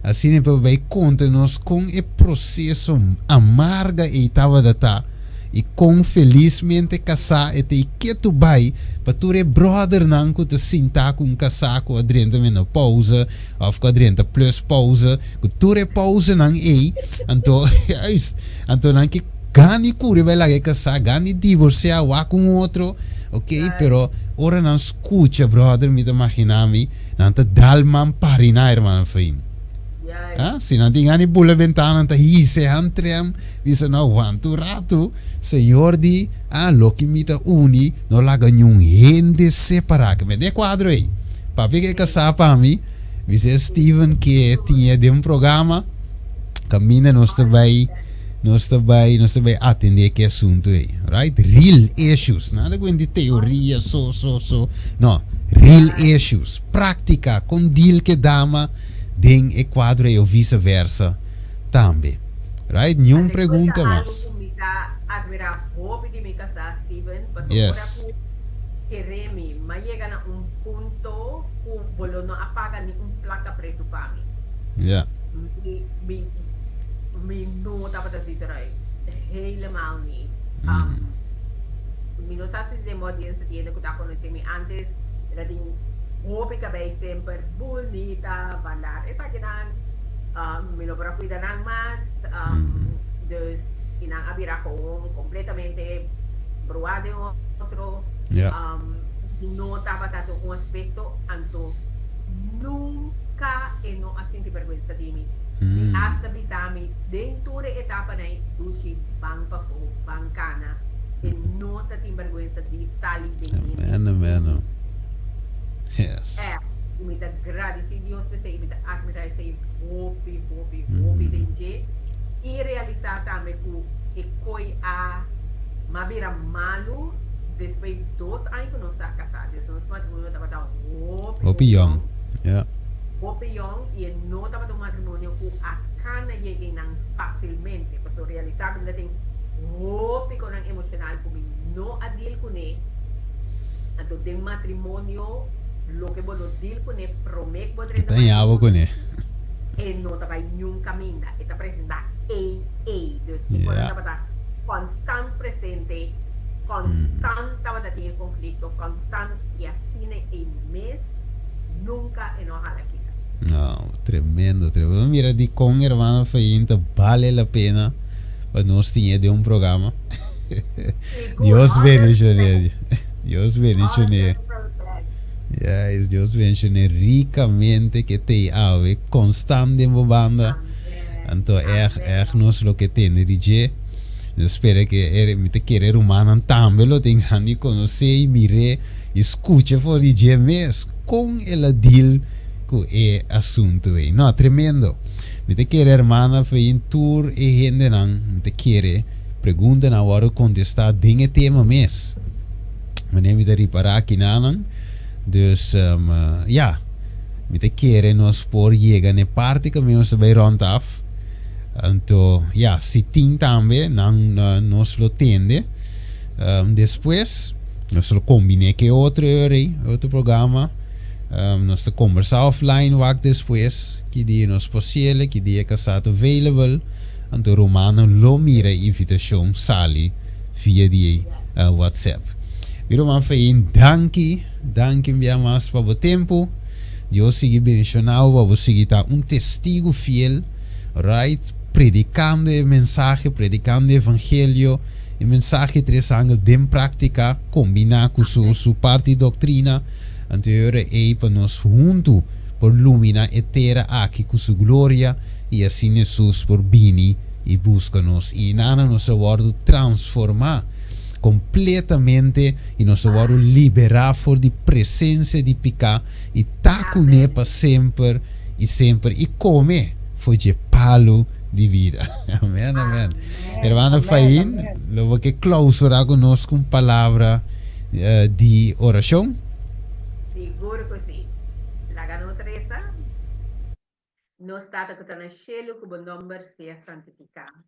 assim para vai conta-nos com o processo amarga e estava data e com felizmente casar e te que tu vai para tu brother não que te sinta com casar com adrenta menopausa ou com adrenta plus pausa, que tu pausa não então não que gani curi vai lá que casar, gani divorciar ou com outro, ok? Pero ora não escuta, brother, me imaginami, não te dalman parina, irmão, fein. Se não tem gani bula ventana, tá hise antrem, visa não wantu rato, senhor di, lo que me ta uni, não lá ganhou gente separar, que me dê quadro aí. Papi que casar para mim, visa Steven que tinha de programa, caminha nos vai Nós também atender que assunto aí, right? Real issues, nada de teoria, não, real issues, prática, com deal que dama, den e quadro e vice-versa, também, right? Nenhuma pergunta mais. Yes. Queremos, mas chega a ponto que o bolo não apaga nenhuma placa preta para mim. Yeah. Me não estava a dizer helemaal niet. Me não está a dizer modo de que está conhecendo antes, era de roupa bem sempre bonita, falar. Essa que não, me não para cuidar não mais, dus inang abira ko completamente bruado de outro. Não estava tanto um aspecto, anto nunca e não assim de vergonha de mim. Hasta bitami dentro da etapa na dushi bang papo bangkana e não tá tem vergonha de tali de Amen. Yes. Me dá agradecer Deus por ser, me dá admirar ser hopi denje e realizar também o e coi a mabira malu después 2 años que nos está casados, nos matrimonio estaba Opinión. Ja. opinión y el no estaba un matrimonio que acá no llegan fácilmente, porque realizar que tem con emocional como no adil con él, entonces del matrimonio lo que vos deal con él promete vos Tenhava com ele. no estaba ningún camino, está presente entonces por estaba constant presente, constant estaba teniendo conflicto, constant y así en mes nunca enoja la quita. No, tremendo, tremendo. Mira, die con hermano Fainta vale la pena para nós tinha de um programa. Deus bendicione. Deus bendicione. Yes, Deus bendicione ricamente que te ave constante en banda. Então echt nós lo que tem de dizer. Eu espero que me te querer humano também lo tenha de conhecer e mire escute for dizer mesmo com ela deal com é assunto aí. Não, tremendo. Me te querer hermana foi em tour e gente não me te querer pergunta na hora contestar dinge tema mesmo. Mas nem me te reparar aqui não. Dus ja, me te querer nós por chegar na parte que nós vai rond af. Então, ja, se tem também, nós lo tende. Depois, nós lo combinamos com outro programa. Nós conversar offline wacht depois, que dia nós possível, que dia que está available. Então, Romano lo mira invitação sali via die WhatsApp. Pero man fein danke bem mais para o tempo. Eu sigo bendicionado, para você tá testigo fiel, right? Predicando o mensagem, predicando o evangelho, o mensagem tres ángulos de prática, combinar com sua parte doutrina, anterior e para nós juntos por lumina etera aqui com sua glória e assim Jesus por bini e busca-nos e nada nos aguardo transformar completamente e nos aguardo liberar for de presença de picar e tá com ele para sempre e comer foi de palo de vida. Amém, amém. Hermano Fain, logo que clausura conosco com palavra de oração. Seguro que sim. La ganó Teresa. Nos trata que está en el cielo, que buen nombre sea santificado.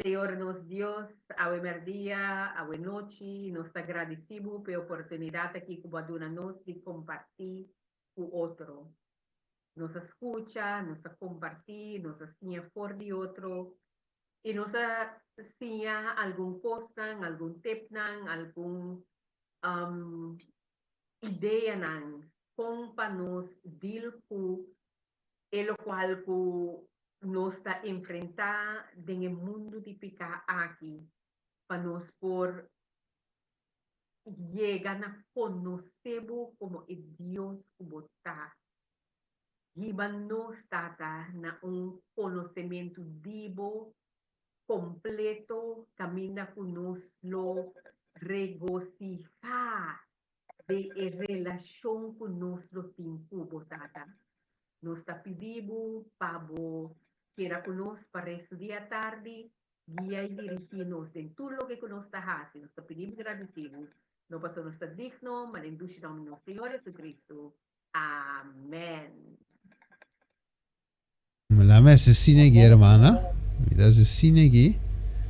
Señor, nos Dios, a buen día, a buena noche, nos agradecemos por la oportunidad aquí que nos de compartir con otro. Nos escucha, nos compartir, nos enseña por de otro y nos enseña algún cosa, algún tip, algún idea con para nos deal con el cual nos está enfrentar en el mundo de picar aquí para nos por llegar a conocer como el Dios como está y nos está na un conocimiento vivo completo camina con nos lo regocijar de relación con nuestro tiempo botada. Nos está pidiendo para quiera conosco para estudiar tarde, guía y dirigirnos en todo lo que nos está haciendo. Nos está pidiendo agradecido. No pasó nuestra digno, mas en duda de nuestro Señor Jesucristo. Amén. La messa sinegi hermana, mi da se sinegi,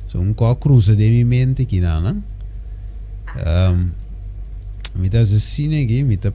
so un co cruza de mi mente ki nana. Mi da se sinegi, mi ta